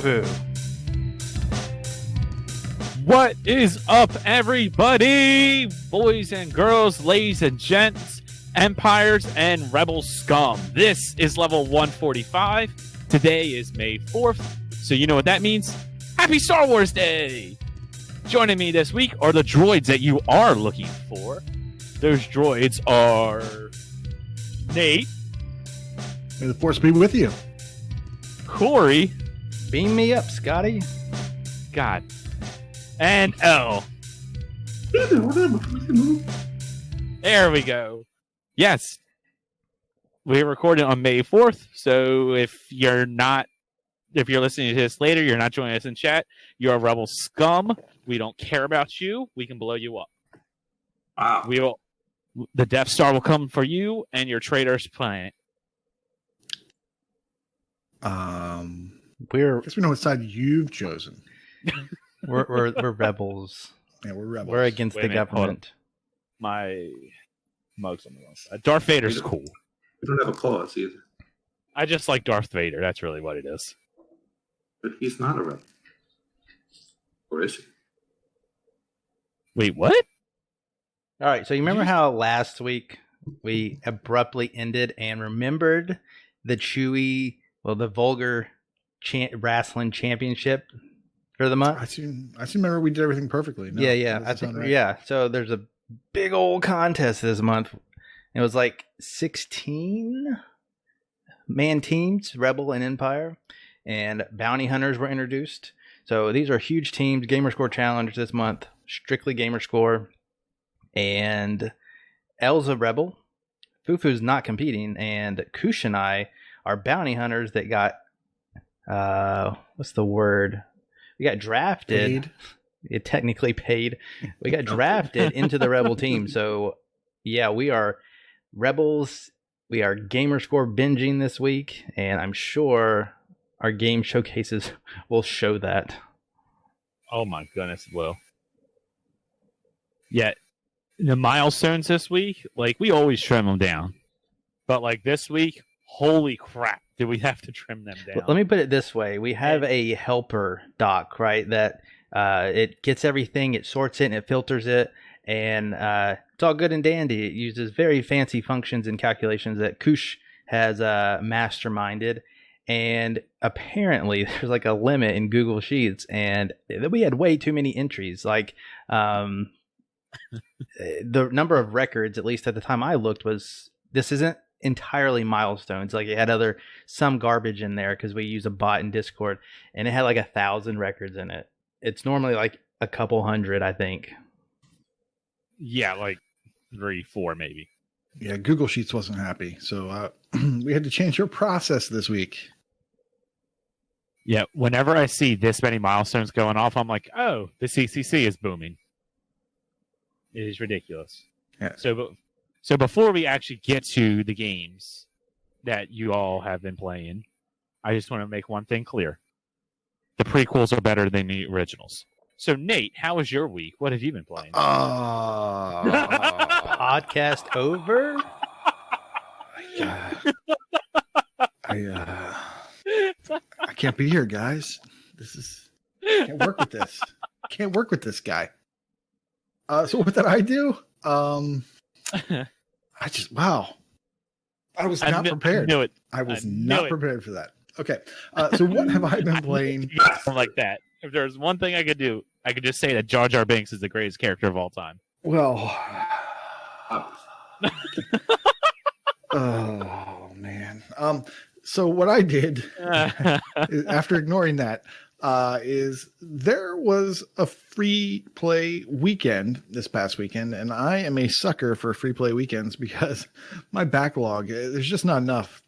FuFu. What is up, everybody? Boys and girls, ladies and gents, empires and rebel scum. This is level 145. Today is May 4th, so you know what that means. Happy Star Wars Day! Joining me this week are the droids that you are looking for. Those droids are Nate. May the Force be with you. Corey. Beam me up, Scotty. God. And Ell. There we go. Yes. We're recording on May 4th, so if you're listening to this later, you're not joining us in chat, you're a rebel scum. We don't care about you. We can blow you up. Wow. The Death Star will come for you and your traitor's planet. I guess we know what side you've chosen. We're rebels. Yeah, we're rebels. We're against the government. My mug's on the wrong side. Darth Vader's cool. We don't have a cause either. I just like Darth Vader. That's really what it is. But he's not a rebel. Or is he? Wait, what? All right, so you remember how last week we abruptly ended and remembered the the Vulgar wrestling championship for the month? I seem remember we did everything perfectly. No, yeah. I think right. Yeah. So there's a big old contest this month. It was like 16 man teams, Rebel and Empire, and bounty hunters were introduced. So these are huge teams. Gamerscore challenge this month, strictly Gamerscore, and Ell's a Rebel. FuFu's not competing, and Koosh and I are bounty hunters that got what's the word? We got drafted. Paid. It technically paid. We got drafted into the Rebel team. So yeah, we are Rebels. We are Gamerscore binging this week, and I'm sure our game showcases will show that. Oh my goodness, it will. Yeah, the milestones this week, like we always trim them down, but like this week, holy crap, did we have to trim them down? Let me put it this way: we have a helper doc, right? That it gets everything, it sorts it, and it filters it, and it's all good and dandy. It uses very fancy functions and calculations that Koosh has masterminded. And apparently there's like a limit in Google Sheets, and we had way too many entries. Like the number of records, at least at the time I looked, this isn't entirely milestones. Like it had some garbage in there because we use a bot in Discord, and it had like 1,000 records in it. It's normally like a couple hundred, I think. Yeah, like 3, 4 maybe. Yeah, Google Sheets wasn't happy, so we had to change your process this week. Yeah, whenever I see this many milestones going off, I'm like, oh, the CCC is booming. It is ridiculous. Yeah. So before we actually get to the games that you all have been playing, I just want to make one thing clear. The prequels are better than the originals. So, Nate, how was your week? What have you been playing? Podcast over? I can't be here, guys. Can't work with this. Can't work with this guy. So what did I do? Wow. I was not prepared. I was not prepared for that. Okay. So what have I been playing? Like that. If there's one thing I could do, I could just say that Jar Jar Binks is the greatest character of all time. Well, oh man. So what I did after ignoring that is there was a free play weekend this past weekend, and I am a sucker for free play weekends because my backlog, there's just not enough.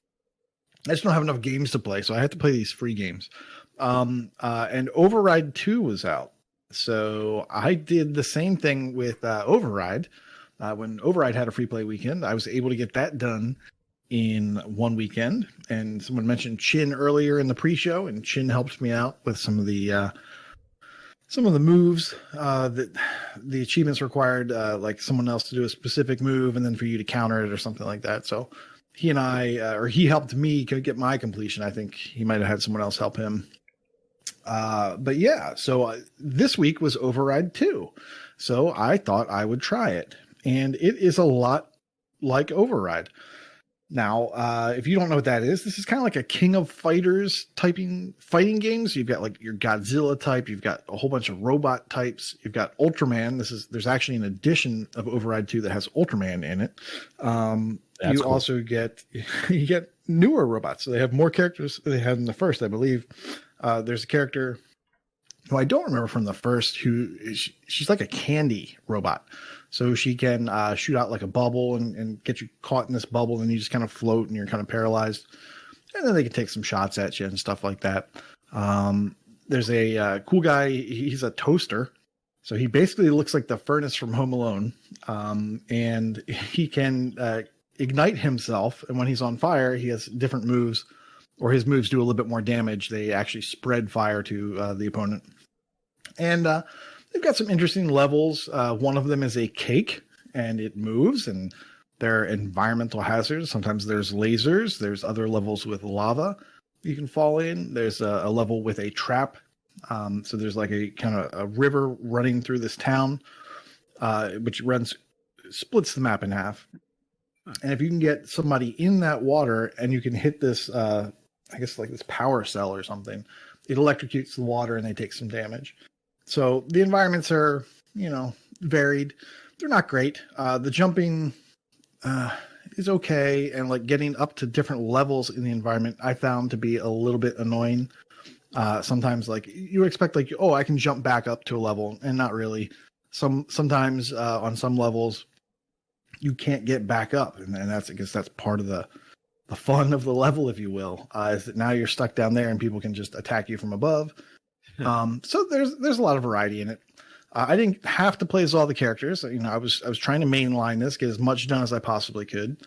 I just don't have enough games to play, so I have to play these free games. And Override 2 was out. So I did the same thing with Override. When Override had a free play weekend, I was able to get that done in one weekend. And someone mentioned Chin earlier in the pre-show, and Chin helped me out with some of the moves that the achievements required, like someone else to do a specific move and then for you to counter it or something like that. So he and I, or he helped me get my completion. I think he might have had someone else help him. But yeah, so this week was Override 2. So I thought I would try it. And it is a lot like Override. Now, if you don't know what that is, this is kind of like a King of Fighters typing fighting games. You've got like your Godzilla type, you've got a whole bunch of robot types, you've got Ultraman. There's actually an edition of Override 2 that has Ultraman in it. You cool. Also get newer robots. So they have more characters than they had in the first, I believe. There's a character who I don't remember from the first, she's like a candy robot. So she can shoot out like a bubble and get you caught in this bubble, and you just kind of float and you're kind of paralyzed. And then they can take some shots at you and stuff like that. There's a cool guy. He's a toaster. So he basically looks like the furnace from Home Alone. And he can ignite himself. And when he's on fire, he has different moves, or his moves do a little bit more damage. They actually spread fire to the opponent. And they've got some interesting levels. One of them is a cake, and it moves, and there are environmental hazards. Sometimes there's lasers. There's other levels with lava you can fall in. There's a level with a trap. So there's like a kind of a river running through this town, which splits the map in half. And if you can get somebody in that water and you can hit this, I guess like this power cell or something, it electrocutes the water and they take some damage. So the environments are, varied. They're not great. The jumping is okay. And like getting up to different levels in the environment, I found to be a little bit annoying. Sometimes like you expect like, I can jump back up to a level, and not really. Sometimes on some levels you can't get back up. And I guess that's part of the fun of the level, if you will, is that now you're stuck down there and people can just attack you from above. So there's a lot of variety in it. I didn't have to play as all the characters. I was trying to mainline this, get as much done as I possibly could.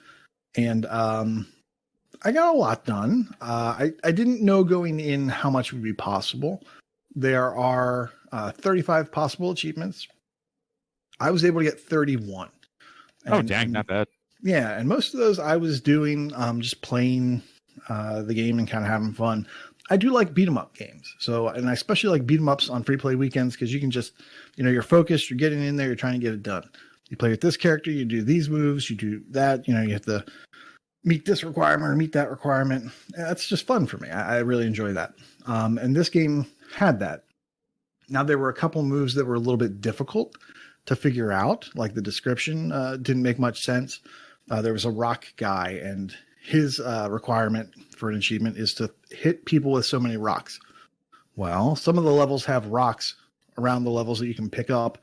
And I got a lot done. I didn't know going in how much would be possible. There are 35 possible achievements. I was able to get 31. Dang, not bad. Yeah, and most of those I was doing just playing the game and kind of having fun. I do like beat 'em up games. And I especially like beat 'em ups on free play weekends, because you can just, you're focused, you're getting in there, you're trying to get it done. You play with this character, you do these moves, you do that, you have to meet this requirement or meet that requirement. That's just fun for me. I really enjoy that. And this game had that. Now, there were a couple moves that were a little bit difficult to figure out, like the description didn't make much sense. There was a rock guy, and his requirement for an achievement is to hit people with so many rocks. Well, some of the levels have rocks around the levels that you can pick up,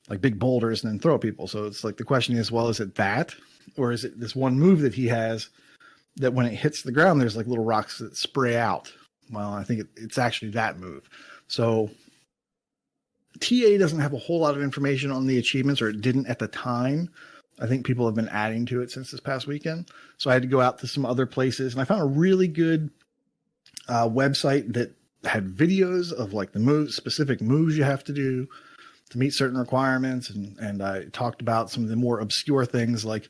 like big boulders, and then throw at people. So it's like the question is, well, is it that? Or is it this one move that he has that when it hits the ground, there's like little rocks that spray out? Well, I think it's actually that move. So TA doesn't have a whole lot of information on the achievements, or it didn't at the time. I think people have been adding to it since this past weekend. So I had to go out to some other places, and I found a really good website that had videos of like the specific moves you have to do to meet certain requirements. And I talked about some of the more obscure things like,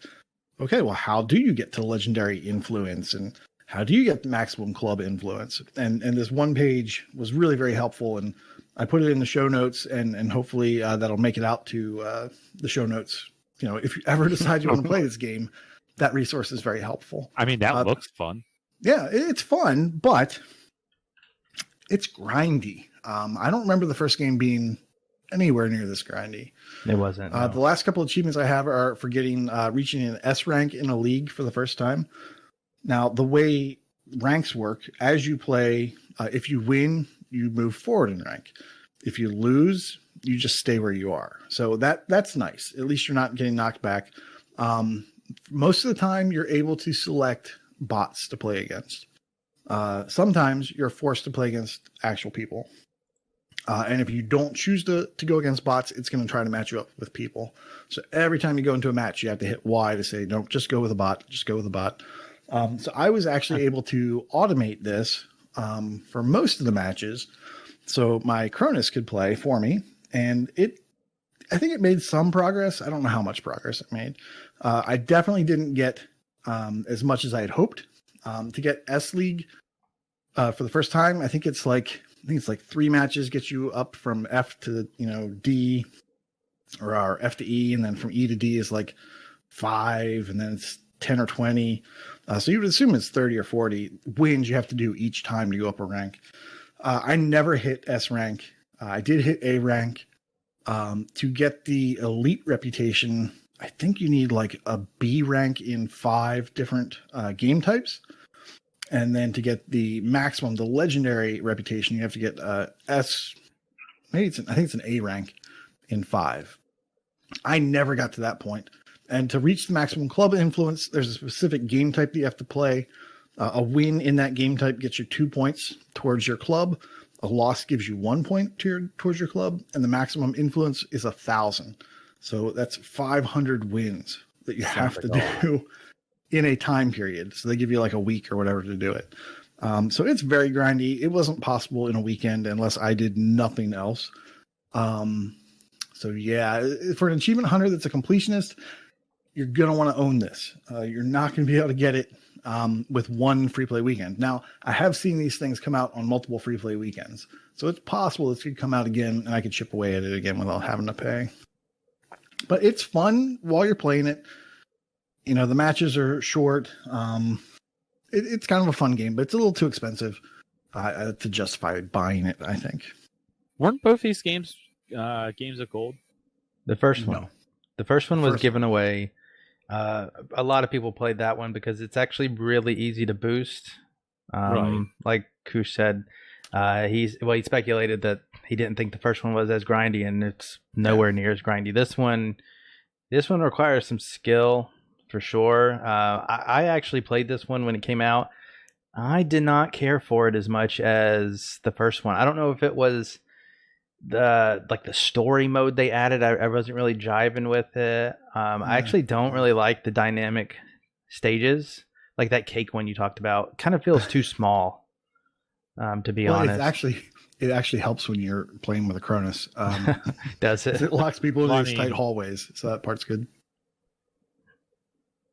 okay, well, how do you get to legendary influence, and how do you get maximum club influence? And this one page was really very helpful, and I put it in the show notes, and hopefully that'll make it out to the show notes. If you ever decide you want to play this game, that resource is very helpful. I mean, that looks fun. Yeah, it's fun, but it's grindy. I don't remember the first game being anywhere near this grindy. It wasn't. No. The last couple of achievements I have are for reaching an S rank in a league for the first time. Now, the way ranks work, as you play, if you win, you move forward in rank. If you lose, you just stay where you are. So that's nice. At least you're not getting knocked back. Most of the time, you're able to select bots to play against. Sometimes you're forced to play against actual people. And if you don't choose to go against bots, it's going to try to match you up with people. So every time you go into a match, you have to hit Y to say, no, just go with a bot. Just go with a bot. So I was actually able to automate this for most of the matches. So my Cronus could play for me. And I think it made some progress. I don't know how much progress it made. I definitely didn't get as much as I had hoped. To get S League for the first time, I think it's like think it's like 3 matches get you up from F to, D, or F to E, and then from E to D is like 5, and then it's 10 or 20. So you would assume it's 30 or 40 wins you have to do each time to go up a rank. I never hit S rank. I did hit A rank. To get the elite reputation, I think you need like a B rank in 5 different game types. And then to get the maximum, the legendary reputation, you have to get S. I think it's an A rank in 5. I never got to that point. And to reach the maximum club influence, there's a specific game type that you have to play. A win in that game type gets you 2 points towards your club. A loss gives you 1 point towards your club. And the maximum influence is 1,000. So that's 500 wins that you have to do in a time period. So they give you like a week or whatever to do it. So it's very grindy. It wasn't possible in a weekend unless I did nothing else. So yeah, for an achievement hunter that's a completionist, you're going to want to own this. You're not going to be able to get it with one free play weekend. Now, I have seen these things come out on multiple free play weekends. So it's possible this could come out again and I could chip away at it again without having to pay. But it's fun while you're playing it. The matches are short. It's kind of a fun game, but it's a little too expensive to justify buying it, I think. Weren't both these games games of gold? The first one. No. The first one was given away. A lot of people played that one because it's actually really easy to boost. Right. Like Koosh said, he speculated that he didn't think the first one was as grindy, and it's nowhere near as grindy. This one requires some skill for sure. I actually played this one when it came out. I did not care for it as much as the first one. I don't know if it was the story mode they added. I wasn't really jiving with it. I actually don't really like the dynamic stages, like that cake one you talked about. Kind of feels too small, to be honest. It actually helps when you're playing with a Cronus. Does it? It locks people in those tight hallways, so that part's good.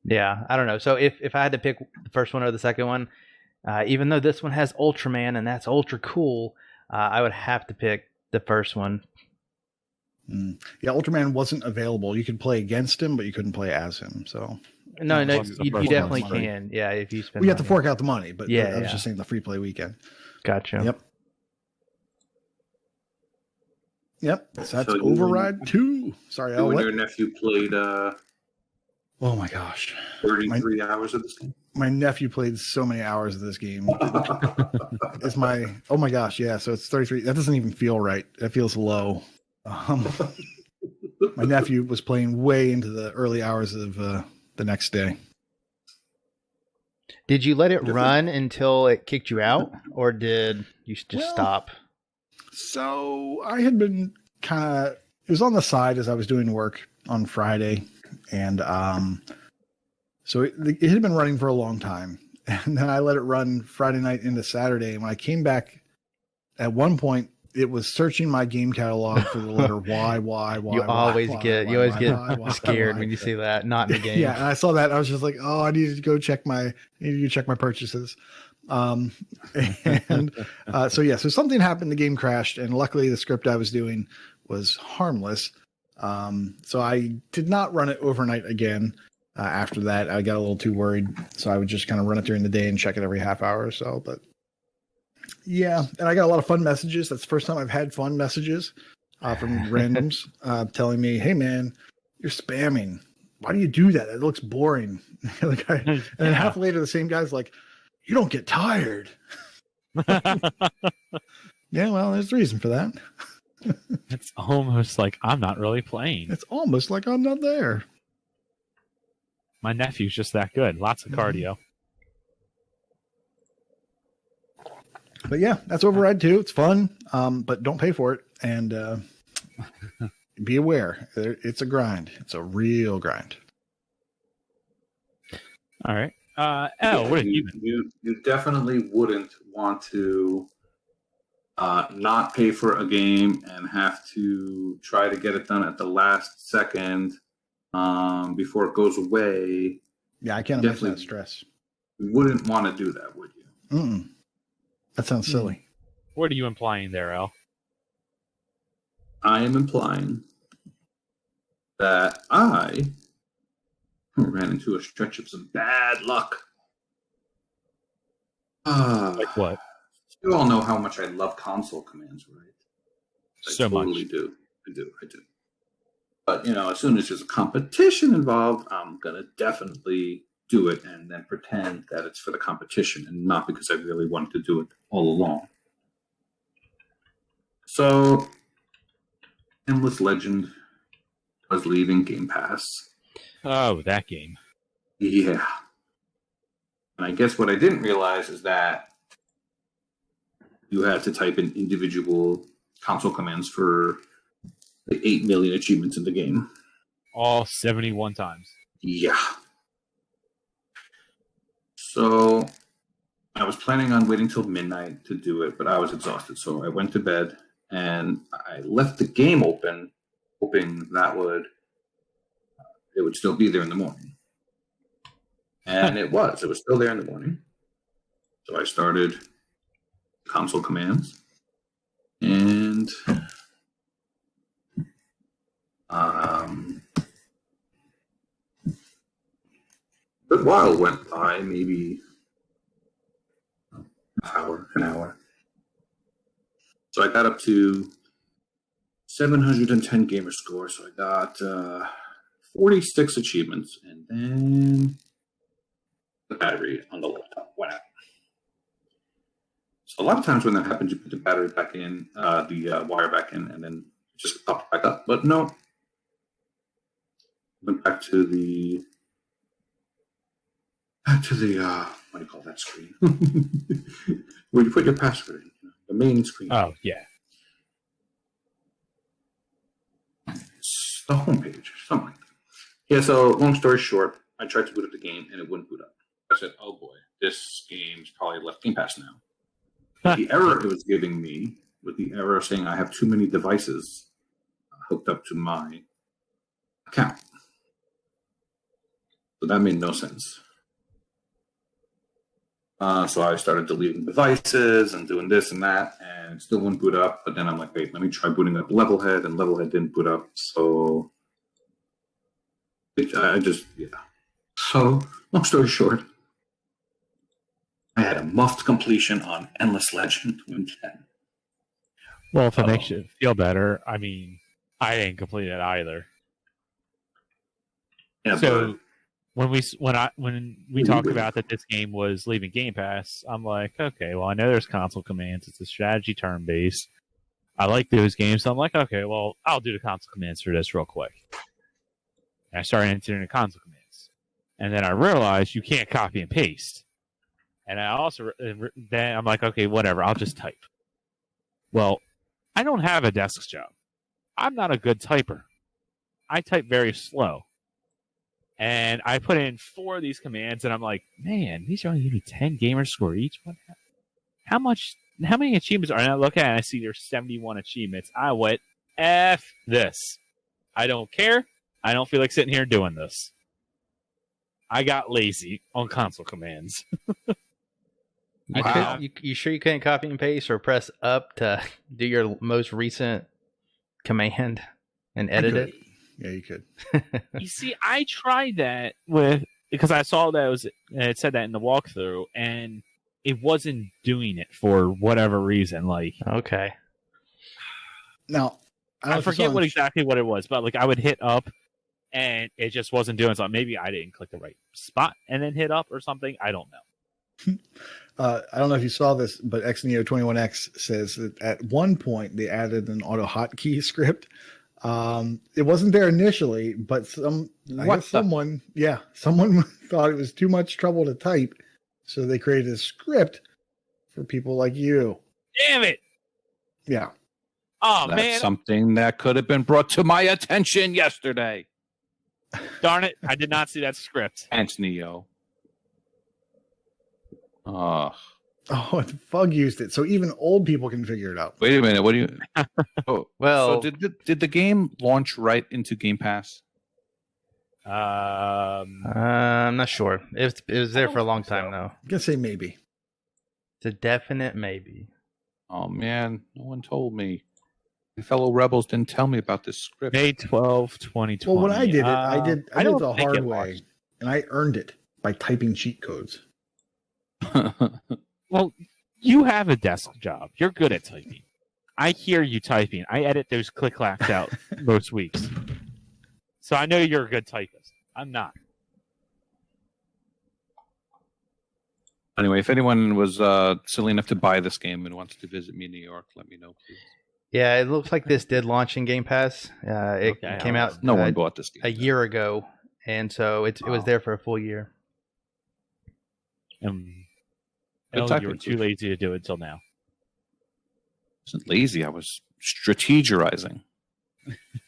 Yeah, I don't know. So if I had to pick the first one or the second one, even though this one has Ultraman and that's ultra cool, I would have to pick the first one. Yeah, Ultraman wasn't available. You could play against him, but you couldn't play as him. So no, you definitely can. Yeah, if you spend. We have to fork out the money, but yeah, I was just saying the free play weekend. Gotcha. Yep. So that's Override 2. Sorry, Ell. When your nephew played oh my gosh. 33 hours of this game? My nephew played so many hours of this game. Oh my gosh, yeah. So it's 33. That doesn't even feel right. That feels low. My nephew was playing way into the early hours of the next day. Did you let it run until it kicked you out, or did you just stop? So I had been it was on the side as I was doing work on Friday. And so it had been running for a long time. And then I let it run Friday night into Saturday. And when I came back, at one point, it was searching my game catalog for the letter Y. You always get scared when you see that, not in the game. Yeah, and I saw that. I was just like, oh, I need to go check my purchases. So something happened. The game crashed. And luckily, the script I was doing was harmless. So I did not run it overnight again. After that, I got a little too worried. So I would just kind of run it during the day and check it every half hour or so. But yeah, and I got a lot of fun messages. That's the first time I've had fun messages from randoms telling me, hey man, you're spamming. Why do you do that? It looks boring. And then half later, the same guy's like, you don't get tired. Yeah, well, there's a reason for that. It's almost like I'm not really playing. It's almost like I'm not there. My nephew's just that good. Lots of cardio. But yeah, that's Override 2. It's fun, but don't pay for it. And be aware. It's a grind. It's a real grind. All right. Ell, what you definitely wouldn't want to not pay for a game and have to try to get it done at the last second before it goes away. Yeah, I can't imagine that stress. You wouldn't want to do that, would you? That sounds silly. What are you implying there, Al? I am implying that I ran into a stretch of some bad luck. Like what? You all know how much I love console commands, right? So totally much. do. I do. But, as soon as there's a competition involved, I'm going to definitely do it and then pretend that it's for the competition and not because I really wanted to do it all along. So, Endless Legend was leaving Game Pass. Oh, that game. Yeah. And I guess what I didn't realize is that you had to type in individual console commands for the 8 million achievements in the game. All 71 times. Yeah. So I was planning on waiting till midnight to do it, but I was exhausted. So I went to bed and I left the game open, hoping that it would still be there in the morning. And it was still there in the morning. So I started console commands and a good while went by, maybe an hour. So I got up to 710 gamer score. So I got 46 achievements, and then the battery on the laptop went out. So a lot of times when that happens, you put the battery back in, the wire back in, and then just pop back up. But no, went back to the what do you call that screen? Where you put your password in, the main screen. Oh, yeah. It's the homepage or something like that. Yeah, so long story short, I tried to boot up the game and it wouldn't boot up. I said, oh boy, this game's probably left Game Pass now. The error it was giving me with the error saying I have too many devices hooked up to my account. So that made no sense. So I started deleting devices and doing this and that, and it still wouldn't boot up. But then I'm like, wait, let me try booting up Levelhead, and Levelhead didn't boot up. So So long story short, I had a muffed completion on Endless Legend 110. Well, if it makes you feel better, I mean, I didn't complete it either. Yeah, so when we talked about that this game was leaving Game Pass, I'm like, okay, well, I know there's console commands. It's a strategy turn-based. I like those games, so I'm like, okay, well, I'll do the console commands for this real quick. And I started entering the console commands. And then I realized you can't copy and paste. And I also, then I'm like, okay, whatever, I'll just type. Well, I don't have a desk job. I'm not a good typer. I type very slow. And I put in 4 of these commands, and I'm like, man, these are only giving me 10 gamer score each. How many achievements are? And I look at it, and I see there's 71 achievements. I went, F this. I don't care. I don't feel like sitting here doing this. I got lazy on console commands. Wow. You sure you couldn't copy and paste or press up to do your most recent command and edit it? Yeah, you could. You see, I tried that because I saw that it said that in the walkthrough, and it wasn't doing it for whatever reason. Like, okay. Now, I forget exactly what it was, but like I would hit up, and it just wasn't doing something. Maybe I didn't click the right spot and then hit up or something. I don't know. I don't know if you saw this, but XNeo21X says that at one point they added an auto hotkey script. It wasn't there initially, but someone thought it was too much trouble to type, so they created a script for people like you. Damn it! Yeah. Oh, That's man. something that could have been brought to my attention yesterday. Darn it. I did not see that script. Thanks, Neo. Oh, the Fug used it, so even old people can figure it out. Wait a minute. What do you... Oh, Well, so did the game launch right into Game Pass? I'm not sure. It was there for a long time, though. I'm going to say maybe. It's a definite maybe. Oh man, no one told me. My fellow rebels didn't tell me about this script. May 12, 2020. Well, when I did it, I did don't the think hard it way, launched. and I earned it by typing cheat codes. Well, you have a desk job. You're good at typing. I hear you typing. I edit those click-clacks out most weeks. So I know you're a good typist. I'm not. Anyway, if anyone was silly enough to buy this game and wants to visit me in New York, let me know, please. Yeah, it looks like this did launch in Game Pass. It came out No one bought this game. a year ago, and so it was there for a full year. Ell, you were too Koosh. lazy to do it until now. I wasn't lazy. I was strategizing.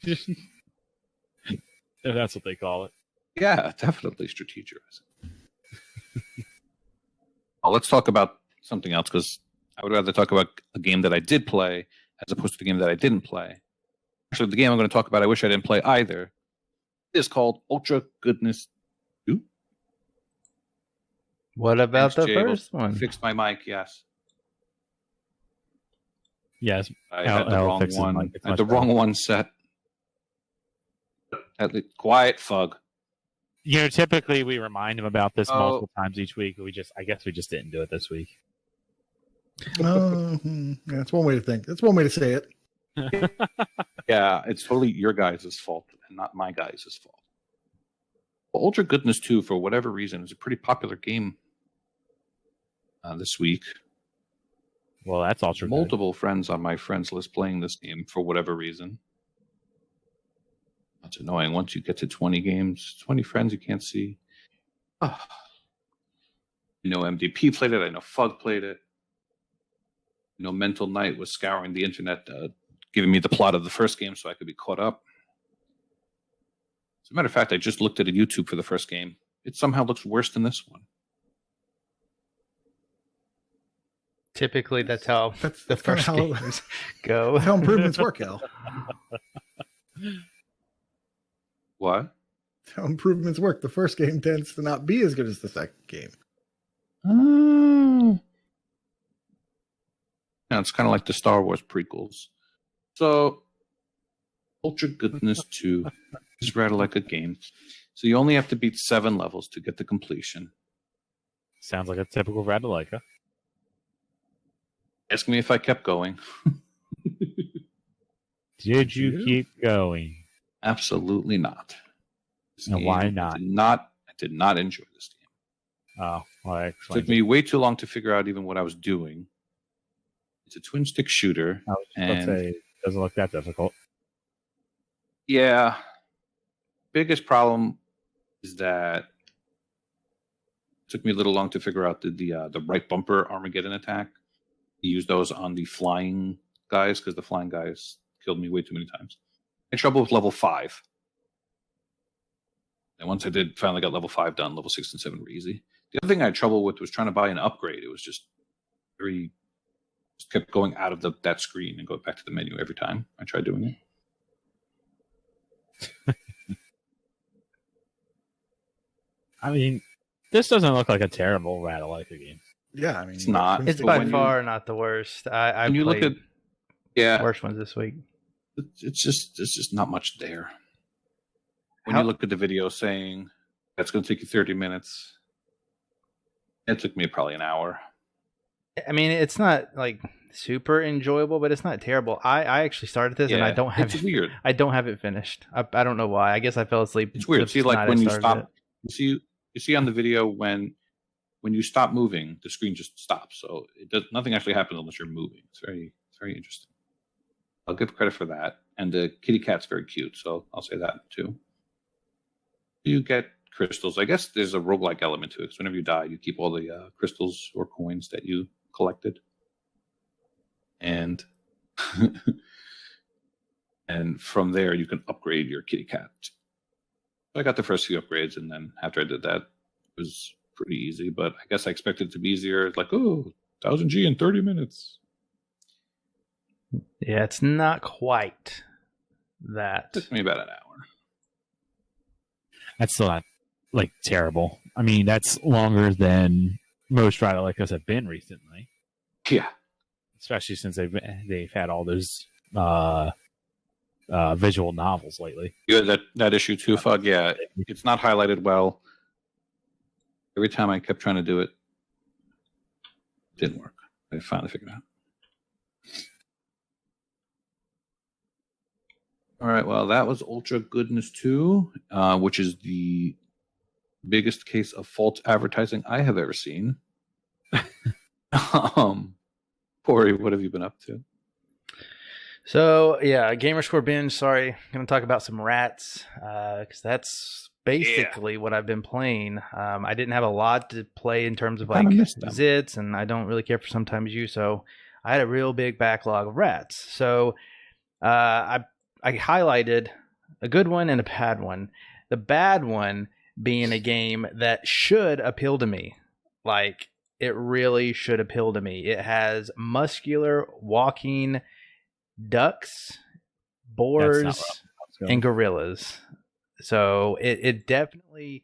If that's what they call it. Yeah, definitely strategizing. Well, let's talk about something else, because I would rather talk about a game that I did play as opposed to the game that I didn't play. So the game I'm going to talk about, I wish I didn't play either, is called Ultra Goodness 2. What about Thanks, the Jay. first one? Fixed my mic, yes. Yes. I had the Ell wrong fixes one. mic. It's I had much the better. wrong one set. Quiet, Fug. You know, typically we remind him about this Oh. multiple times each week. I guess we just didn't do it this week. Yeah, that's one way to think. That's one way to say it. Yeah, it's totally your guys' fault and not my guys' fault. Well, Ultra Goodness 2, for whatever reason, is a pretty popular game this week. Well, that's ultra good. Multiple friends on my friends list playing this game for whatever reason. That's annoying. Once you get to 20 games, 20 friends you can't see. I know MDP played it. I know Fug played it. You know, Mental Knight was scouring the internet, giving me the plot of the first game so I could be caught up. As a matter of fact, I just looked at a YouTube for the first game. It somehow looks worse than this one. Typically, that's how That's the kind of first how, game that's go. how improvements work, Al. What? That's how improvements work. The first game tends to not be as good as the second game. Yeah, it's kind of like the Star Wars prequels. So, Ultra Goodness 2 is rather like a game. So you only have to beat 7 levels to get the completion. Sounds like a typical Radalaika. Ask me if I kept going. Did you keep going? Absolutely not. This And game, why not? I did not enjoy this game. Oh, well, I It explained took me way too long to figure out even what I was doing. It's a twin stick shooter. I was just about to say, it doesn't look that difficult. Yeah. Biggest problem is that it took me a little long to figure out the right bumper Armageddon attack. You use those on the flying guys because the flying guys killed me way too many times. I had trouble with level 5. And once I did finally got level 5 done, level 6 and 7 were easy. The other thing I had trouble with was trying to buy an upgrade. It was just kept going out of that screen and going back to the menu every time I tried doing it. I mean, this doesn't look like a terrible Radalaika game. Yeah, I mean, It's not. It's But by when you- far not the worst. I've When you look played at, yeah, worse ones this week. it's just not much there. When How- you look at the video saying that's going to take you 30 minutes, it took me probably an hour. I mean, it's not like super enjoyable, but it's not terrible. I actually started this and I don't have it's it. weird. I don't have it finished. I don't know why. I guess I fell asleep. It's weird. the See, like night when I you started stop, you see on the video when you stop moving, the screen just stops. So it does nothing actually happens unless you're moving. It's very interesting. I'll give credit for that. And the kitty cat's very cute, so I'll say that too. You get crystals. I guess there's a roguelike element to it, because whenever you die, you keep all the crystals or coins that you collected. And and from there, you can upgrade your kitty cat. I got the first few upgrades, and then after I did that, it was pretty easy. But I guess I expected it to be easier. It's like, 1000 G in 30 minutes. Yeah, it's not quite that. It took me about an hour. That's still not like terrible. I mean, that's longer than most Radalaikas have been recently. Yeah. especially since they've had all those visual novels lately. Yeah, that issue too, Fug. Yeah, it's not highlighted well. Every time I kept trying to do it, it didn't work. I finally figured it out. All right, well, that was Ultra Goodness 2, which is the biggest case of false advertising I have ever seen. Corey, what have you been up to? So, yeah, Gamerscore binge. Sorry, I'm going to talk about some rats, because that's basically what I've been playing. I didn't have a lot to play in terms of like zits, and I don't really care for Sometimes You, so I had a real big backlog of rats. So I highlighted a good one and a bad one. The bad one being a game that should appeal to me. Like, it really should appeal to me. It has muscular walking ducks, boars, and gorillas. So it definitely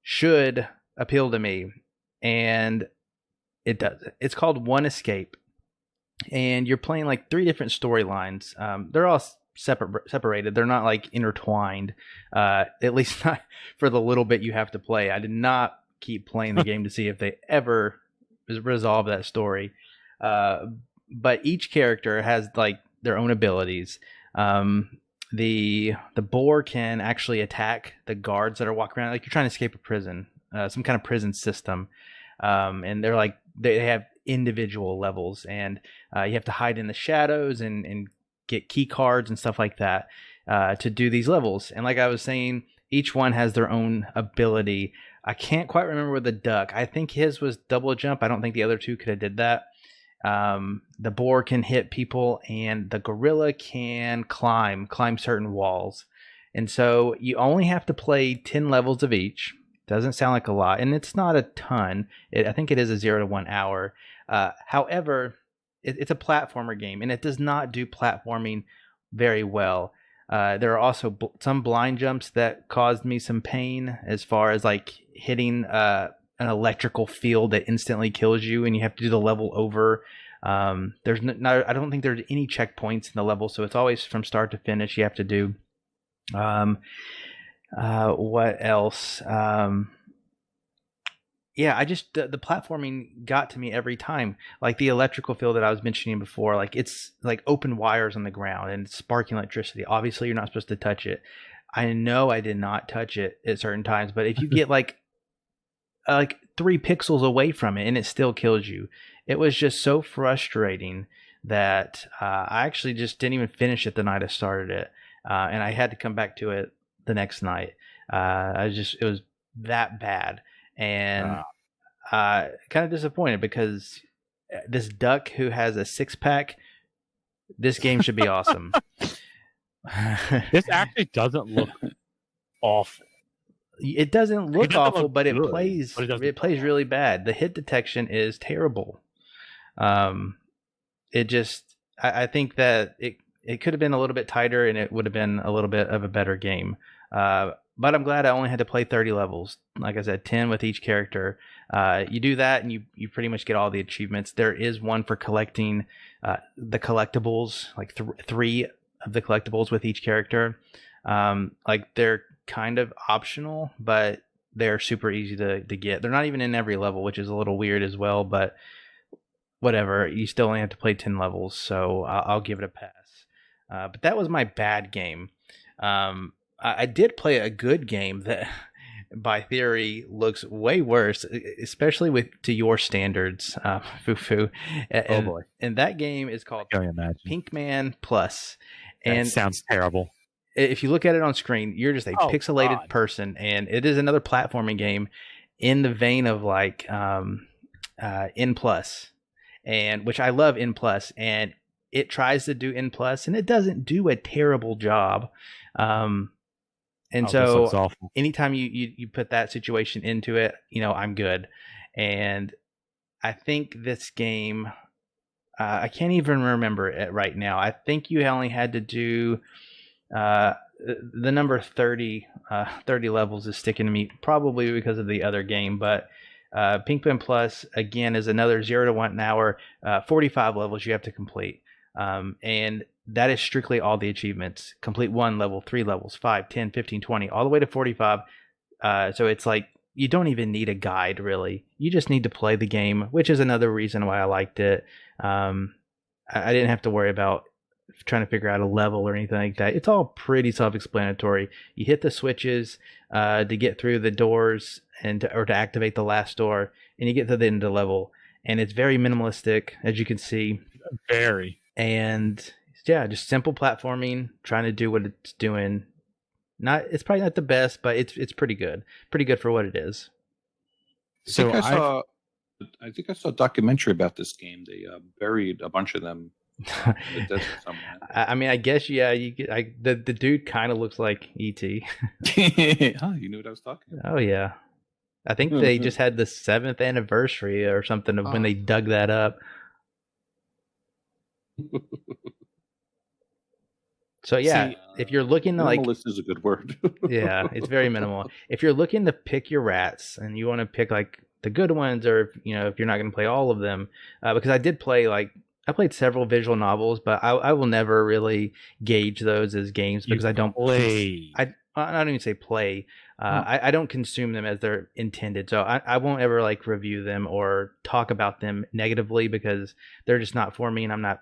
should appeal to me. And it does. It's called One Escape. And you're playing like 3 different storylines. They're all separated. They're not like intertwined. At least not for the little bit you have to play. I did not keep playing the game to see if they ever resolve that story. But each character has like their own abilities. The boar can actually attack the guards that are walking around, like you're trying to escape a prison, some kind of prison system. And they're like, they have individual levels, and you have to hide in the shadows and get key cards and stuff like that to do these levels. And like I was saying, each one has their own ability. I can't quite remember with the duck. I think his was double jump. I don't think the other 2 could have did that. The boar can hit people, and the gorilla can climb certain walls. And so you only have to play 10 levels of each. Doesn't sound like a lot, and it's not a ton. I think it is a 0 to 1 hour. However, it's a platformer game, and it does not do platforming very well. There are also some blind jumps that caused me some pain, as far as like hitting an electrical field that instantly kills you, and you have to do the level over. There's no, I don't think there's any checkpoints in the level, so it's always from start to finish you have to do. What else? Yeah, I just the platforming got to me every time. Like the electrical field that I was mentioning before, like it's like open wires on the ground and it's sparking electricity. Obviously, you're not supposed to touch it. I know I did not touch it at certain times, but if you get like 3 pixels away from it and it still kills you, it was just so frustrating that I actually just didn't even finish it the night I started it, and I had to come back to it the next night. It was that bad. And kind of disappointed, because this duck who has a 6-pack, this game should be awesome. This actually doesn't look awful. It doesn't look awful, look but it good, plays. but It plays really bad. The hit detection is terrible. It just. I think that it could have been a little bit tighter, and it would have been a little bit of a better game. But I'm glad I only had to play 30 levels. Like I said, 10 with each character. You do that, and you pretty much get all the achievements. There is one for collecting the collectibles, like 3 of the collectibles with each character. Like they're kind of optional, but they're super easy to get. They're not even in every level, which is a little weird as well. But whatever, you still only have to play 10 levels, so I'll give it a pass. But that was my bad game. I did play a good game that, by theory, looks way worse, especially to your standards, Fufu. Oh boy! And that game is called Pinkman Plus. And that sounds terrible. If you look at it on screen, you're just a pixelated person, and it is another platforming game in the vein of like N Plus, and which I love N Plus, and it tries to do N Plus, and it doesn't do a terrible job. So anytime you put that situation into it, I'm good. And I think this game, I can't even remember it right now. I think you only had to do the number 30 levels is sticking to me, probably because of the other game. But Pinkman Plus, again, is another 0 to 1 hour, 45 levels you have to complete. And that is strictly all the achievements. Complete 1 level, 3 levels, 5, 10, 15, 20, all the way to 45. So it's like you don't even need a guide, really. You just need to play the game, which is another reason why I liked it. I didn't have to worry about trying to figure out a level or anything like that. It's all pretty self-explanatory. You hit the switches to get through the doors or to activate the last door, and you get to the end of the level. And it's very minimalistic, as you can see. Very. And yeah, just simple platforming, trying to do what it's doing. It's probably not the best, but it's pretty good. Pretty good for what it is. So I think I saw a documentary about this game. They buried a bunch of them in the desert somewhere. I mean, I guess yeah. The dude kind of looks like E.T. Oh, you knew what I was talking about. Oh yeah, I think they just had the 7th anniversary or something of when they dug that up. So yeah, if you're looking to minimalist is a good word. Yeah, it's very minimal. If you're looking to pick your rats and you want to pick like the good ones, or if you're not going to play all of them, because I did play I played several visual novels, but I will never really gauge those as games because I don't play. I don't even say play. I don't consume them as they're intended, so I won't ever like review them or talk about them negatively because they're just not for me, and I'm not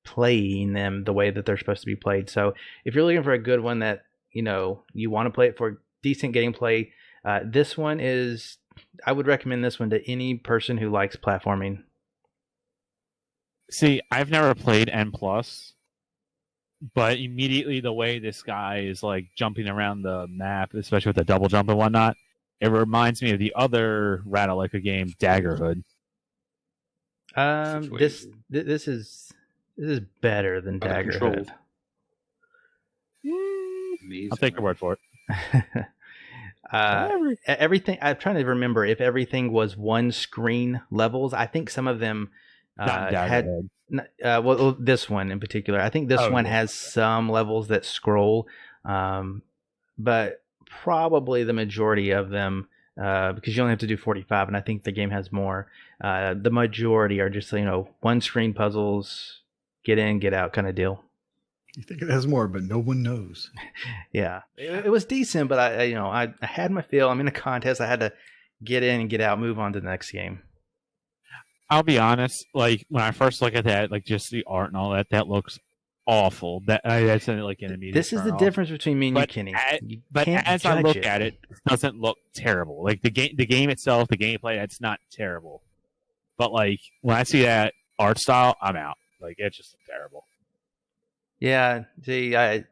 playing them the way that they're supposed to be played. So if you're looking for a good one that you want to play it for decent gameplay, this one is. I would recommend this one to any person who likes platforming. See, I've never played N+, but immediately the way this guy is like jumping around the map, especially with the double jump and whatnot, it reminds me of the other Ratalaika game, Daggerhood. This is better than Daggerhood. I'll take your word for it. Everything. I'm trying to remember if everything was one screen levels. I think some of them had. Well, this one in particular. I think this one has some levels that scroll, but probably the majority of them, because you only have to do 45, and I think the game has more. The majority are just one screen puzzles, get in, get out kind of deal. You think it has more, but no one knows. Yeah, it was decent, but I had my fill. I'm in a contest. I had to get in and get out, move on to the next game. I'll be honest. Like when I first look at that, like just the art and all that, that looks awful. That's like an immediate. This is the difference between me and you, Kenny. But as I look at it, it doesn't look terrible. Like the game itself, the gameplay, that's not terrible. But like when I see that art style, I'm out. Like it just looks terrible. Yeah, see, the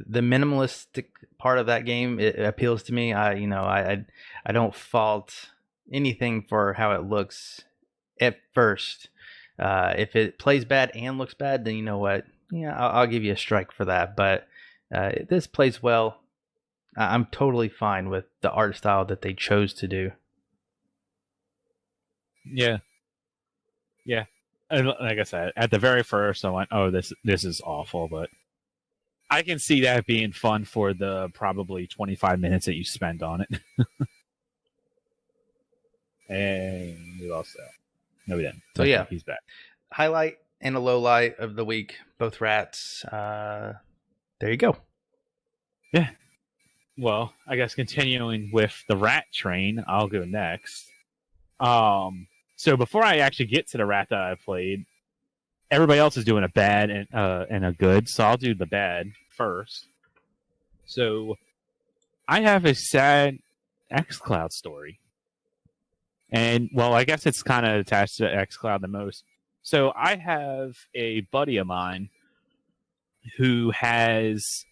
minimalistic part of that game, it appeals to me. I don't fault anything for how it looks at first. If it plays bad and looks bad, then you know what? Yeah, I'll give you a strike for that. But this plays well. I'm totally fine with the art style that they chose to do. Yeah. And like I said, at the very first, I went, "Oh, this is awful," but I can see that being fun for the probably 25 minutes that you spend on it. And we lost that. No, we didn't. So yeah, he's back. Highlight and a low light of the week, both rats. There you go. Yeah. Well, I guess continuing with the rat train, I'll go next. So before I actually get to the rat that I played, everybody else is doing a bad and a good, so I'll do the bad first. So I have a sad xCloud story. And, well, I guess it's kind of attached to xCloud the most. So I have a buddy of mine who has...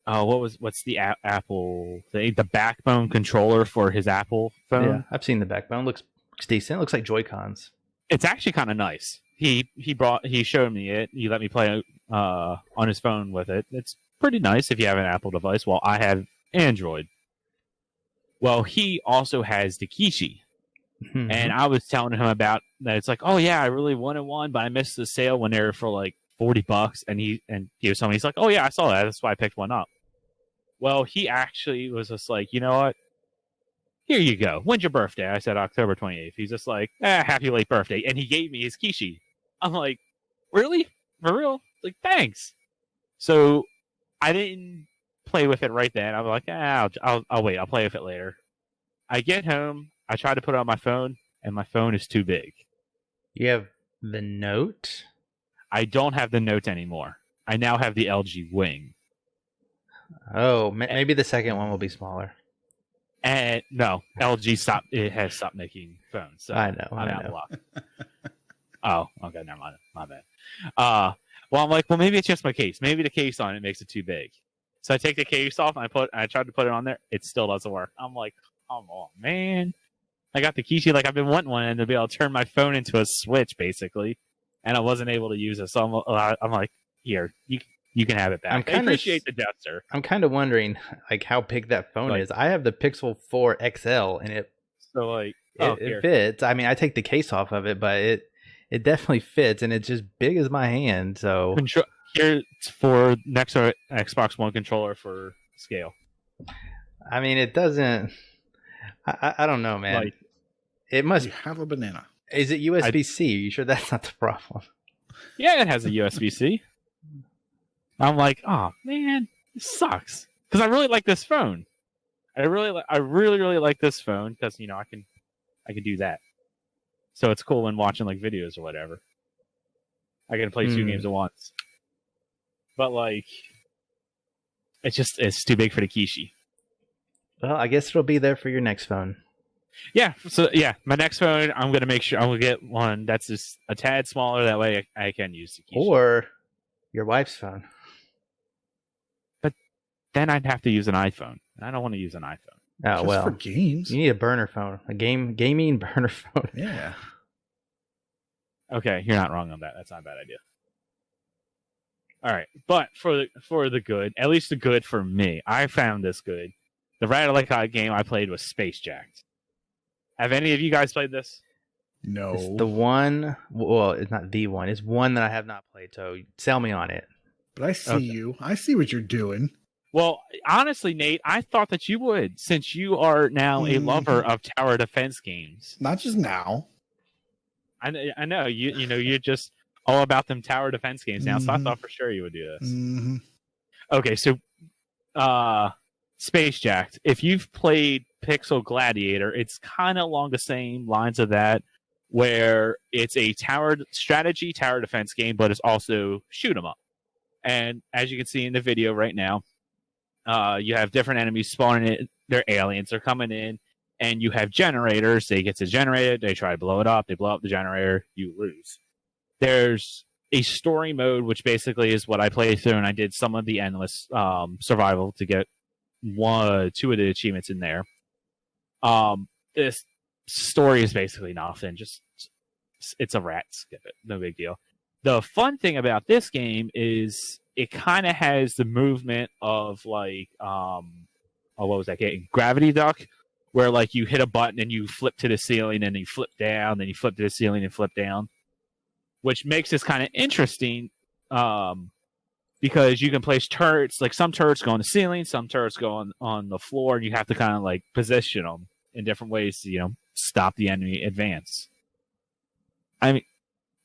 what's the Apple... The Backbone controller for his Apple phone? Yeah, I've seen the Backbone. Looks decent. It looks like Joy-Cons. It's actually kind of nice. He showed me it. He let me play on his phone with it. It's pretty nice if you have an Apple device. Well, I have Android. Well, he also has the Kishi. Mm-hmm. And I was telling him about that. It's like, oh yeah, I really wanted one, but I missed the sale when they were for like $40. And he was telling me, he's like, oh yeah, I saw that. That's why I picked one up. Well, he actually was just like, you know what? here you go. When's your birthday? I said October 28th. He's just like, happy late birthday. And he gave me his Kishi. I'm like, really? For real? Like, thanks. So I didn't play with it right then. I'm like, I'll wait. I'll play with it later. I get home. I try to put it on my phone, and my phone is too big. You have the Note? I don't have the Note anymore. I now have the LG Wing. Oh, maybe the second one will be smaller. And no, LG has stopped making phones. So I know. I'm out of luck. Oh, okay, never mind. My bad. Well, I'm like, well, maybe it's just my case. Maybe the case on it makes it too big. So I take the case off and I tried to put it on there. It still doesn't work. I'm like, come on, man. I got the Kishi like I've been wanting one, and to be able to turn my phone into a Switch, basically, and I wasn't able to use it. So I'm like, here, you can have it back. I appreciate the gesture. I'm kind of wondering, like, how big that phone is. I have the Pixel 4 XL, and it fits. I mean, I take the case off of it, but it definitely fits, and it's just big as my hand. So here for next Xbox One controller for scale. I mean, it doesn't. I don't know, man. Like, it must have a banana. Is it USB-C? Are you sure that's not the problem? Yeah, it has a USB-C. I'm like, oh man, this sucks. Because I really like this phone. I really like this phone because I can do that. So it's cool when watching like videos or whatever. I can play 2 games at once. But like, it's too big for the Kishi. Well, I guess it'll be there for your next phone. Yeah. So yeah, my next phone, I'm gonna make sure I'm gonna get one that's just a tad smaller. That way I can use the Kishi. Or your wife's phone. But then I'd have to use an iPhone. I don't want to use an iPhone. Oh, just well, for games. You need a burner phone, a gaming burner phone. Yeah. Okay, you're not wrong on that. That's not a bad idea. All right, but for the good, at least the good for me, I found this good. The Rattle-a-Cod game I played was Space Jacked. Have any of you guys played this? No. It's the one. Well, it's not the one. It's one that I have not played. So sell me on it. But I see you. I see what you're doing. Well, honestly, Nate, I thought that you would, since you are now a lover of tower defense games. Not just now. I know you're just all about them tower defense games now. So I thought for sure you would do this. Mm-hmm. Okay, so Space Jacked. If you've played Pixel Gladiator, it's kind of along the same lines of that, where it's a tower defense game, but it's also shoot 'em up. And as you can see in the video right now, you have different enemies spawning in. They're aliens. They're coming in, and you have generators. They get to generate it. They try to blow it up. They blow up the generator. You lose. There's a story mode, which basically is what I played through, and I did some of the endless survival to get 2 of the achievements in there. This story is basically nothing. Just it's a rat. Skip it. No big deal. The fun thing about this game is it kind of has the movement of like what was that game? Gravity Duck, where like you hit a button and you flip to the ceiling and then you flip down, then you flip to the ceiling and flip down, which makes this kind of interesting because you can place turrets. Like some turrets go on the ceiling, some turrets go on the floor, and you have to kind of like position them in different ways to stop the enemy advance. I mean,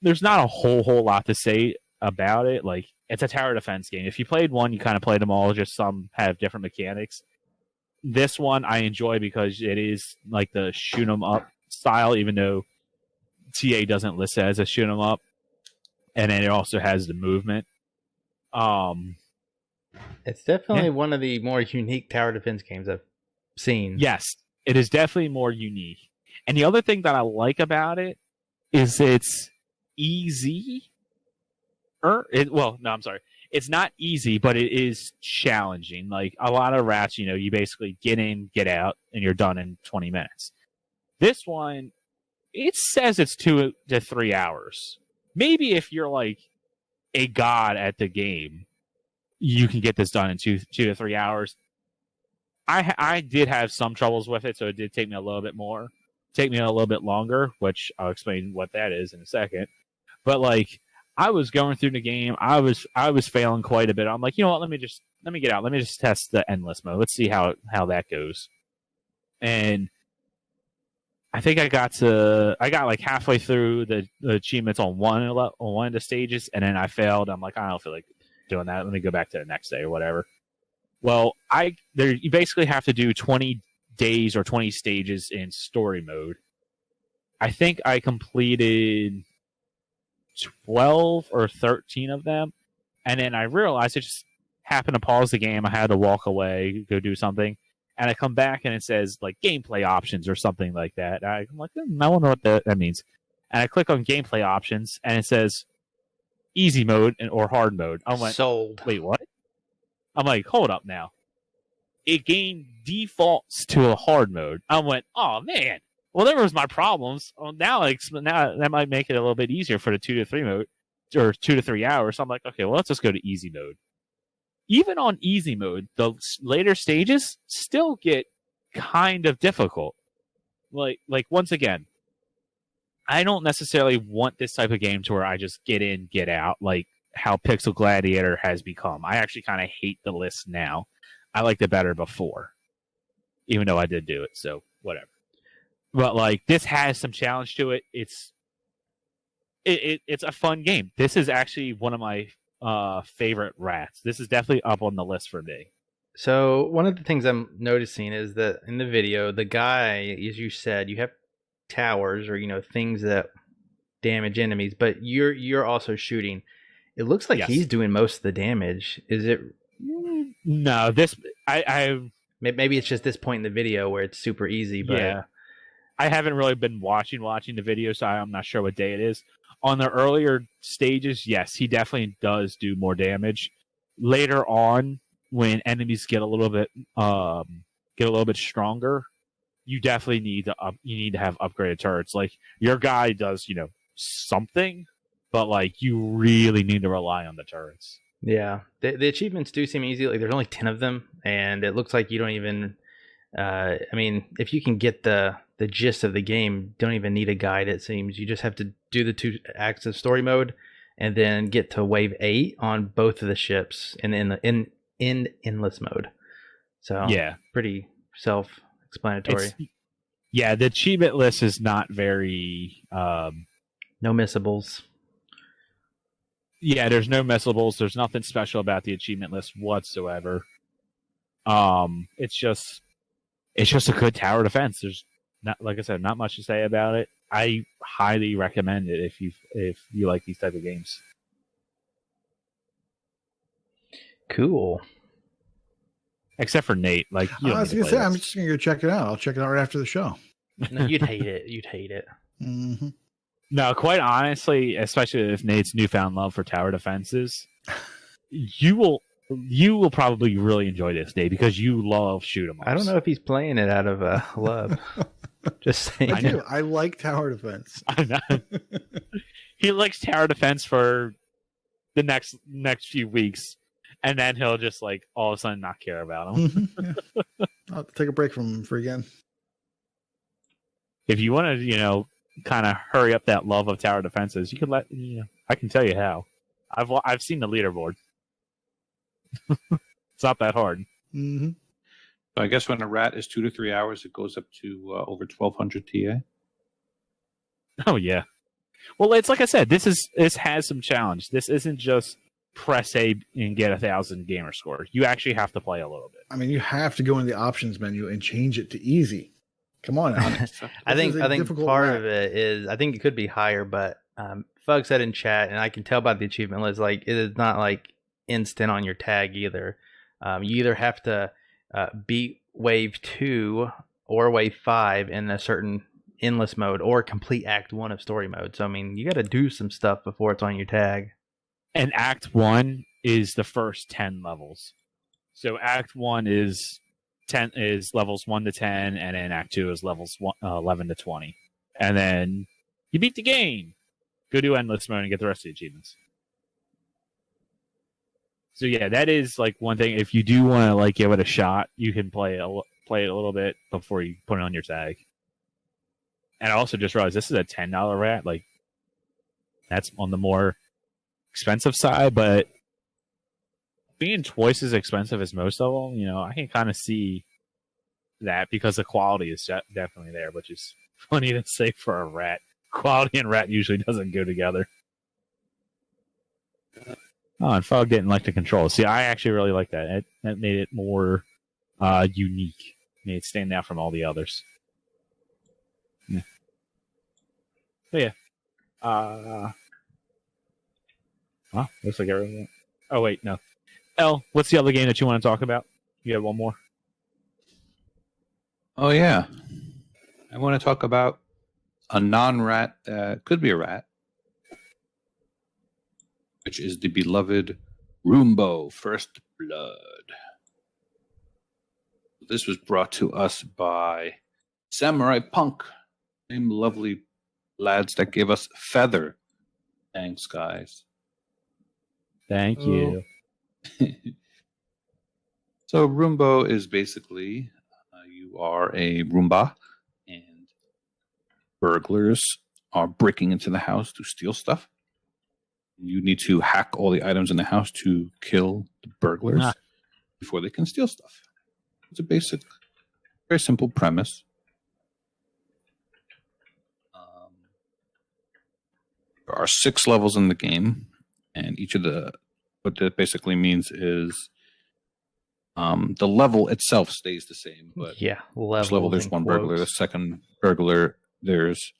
there's not a whole lot to say about it. Like, it's a tower defense game. If you played one, you kind of played them all. Just some have different mechanics. This one I enjoy because it is like the shoot 'em up style, even though TA doesn't list it as a shoot 'em up, and then it also has the movement. It's definitely one of the more unique tower defense games I've seen. Yes, it is definitely more unique. And the other thing that I like about it is it's easy. It's not easy, but it is challenging. Like a lot of rats, you basically get in, get out, and you're done in 20 minutes. This one, it says it's 2 to 3 hours. Maybe if you're like a god at the game, you can get this done in 2 to 3 hours. I did have some troubles with it, so it did take me a little bit longer, which I'll explain what that is in a second. But like, I was going through the game, I was failing quite a bit. I'm like, you know what? Let me get out. Let me just test the endless mode. Let's see how that goes. And I think I got like halfway through the achievements on one of the stages, and then I failed. I'm like, I don't feel like doing that. Let me go back to the next day or whatever. Well, you basically have to do 20 days or 20 stages in story mode. I think I completed 12 or 13 of them, and then I realized I just happened to pause the game. I had to walk away, go do something, and I come back and it says like gameplay options or something like that. I'm like, I wonder what that means. And I click on gameplay options, and it says easy mode or hard mode. I'm like, sold. Wait, what? I'm like, hold up now. It game defaults to a hard mode. I went, oh man. Well, there was my problems. Well, now that might make it a little bit easier for the 2 to 3 mode, or 2 to 3 hours. So I'm like, okay, well, let's just go to easy mode. Even on easy mode, the later stages still get kind of difficult. Like once again, I don't necessarily want this type of game to where I just get in, get out, like how Pixel Gladiator has become. I actually kind of hate the list now. I liked it better before, even though I did do it, so whatever. But like this has some challenge to it. It's a fun game. This is actually one of my favorite rats. This is definitely up on the list for me. So one of the things I'm noticing is that in the video, the guy, as you said, you have towers or things that damage enemies, but you're also shooting. It looks like Yes. he's doing most of the damage. Is it? No, Maybe it's just this point in the video where it's super easy. But yeah. I haven't really been watching the video, so I'm not sure what day it is. On the earlier stages, yes, he definitely does do more damage. Later on, when enemies get a little bit stronger, you definitely need to have upgraded turrets. Like your guy does, something, but like you really need to rely on the turrets. yeah, the achievements do seem easy. Like there's only 10 of them, and it looks like you don't even. I mean, if you can get the gist of the game, don't even need a guide. It seems you just have to do the 2 acts of story mode, and then get to wave 8 on both of the ships in endless mode. So Yeah, pretty self-explanatory. The achievement list is not very. No missables. Yeah, there's no missables. There's nothing special about the achievement list whatsoever. It's just a good tower defense. There's not, like I said, not much to say about it. I highly recommend it if you like these type of games. Cool. Except for Nate, like you don't I was need to gonna play say, I'm this. just gonna go check it out. I'll check it out right after the show. No, you'd hate it. You'd hate it. Mm-hmm. No, quite honestly, especially if Nate's newfound love for tower defenses, you will probably really enjoy this, Nate, because you love shoot 'em ups. I don't know if he's playing it out of love. Just saying. I do. I like tower defense. I know. He likes tower defense for the next few weeks, and then he'll just like all of a sudden not care about them. Mhm, yeah. I'll take a break from him for again. If you want to, kind of hurry up that love of tower defenses, you can I can tell you how. I've seen the leaderboard. It's not that hard. Mm-hmm. So I guess when a rat is 2 to 3 hours, it goes up to over 1200 TA. Oh yeah. Well, it's like I said, this has some challenge. This isn't just press A and get 1,000 gamer score. You actually have to play a little bit. I mean, you have to go in the options menu and change it to easy. Come on, Alex. I think difficult part rat. of it is I think it could be higher, but Fug said in chat, and I can tell by the achievement list, like it is not like instant on your tag either. You either have to beat wave 2 or wave 5 in a certain endless mode, or complete act 1 of story mode. So I mean, you got to do some stuff before it's on your tag. And Act 1 is the first 10 levels. So Act 1 is levels 1 to 10, and then Act 2 is levels 11 to 20. And then you beat the game. Go do endless mode and get the rest of the achievements. So yeah, that is like one thing. If you do want to like give it a shot, you can play it a little bit before you put it on your tag. And I also just realized this is a $10 rat. Like that's on the more expensive side, but being twice as expensive as most of them, I can kind of see that because the quality is definitely there, which is Funny to say for a rat. Quality and rat usually doesn't go together. Oh, and Fog didn't like the controls. See, I actually really like that. That made it more unique. Made it stand out from all the others. Yeah. So yeah. Well, looks like everyone. Oh wait, no. Elle, what's the other game that you want to talk about? You have one more. Oh yeah, I want to talk about a non-rat that could be a rat, which is the beloved Roombo First Blood. This was brought to us by Samurai Punk, same lovely lads that gave us Feather. Thanks, guys. Thank you. So Roombo is basically you are a Roomba, and burglars are breaking into the house to steal stuff. You need to hack all the items in the house to kill the burglars before they can steal stuff. It's a basic, very simple premise. There are 6 levels in the game, and each of what that basically means is the level itself stays the same, but Yeah, first level there's one burglar, the second burglar there's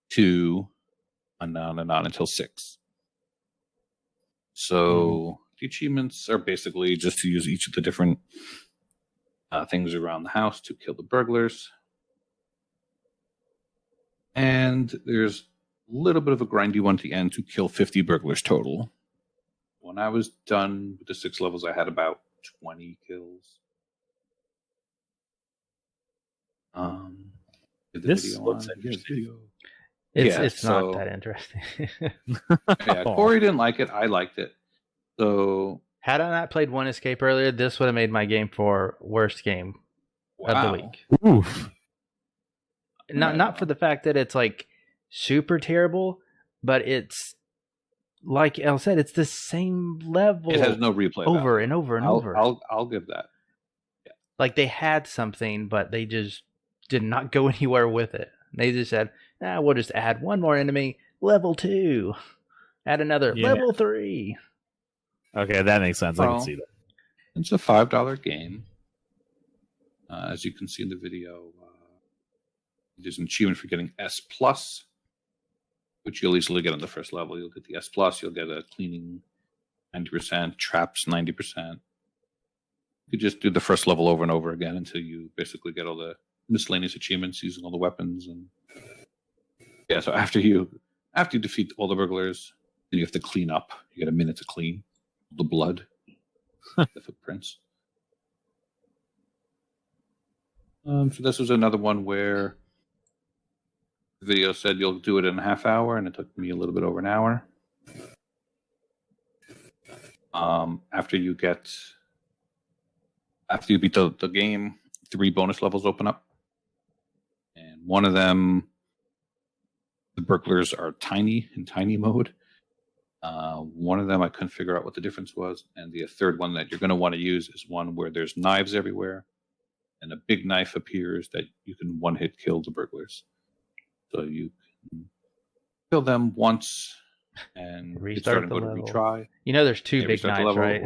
2, and on until 6. So the achievements are basically just to use each of the different things around the house to kill the burglars. And there's a little bit of a grindy one at the end to kill 50 burglars total. When I was done with the 6 levels, I had about 20 kills. This looks interesting. It's not that interesting. Yeah, Corey didn't like it. I liked it. So Had I not played One Escape earlier, this would have made my game for worst game of the week. Oof. Not for the fact that it's like super terrible, but it's like Elle said, it's the same level. It has no replay over value. and over and over. I'll give that. Yeah. Like they had something, but they just did not go anywhere with it. They just said, we'll just add one more enemy, level 2. Add another, level 3. Okay, that makes sense. I can see that. It's a $5 game. As you can see in the video, there's an achievement for getting S+, which you'll easily get on the first level. You'll get the S+, you'll get a cleaning 90%, traps 90%. You just do the first level over and over again until you basically get all the miscellaneous achievements using all the weapons. And yeah, so after you defeat all the burglars, then you have to clean up. You get a minute to clean the blood, the footprints. So this was another one where the video said you'll do it in a half hour, and it took me a little bit over an hour. After you beat the game, 3 bonus levels open up. And one of them, the burglars are tiny in tiny mode. One of them, I couldn't figure out what the difference was. And the third one that you're going to want to use is one where there's knives everywhere. And a big knife appears that you can one-hit kill the burglars. So you can kill them once and Restart go to level. retry. You know there's 2 big knives, right?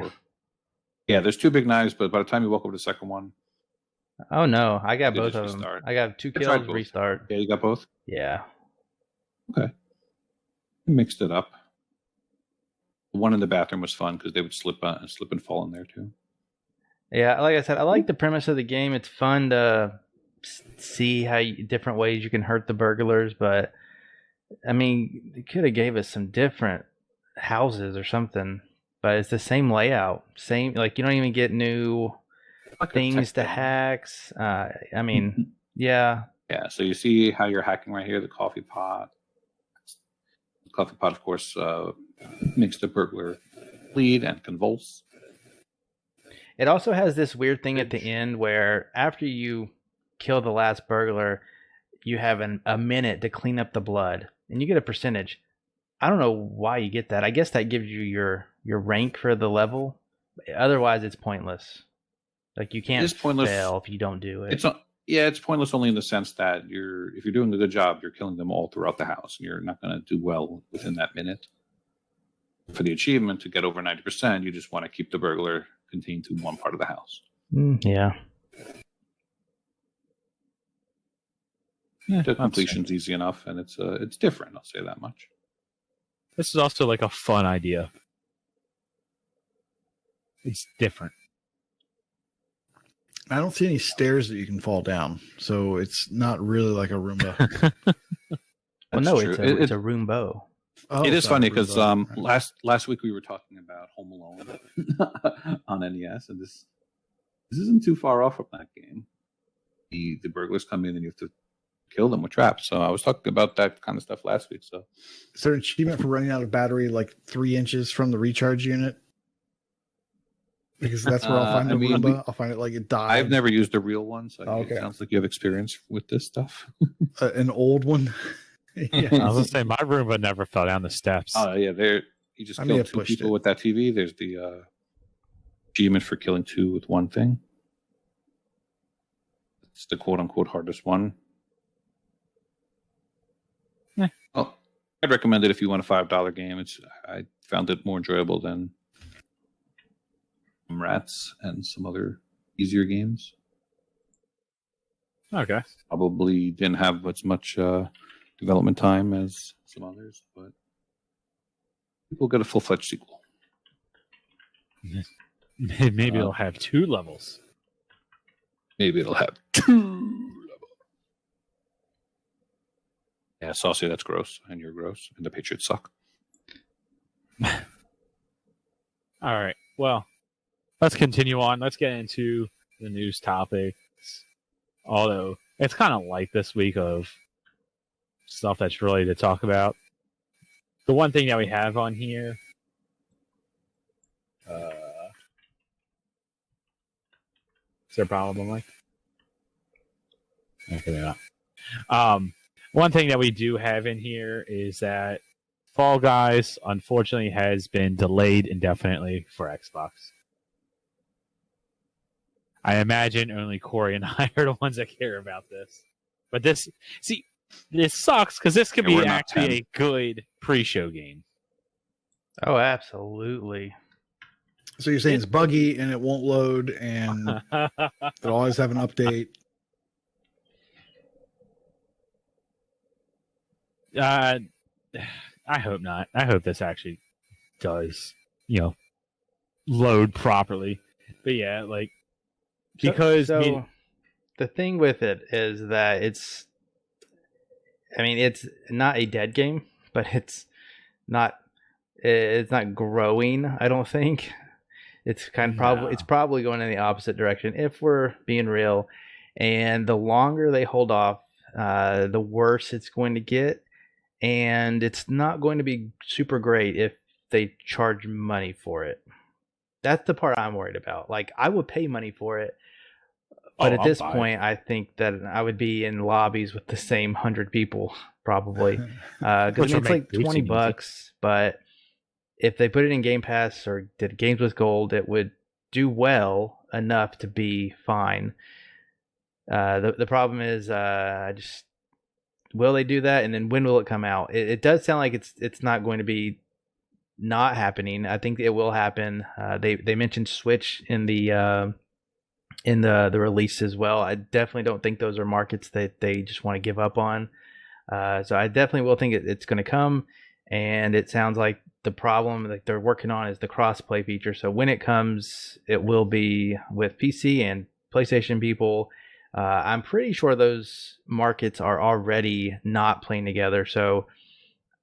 Yeah, there's 2 big knives, but by the time you walk over the second one... Oh no, I got You both just of them. restart. I got 2 I tried kills, both. restart. Yeah, you got both? Yeah. Okay. We mixed it up. The one in the bathroom was fun because they would slip and fall in there too. Yeah, like I said, I like the premise of the game. It's fun to see how different ways you can hurt the burglars, but I mean, they could have gave us some different houses or something. But it's the same layout, same, like you don't even get new things to hacks. I mean, yeah. Yeah, so you see how you're hacking right here, the coffee pot. The coffee pot, of course, makes the burglar bleed and convulse. It also has this weird thing at the end where after you kill the last burglar, you have a minute to clean up the blood, and you get a percentage. I don't know why you get that. I guess that gives you your rank for the level. Otherwise, it's pointless. Like you can't fail if you don't do it. Yeah, it's pointless only in the sense that if you're doing a good job, you're killing them all throughout the house, and you're not going to do well within that minute. For the achievement to get over 90%, you just want to keep the burglar contained to one part of the house. Yeah. The completion's easy enough, and it's different. I'll say that much. This is also like a fun idea. It's different. I don't see any stairs that you can fall down, so it's not really like a Roomba. Well, no, true. it's a Roombo. Oh, it is sorry, funny because Roomba. last week we were talking about Home Alone on NES, and this isn't too far off from that game. The burglars come in and you have to kill them with traps. So I was talking about that kind of stuff last week. So Is there an achievement for running out of battery like 3 inches from the recharge unit? Because that's where I'll find the Roomba. I'll find it like it died. I've never used a real one, so Okay. it sounds like you have experience with this stuff. An old one. Yeah. I was gonna say my Roomba never fell down the steps. Oh yeah, you just I may killed have 2 pushed people it. with that TV. There's the achievement for killing 2 with one thing. It's the quote unquote hardest one. Yeah. Well, I'd recommend it if you want a $5 game. I found it more enjoyable than Rats and some other easier games. Okay. Probably didn't have as much development time as some others, but we'll get a full-fledged sequel. Maybe it'll have 2 levels. Maybe it'll have 2 levels. Yeah, Saucy, that's gross, and you're gross, and the Patriots suck. All right. Well, let's continue on. Let's get into the news topics. Although it's kind of light this week of stuff that's really to talk about. The one thing that we have on here, is there a problem, Mike? Okay, yeah. One thing that we do have in here is that Fall Guys, unfortunately, has been delayed indefinitely for Xbox. I imagine only Corey and I are the ones that care about this. But this sucks because this could be actually a good pre-show game. Oh, absolutely. So you're saying it's buggy and it won't load and it'll always have an update. I hope not. I hope this actually does, load properly. But yeah, like, because the thing with it is that it's not a dead game, but it's not growing. I don't think it's it's probably going in the opposite direction if we're being real. And the longer they hold off, the worse it's going to get. And it's not going to be super great if they charge money for it. That's the part I'm worried about. Like, I would pay money for it, but at this point, I think that I would be in lobbies with the same 100 people probably. Because it's like $20, but if they put it in Game Pass or did Games with Gold, it would do well enough to be fine. The problem is, will they do that, and then when will it come out? It does sound like it's not going to be not happening. I think it will happen. They mentioned Switch in the release as well. I definitely don't think those are markets that they just want to give up on. So I definitely will think it's going to come, and it sounds like the problem that they're working on is the cross-play feature. So when it comes, it will be with PC and PlayStation people. I'm pretty sure those markets are already not playing together. So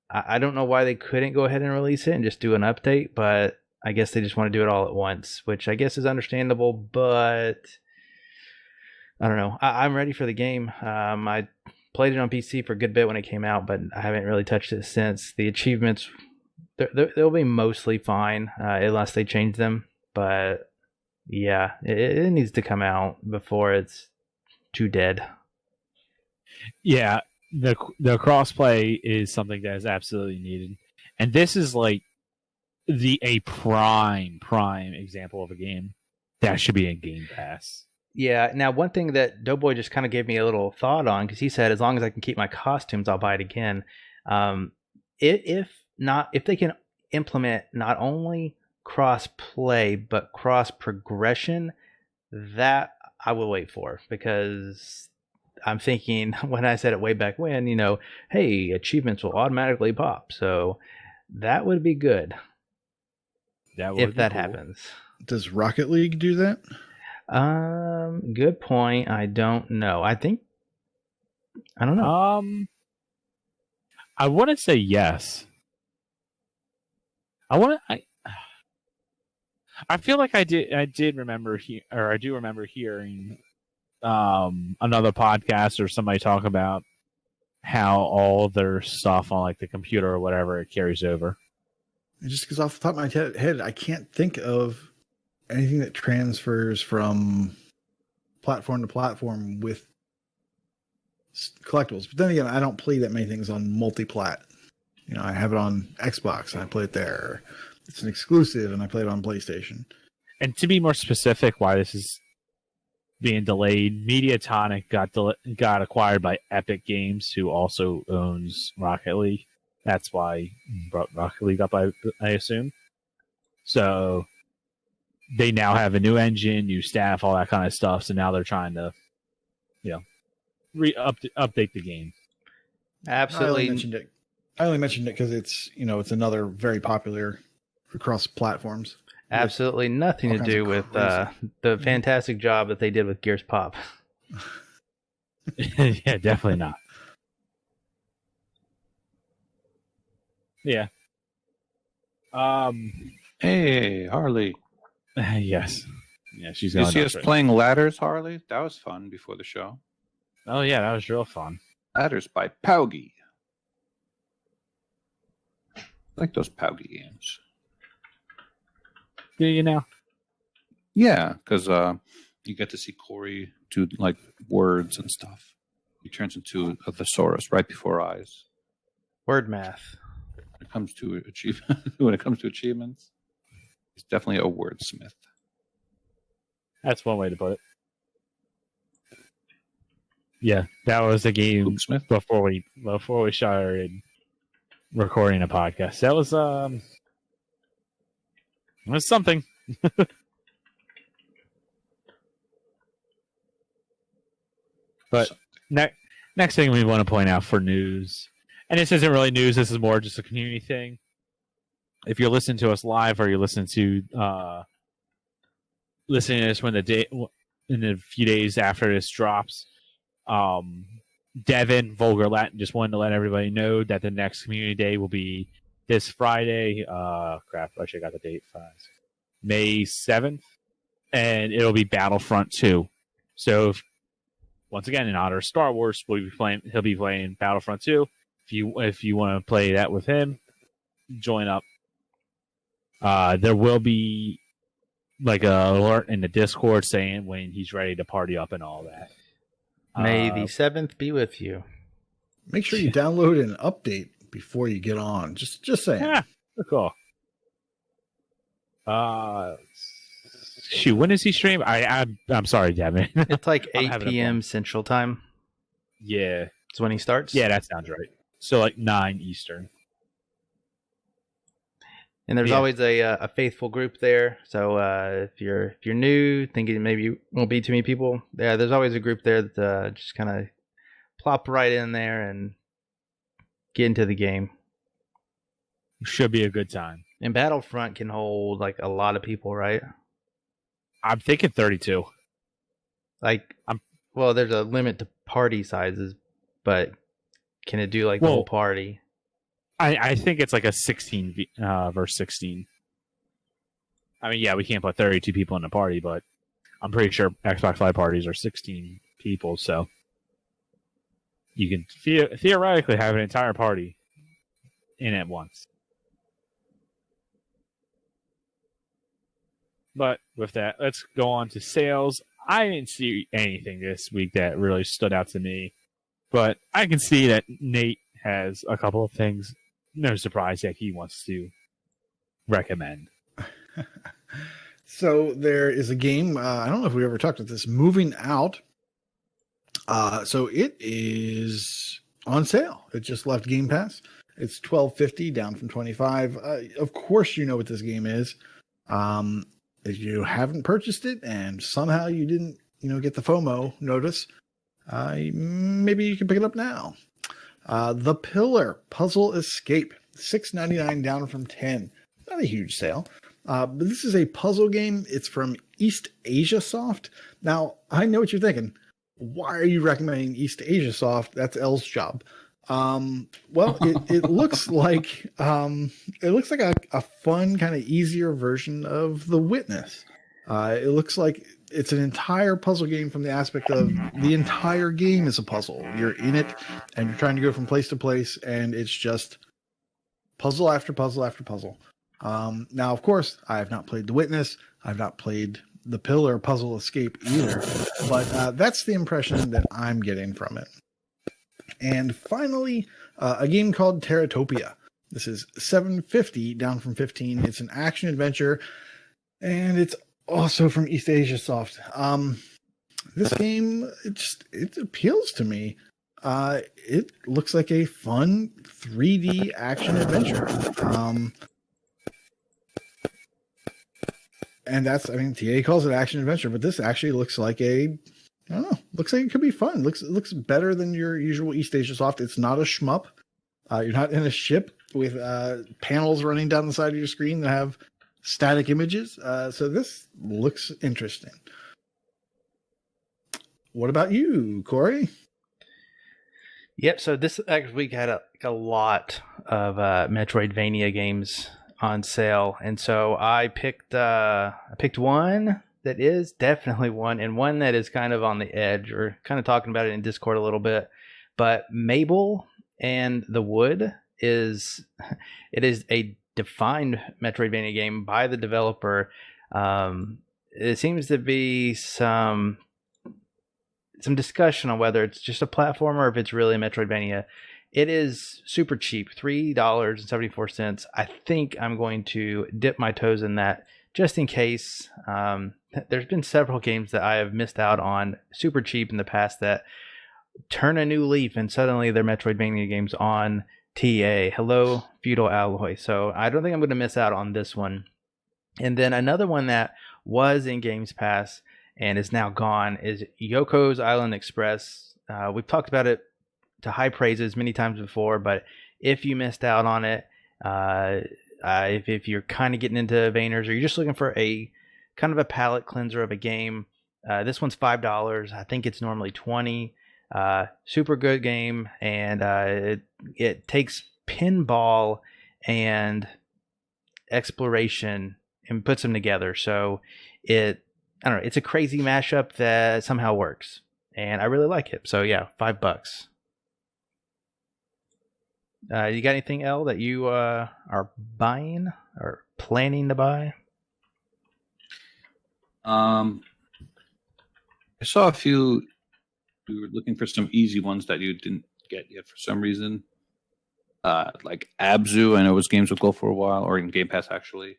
I don't know why they couldn't go ahead and release it and just do an update, but I guess they just want to do it all at once, which I guess is understandable, but I don't know. I'm ready for the game. I played it on PC for a good bit when it came out, but I haven't really touched it since. The achievements, they'll be mostly fine unless they change them, but yeah, it needs to come out before it's too dead. Yeah, the crossplay is something that is absolutely needed, and this is like a prime example of a game that should be in Game Pass. Yeah. Now, one thing that Doughboy just kind of gave me a little thought on, because he said, as long as I can keep my costumes, I'll buy it again. If they can implement not only cross play but cross progression, that I will wait for, because I'm thinking when I said it way back when, hey, achievements will automatically pop. So that would be good if that happens. Does Rocket League do that? Good point. I don't know. I don't know. I want to say yes. I feel like I did remember I do remember hearing another podcast or somebody talk about how all their stuff on like the computer or whatever it carries over. Just because off the top of my head, I can't think of anything that transfers from platform to platform with collectibles. But then again, I don't play that many things on multi-plat. I have it on Xbox and I play it there. It's an exclusive and I play it on PlayStation. And to be more specific, why this is being delayed, Mediatonic got acquired by Epic Games, who also owns Rocket League. That's why brought Rocket League up, I assume. So they now have a new engine, new staff, all that kind of stuff. So now they're trying to, update the game. Absolutely. I only mentioned it because it's it's another very popular across platforms. Absolutely nothing to do with the fantastic job that they did with Gears Pop. Yeah, definitely not. Yeah. Hey, Harley. Yes. Yeah, she's Did you going see us right playing Ladders, Harley? That was fun before the show. now. Oh, yeah, that was real fun. Ladders by Paugy. I like those Paugy games. Do you now? Yeah, because you get to see Corey do like words and stuff. He turns into a thesaurus right before our eyes. Word math. When it comes to achievements, he's definitely a wordsmith. That's one way to put it. Yeah, that was the game Smith. before we started recording a podcast. That was it was something. But next thing we want to point out for news, and this isn't really news, this is more just a community thing. If you're listening to us live or you're listening to this in a few days after this drops, Devin, Vulgar Latin, just wanted to let everybody know that the next community day will be this Friday. Crap, I should have got the date. May 7th, and it'll be Battlefront 2. So, once again, in honor of Star Wars, he'll be playing Battlefront 2. If you want to play that with him, join up. There will be like a alert in the Discord saying when he's ready to party up and all that. May the 7th be with you. Make sure you download an update before you get on. Just saying. Yeah, cool. Shoot, when does he stream? I'm sorry, Devin. It's like 8 p.m. Central Time. Yeah. It's when he starts. Yeah, that sounds right. So like 9 Eastern. And there's always a faithful group there. So if you're new, thinking maybe won't be too many people, there's always a group there that just kind of plop right in there and get into the game. Should be a good time. And Battlefront can hold like a lot of people, right? I'm thinking 32. There's a limit to party sizes, but can it do like the whole party? I think it's like a 16 versus 16. I mean, yeah, we can't put 32 people in a party, but I'm pretty sure Xbox Live parties are 16 people, so you can theoretically have an entire party in at once. But with that, let's go on to sales. I didn't see anything this week that really stood out to me, but I can see that Nate has a couple of things. No surprise that he wants to recommend. So there is a game. I don't know if we ever talked about this. Moving Out. So it is on sale. It just left Game Pass. It's $12.50 down from $25. Of course, you know what this game is. If you haven't purchased it and somehow you didn't, get the FOMO notice, maybe you can pick it up now. The Pillar Puzzle Escape, $6.99 down from $10. Not a huge sale. But this is a puzzle game. It's from East Asia Soft. Now, I know what you're thinking. Why are you recommending East Asia Soft? That's Elle's job. Well, it looks like a fun, kind of easier version of The Witness. It looks like it's an entire puzzle game from the aspect of the entire game is a puzzle. You're in it and you're trying to go from place to place, and it's just puzzle after puzzle after puzzle. Now, of course, I have not played The Witness. I've not played The Pillar Puzzle Escape either, but that's the impression that I'm getting from it. And finally, a game called Terratopia. This is $7.50 down from $15. It's an action adventure, and it's also from East Asia Soft. This game, it appeals to me. It looks like a fun 3D action adventure. And that's, TA calls it action adventure, but this actually looks like looks like it could be fun. Looks better than your usual East Asia Soft. It's not a shmup. You're not in a ship with panels running down the side of your screen that have static images. So this looks interesting. What about you, Corey? Yep. So this week had a lot of Metroidvania games on sale, and so I picked one that is definitely one, and one that is kind of on the edge. We're kind of talking about it in Discord a little bit, but Mabel and the Wood is a defined Metroidvania game by the developer. It seems to be some discussion on whether it's just a platformer or if it's really a Metroidvania. It is super cheap, $3.74. I think I'm going to dip my toes in that just in case. There's been several games that I have missed out on super cheap in the past that turn a new leaf and suddenly they're Metroidvania games on TA. Hello, Feudal Alloy. So I don't think I'm going to miss out on this one. And then another one that was in Games Pass and is now gone is Yoko's Island Express. We've talked about it to high praises many times before, but if you missed out on it, if you're kind of getting into Vayners or you're just looking for a kind of a palate cleanser of a game, this one's $5. I think it's normally $20. Super good game, and it takes pinball and exploration and puts them together. So it's a crazy mashup that somehow works, and I really like it. So yeah, $5. You got anything, Elle, that you are buying or planning to buy? I saw a few. We were looking for some easy ones that you didn't get yet for some reason. Like Abzu, I know it was games would go for a while, or in Game Pass actually.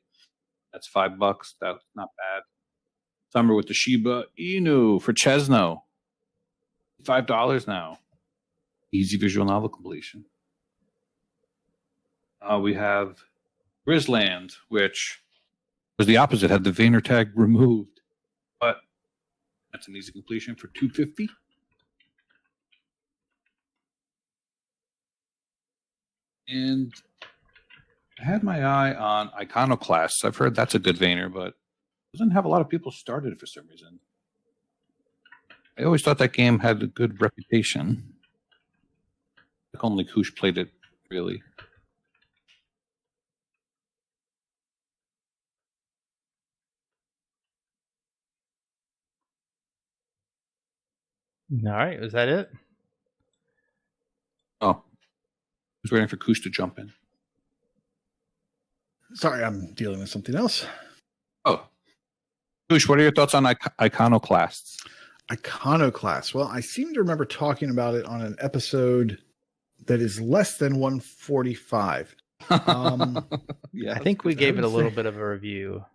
That's $5. That's not bad. Summer with the Shiba Inu for Chesno. $5 now. Easy visual novel completion. We have Grizzland, which was the opposite, had the Vayner tag removed, but that's an easy completion for $2.50. And I had my eye on Iconoclasts. I've heard that's a good Vayner, but doesn't have a lot of people started for some reason. I always thought that game had a good reputation. Like only Koosh played it, really. All right, is that it? Oh, I was waiting for Koosh to jump in. Sorry, I'm dealing with something else. Oh, Koosh, what are your thoughts on Iconoclasts? Iconoclast. Well, I seem to remember talking about it on an episode that is less than 145. Yeah, I think we gave it a little bit of a review.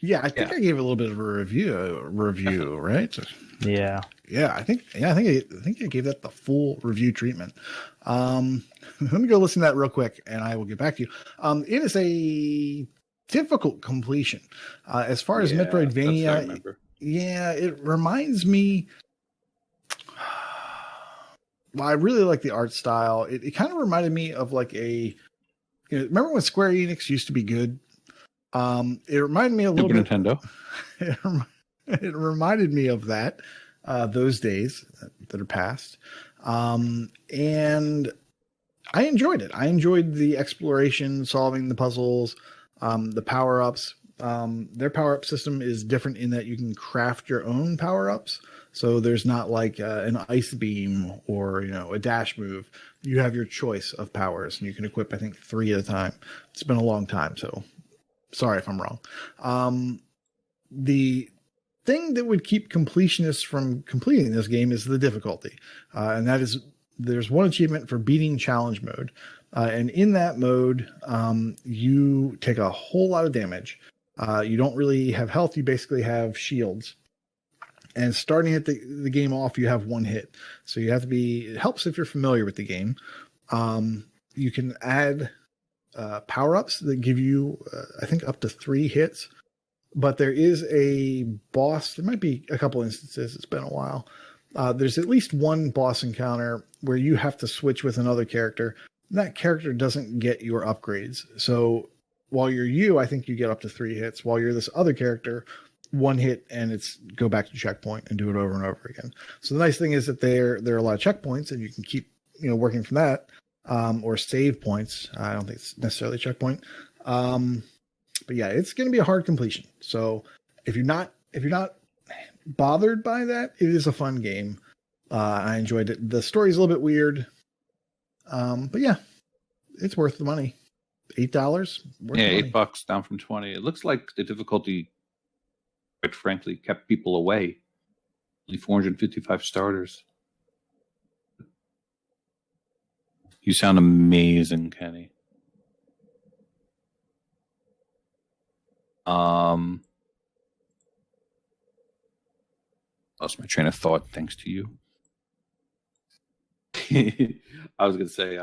Yeah, I think I gave it a little bit of a review, right? Yeah. Yeah, I think I gave that the full review treatment. Let me go listen to that real quick, and I will get back to you. It is a difficult completion. As far as Metroidvania, I remember. Yeah, it reminds me. Well, I really like the art style. It kind of reminded me of like remember when Square Enix used to be good? It reminded me a little bit. Nintendo. It reminded me of that, those days that are past. And I enjoyed it. I enjoyed the exploration, solving the puzzles, the power-ups. Their power-up system is different in that you can craft your own power-ups. So there's not like an ice beam or, a dash move. You have your choice of powers, and you can equip, I think, 3 at a time. It's been a long time, so sorry if I'm wrong. The thing that would keep completionists from completing this game is the difficulty. And that is, there's one achievement for beating challenge mode. And in that mode, you take a whole lot of damage. You don't really have health. You basically have shields. And starting at the game off, you have 1 hit. So you have to it helps if you're familiar with the game. You can add power-ups that give you, I think, up to 3 hits. But there is a boss. There might be a couple instances. It's been a while. There's at least one boss encounter where you have to switch with another character. And that character doesn't get your upgrades. So while you're you, I think you get up to 3 hits. While you're this other character, 1 hit and it's go back to checkpoint and do it over and over again. So the nice thing is that there are a lot of checkpoints and you can keep working from that, or save points. I don't think it's necessarily a checkpoint. But yeah, it's going to be a hard completion. So if you're not bothered by that, it is a fun game. I enjoyed it. The story's a little bit weird. But yeah, it's worth the money. $8. Yeah, $8 down from 20. It looks like the difficulty, quite frankly, kept people away. Only 455 starters. You sound amazing, Kenny. Lost my train of thought thanks to you. I was going to say,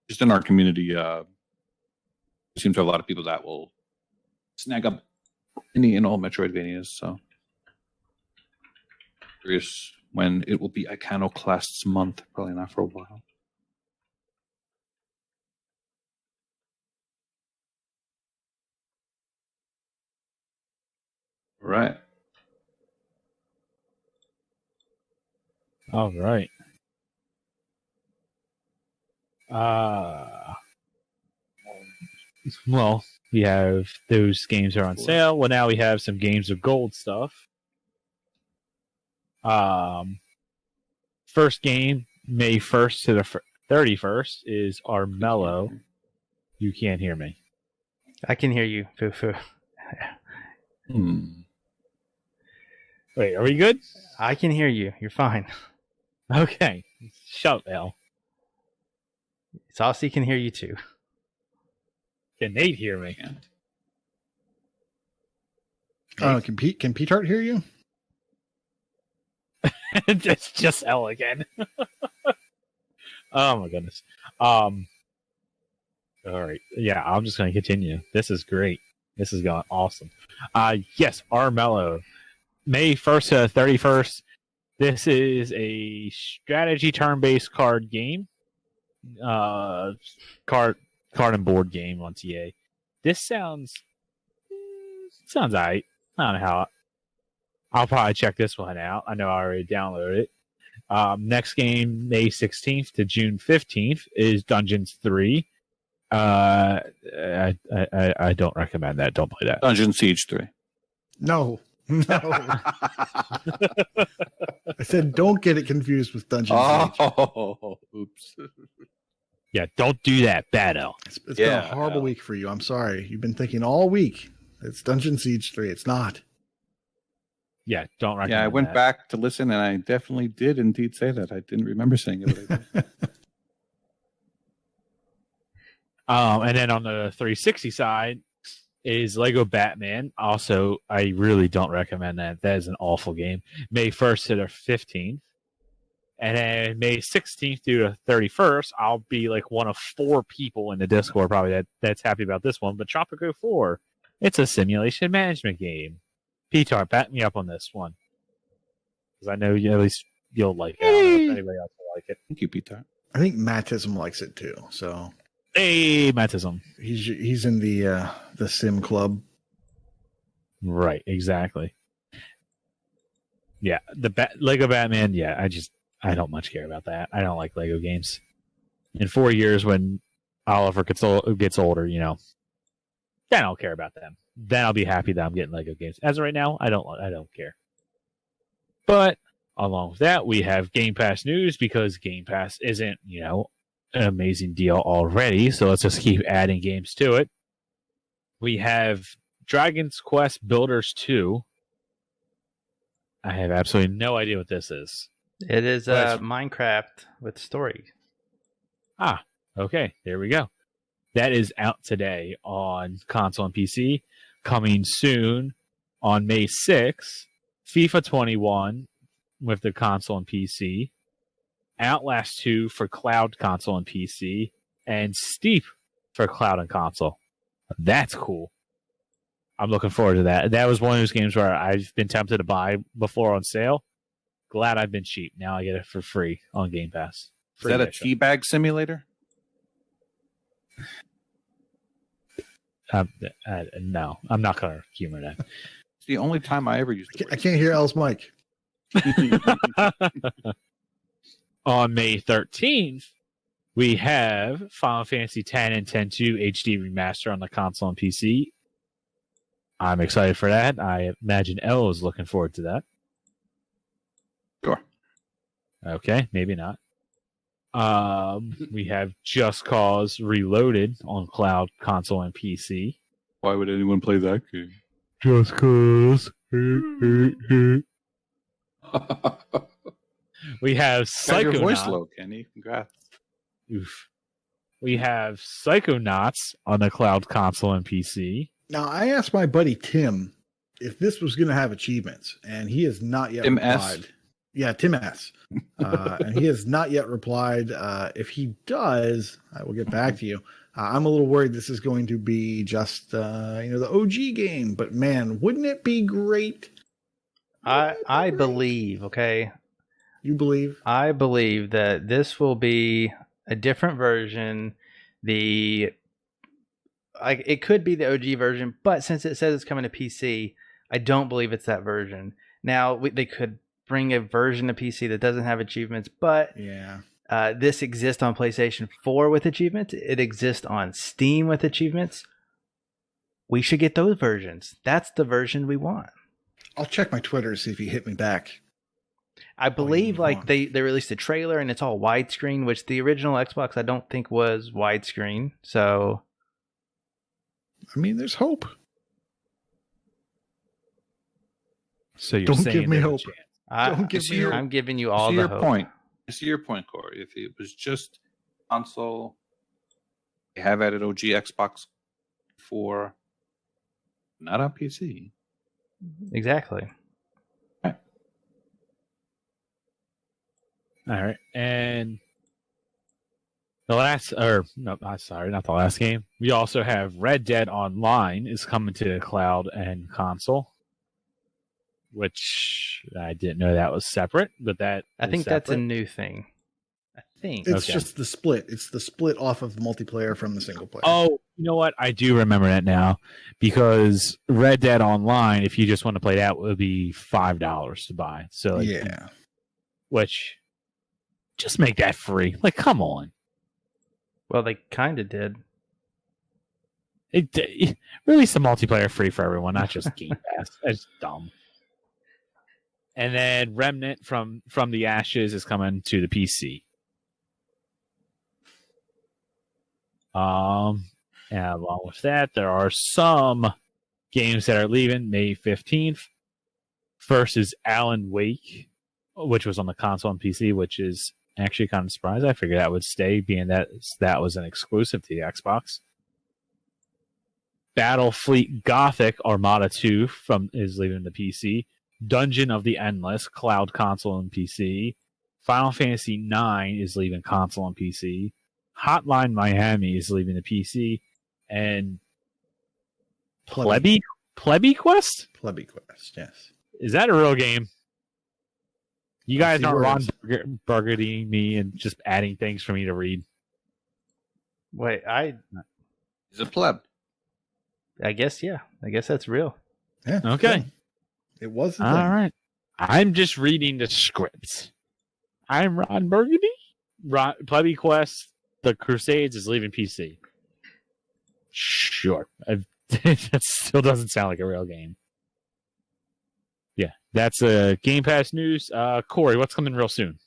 just in our community, there seems to have a lot of people that will snag up any and all Metroidvanias. So, curious when it will be Iconoclasts month. Probably not for a while. Right. All right. Well, we have those games are on sale. Well, now we have some Games of Gold stuff. First game, May 1st to the 31st, is Armello. You can't hear me. I can hear you, FuFu. Wait, are we good? I can hear you. You're fine. Okay. Shut up, Ell. Saucy can hear you too. Can Nate hear me? Can Pete-Tart hear you? just Ell again. Oh my goodness. All right. Yeah, I'm just going to continue. This is great. This is going awesome. Yes, Armello. May 1st to 31st. This is a strategy turn-based card game. Card and board game on TA. This sounds alright. I don't know how. I'll probably check this one out. I know I already downloaded it. Next game, May 16th to June 15th, is Dungeons 3. I don't recommend that. Don't play that. Dungeon Siege 3. No. I said don't get it confused with Dungeon Siege. Oh, oops. Yeah, don't do that, Bad Ell. It's been a horrible week for you. I'm sorry. You've been thinking all week it's Dungeon Siege 3. It's not. Yeah, don't recommend Yeah, I went that. back to listen, and I definitely did indeed say that. I didn't remember saying it. But I did. And then on the 360 side, is Lego Batman. Also, I really don't recommend that. That is an awful game. May 1st to the 15th. And then May 16th through the 31st, I'll be like one of 4 people in the Discord probably that's happy about this one. But Tropico 4, it's a simulation management game. Petar, back me up on this one. Because I know at least you'll like it. I don't know if anybody else will like it. Thank you, Peter. I think Mattism likes it too. So Hey, Mattism. he's in the sim club. Right, exactly. Yeah, the Lego Batman, yeah, I don't much care about that. I don't like Lego games. In 4 years, when Oliver gets older, then I'll care about them. Then I'll be happy that I'm getting Lego games. As of right now, I don't care. But along with that, we have Game Pass news because Game Pass isn't, an amazing deal already. So let's just keep adding games to it. We have Dragon's Quest Builders 2. I have absolutely no idea what this is. It is Minecraft with story. Ah, okay. There we go. That is out today on console and PC. Coming soon on May 6th, FIFA 21 with the console and PC. Outlast 2 for cloud, console, and PC. And Steep for cloud and console. That's cool. I'm looking forward to that. That was one of those games where I've been tempted to buy before on sale. Glad I've been cheap. Now I get it for free on Game Pass. Is that a teabag simulator? No, I'm not going to humor that. It's the only time I ever used it. I can't hear Elle's mic. On May 13th, we have Final Fantasy X and X-2 HD Remaster on the console and PC. I'm excited for that. I imagine Elle is looking forward to that. Sure. Okay, maybe not. We have Just Cause Reloaded on cloud, console, and PC. Why would anyone play that game? Just Cause. We have Got your voice Psychonauts. low, Kenny. Congrats. Oof. We have Psychonauts on the cloud, console, and PC. Now, I asked my buddy Tim if this was going to have achievements, and he has not yet Tim replied. S? Yeah, Tim S. And he has not yet replied. If he does, I will get back to you. I'm a little worried this is going to be just, the OG game. But man, wouldn't it be great? I believe, okay? You believe? I believe that this will be a different version. It could be the OG version, but since it says it's coming to PC, I don't believe it's that version. Now, they could bring a version of PC that doesn't have achievements, but Yeah. this exists on PlayStation 4 with achievements. It exists on Steam with achievements. We should get those versions. That's the version we want. I'll check my Twitter to see if he hit me back. I believe they released a trailer and it's all widescreen, which the original Xbox I don't think was widescreen. So, I mean, there's hope. So you're Don't saying give me there's a hope. chance. Don't give me hope. I'm giving you all See the your hope. point. I see your point, Corey. If it was just console, they have added OG Xbox 4, not on PC. Exactly. All right, and the last, not the last game. We also have Red Dead Online is coming to the cloud and console, which I didn't know that was separate, but I think that's a new thing. I think It's Okay. just the split. It's the split off of the multiplayer from the single player. Oh, you know what? I do remember that now because Red Dead Online, if you just want to play that, would be $5 to buy. So yeah. which just make that free. Like, come on. Well, they kind of did. Release the multiplayer free for everyone, not just Game Pass. That's dumb. And then Remnant from the Ashes is coming to the PC. And along with that, there are some games that are leaving May 15th. First is Alan Wake, which was on the console and PC, which is actually kind of surprised. I figured that would stay, being that was an exclusive to the Xbox. Battlefleet Gothic Armada 2 is leaving the PC. Dungeon of the Endless, cloud console and PC. Final Fantasy 9 is leaving console and PC. Hotline Miami is leaving the PC. And Plebby Quest? Plebby Quest, yes. Is that a real game? You guys aren't Ron Burgundy me and just adding things for me to read. Wait, He's a pleb. I guess, yeah. I guess that's real. Yeah. Okay. Yeah. It was a All thing. right. I'm just reading the scripts. I'm Ron Burgundy. Plebby Quest, The Crusades is leaving PC. Sure. That still doesn't sound like a real game. Yeah, that's Game Pass news. Corey, what's coming real soon?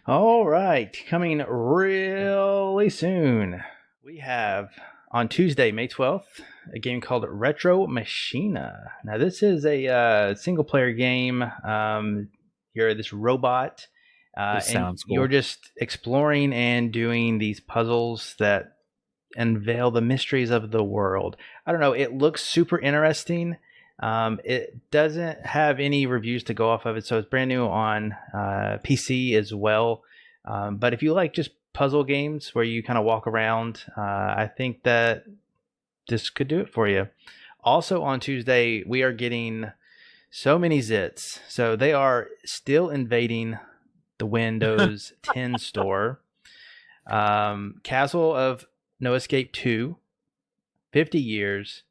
All right. Coming really soon. We have on Tuesday, May 12th, a game called Retro Machina. Now, this is a single-player game. You're this robot. And sounds cool. You're just exploring and doing these puzzles that unveil the mysteries of the world. I don't know. It looks super interesting. It doesn't have any reviews to go off of it, so it's brand new on PC as well. But if you like just puzzle games where you kind of walk around, I think that this could do it for you. Also on Tuesday, we are getting so many zits. So they are still invading the Windows 10 store. Castle of No Escape 2, 50 Years,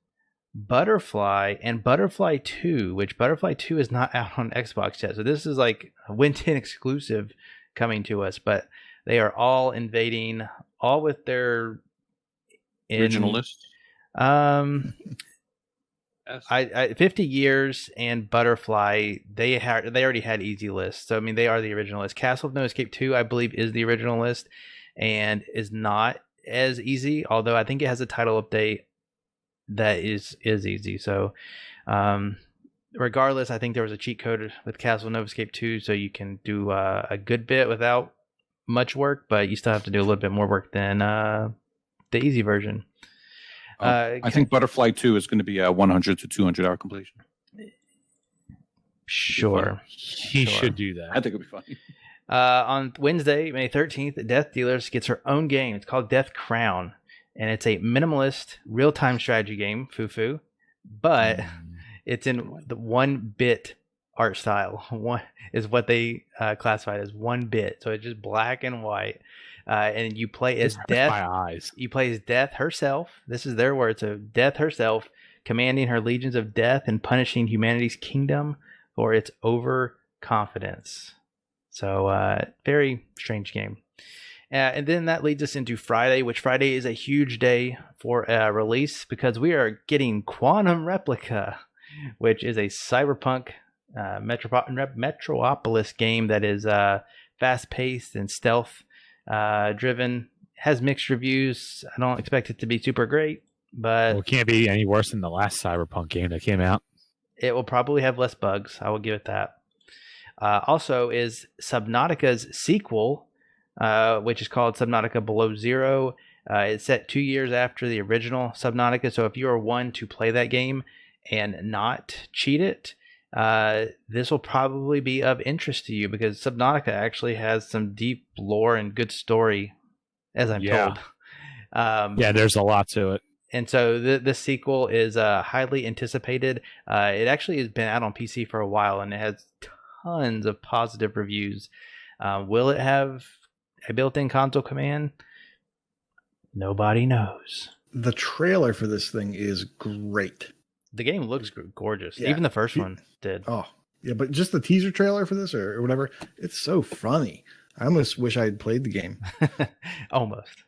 Butterfly, and Butterfly 2, which Butterfly 2 is not out on Xbox yet. So this is like a Win 10 exclusive coming to us, but they are all invading, all with their Original list. I 50 Years and Butterfly, they already had easy lists. So I mean, they are the original list. Castle of No Escape 2, I believe, is the original list and is not as easy, although I think it has a title update that is easy. So regardless, I think there was a cheat code with Castle of No Escape 2, so you can do a good bit without much work, but you still have to do a little bit more work than the easy version. I think Butterfly 2 is going to be a 100 to 200 hour completion. Sure. He should do that. I think it'll be fun. On Wednesday, May 13th, Death Dealers gets her own game. It's called Death Crown, and it's a minimalist real-time strategy game, FuFu, but it's in the 1-bit art style. One is what they classified as 1-bit, so it's just black and white. And you play as Death. My eyes. You play as Death herself. This is their words. So Death herself, commanding her legions of death and punishing humanity's kingdom for its overconfidence. So very strange game. And then that leads us into Friday, which Friday is a huge day for a release because we are getting Quantum Replica, which is a cyberpunk Metropolis game that is fast-paced and stealth driven. Has mixed reviews. I don't expect it to be super great, but Well, it can't be any worse than the last cyberpunk game that came out. it will probably have less bugs. I will give it that. Also is Subnautica's sequel, which is called Subnautica Below Zero. It's set 2 years after the original Subnautica, so if you are one to play that game and not cheat it, this will probably be of interest to you because Subnautica actually has some deep lore and good story, as I'm told. Yeah, there's a lot to it. And so this sequel is highly anticipated. It actually has been out on PC for a while, and it has tons of positive reviews. Will it have a built-in console command? Nobody knows. The trailer for this thing is great. The game looks gorgeous. Yeah. Even the first one did. Oh, yeah, but just the teaser trailer for this or whatever, it's so funny. I almost wish I had played the game. Almost.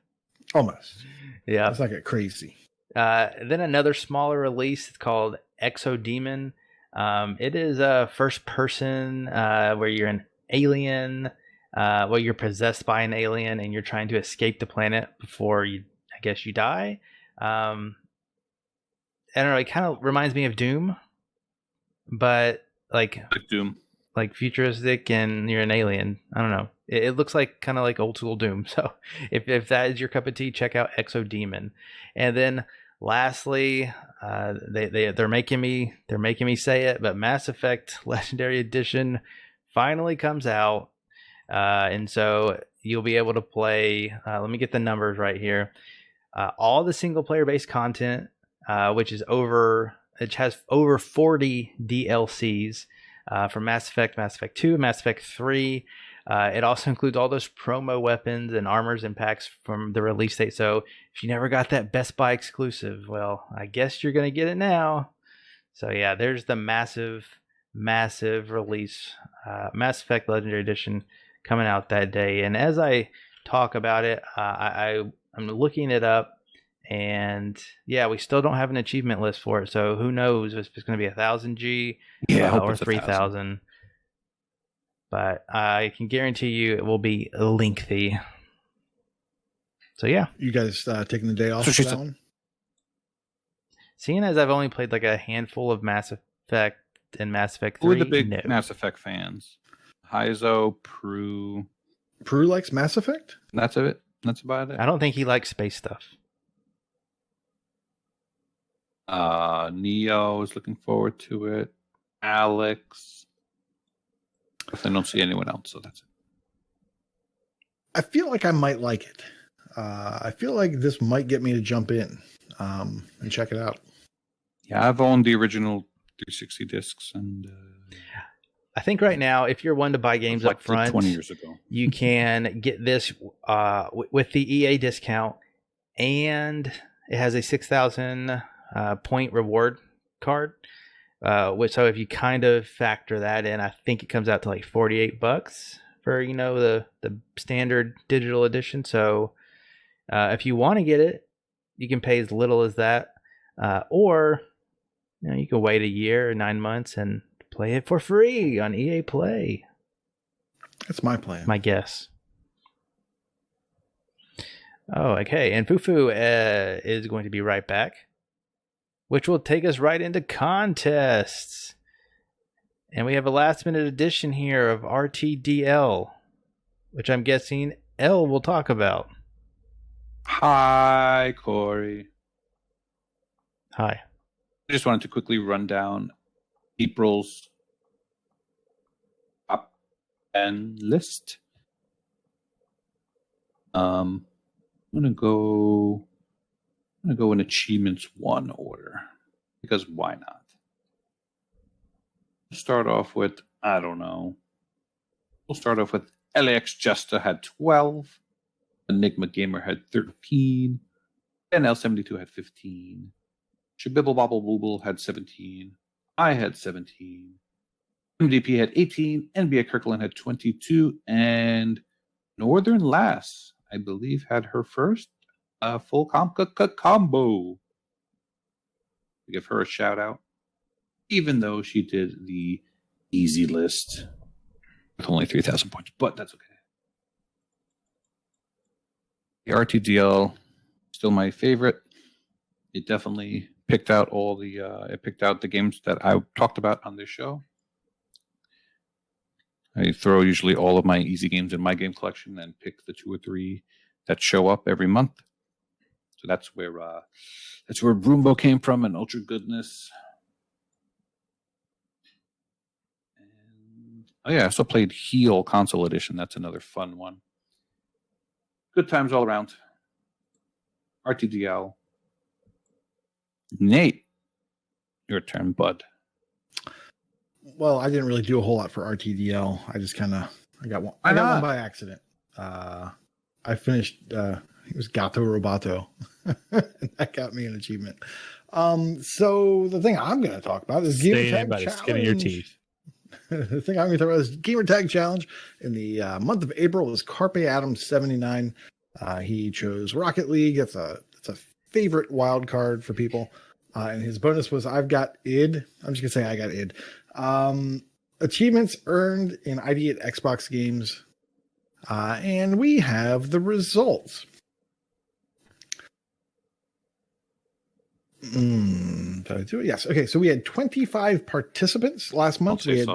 Yeah. It's like a crazy. Then another smaller release. It's called Exodemon. It is a first person where you're an alien. Well, you're possessed by an alien and you're trying to escape the planet before you die. I don't know. It kind of reminds me of Doom, but like Doom, like futuristic, and you're an alien. I don't know. It looks like kind of like old school Doom. So if that is your cup of tea, check out Exodemon. And then lastly, they're making me say it, but Mass Effect Legendary Edition finally comes out, and so you'll be able to play. Let me get the numbers right here. All the single player based content, which is it has over 40 DLCs from Mass Effect 2, Mass Effect 3. It also includes all those promo weapons and armors and packs from the release date. So if you never got that Best Buy exclusive, well, I guess you're going to get it now. So yeah, there's the massive release, Mass Effect Legendary Edition coming out that day. And as I talk about it, I'm looking it up, and yeah, we still don't have an achievement list for it. So who knows if it's going to be 1,000 G or 3,000. But I can guarantee you it will be lengthy. So yeah. You guys taking the day off for that one? Seeing as I've only played like a handful of Mass Effect and Mass Effect 3. Who are the big Mass Effect fans? Heizo, Prue. Prue likes Mass Effect? That's it? That's about it? I don't think he likes space stuff. Neo is looking forward to it. Alex. I don't see anyone else, so that's it. I feel like I might like it. I feel like this might get me to jump in and check it out. Yeah, I've owned the original 360 discs, and I think right now, if you're one to buy games up front, 20 years ago, you can get this with the EA discount, and it has a 6,000 point reward card. So if you kind of factor that in, I think it comes out to like $48 for the standard digital edition. So if you want to get it, you can pay as little as that, or you can wait a year or 9 months and play it for free on EA Play. That's my plan. My guess. Oh, okay. And Fufu is going to be right back, which will take us right into contests. And we have a last minute edition here of RTDL, which I'm guessing Ell will talk about. Hi, Corey. Hi. I just wanted to quickly run down April's top 10 list. I'm gonna go in achievements 1 order, because why not? Start off with, I don't know. We'll start off with LAX Justa had 12, Enigma Gamer had 13, and L72 had 15. Shabibble Bobble Booble had 17. I had 17. MDP had 18. NBA Kirkland had 22. And Northern Lass, I believe, had her first full combo. Give her a shout out, even though she did the easy list with only 3,000 points, but that's okay. The RTDL, still my favorite. It definitely picked out the games that I talked about on this show. I throw usually all of my easy games in my game collection and pick the 2 or 3 that show up every month. So that's where Broombo came from, and Ultra Goodness. And, I also played Heal Console Edition. That's another fun one. Good times all around. RTDL. Nate, your turn, bud. Well, I didn't really do a whole lot for RTDL. I just I got one. I got one by accident. I finished. It was Gato Roboto. That got me an achievement. So the thing I'm going to talk about is Gamertag by the skin of your teeth. The thing I'm going to talk about is Gamertag Challenge. In the month of April, it was Carpe Adam 79. He chose Rocket League. It's a favorite wild card for people. And his bonus was I've got id. I'm just going to say I got id. Achievements earned in ID at Xbox games. And we have the results. Did I do it? Yes. Okay. So we had 25 participants last month. We had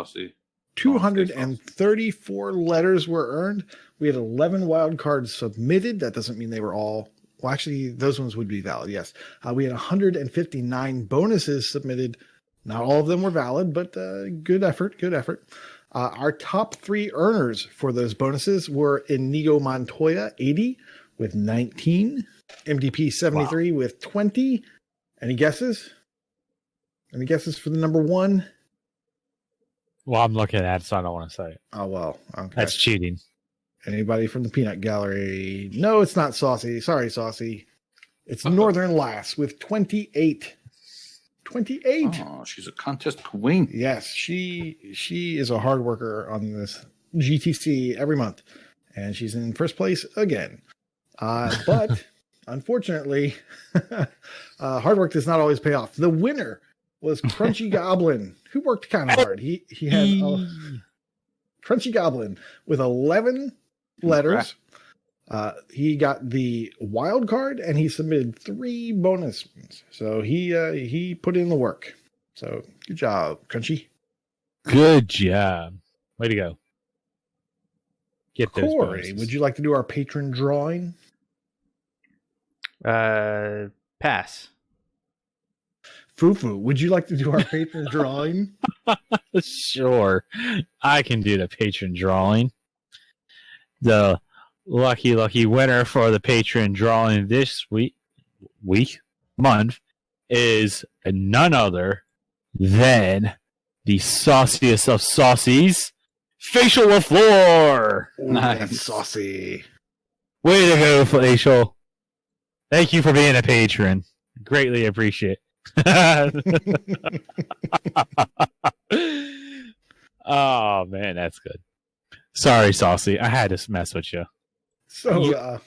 234 letters were earned. We had 11 wild cards submitted. That doesn't mean they were all Well, actually, those ones would be valid. Yes. We had 159 bonuses submitted. Not all of them were valid, but good effort. Good effort. Our top 3 earners for those bonuses were Inigo Montoya, 80 with 19, MDP 73 with 20. Any guesses? Any guesses for the number 1? Well, I'm looking at it, so I don't want to say it. Oh, well. Okay. That's cheating. Anybody from the Peanut Gallery? No, it's not Saucy. Sorry, Saucy. It's Northern Lass with 28. 28. Oh, she's a contest queen. Yes, she is a hard worker on this GTC every month, and she's in first place again. But unfortunately, hard work does not always pay off. The winner was Crunchy Goblin, who worked kind of hard. He had Crunchy Goblin with 11 letters. He got the wild card, and he submitted 3 bonus ones. So he put in the work. So good job, Crunchy. Good job. Way to go. Get those Corey, bonuses. would you like to do our patron drawing? Pass. Fufu, would you like to do our patron drawing? Sure. I can do the patron drawing. The lucky winner for the patron drawing this month is none other than the sauciest of saucies, Facial LaFleur. Nice. That's saucy. Way to go, Facial. Thank you for being a patron. Greatly appreciate. Oh man, that's good. Sorry, Saucy. I had to mess with you. So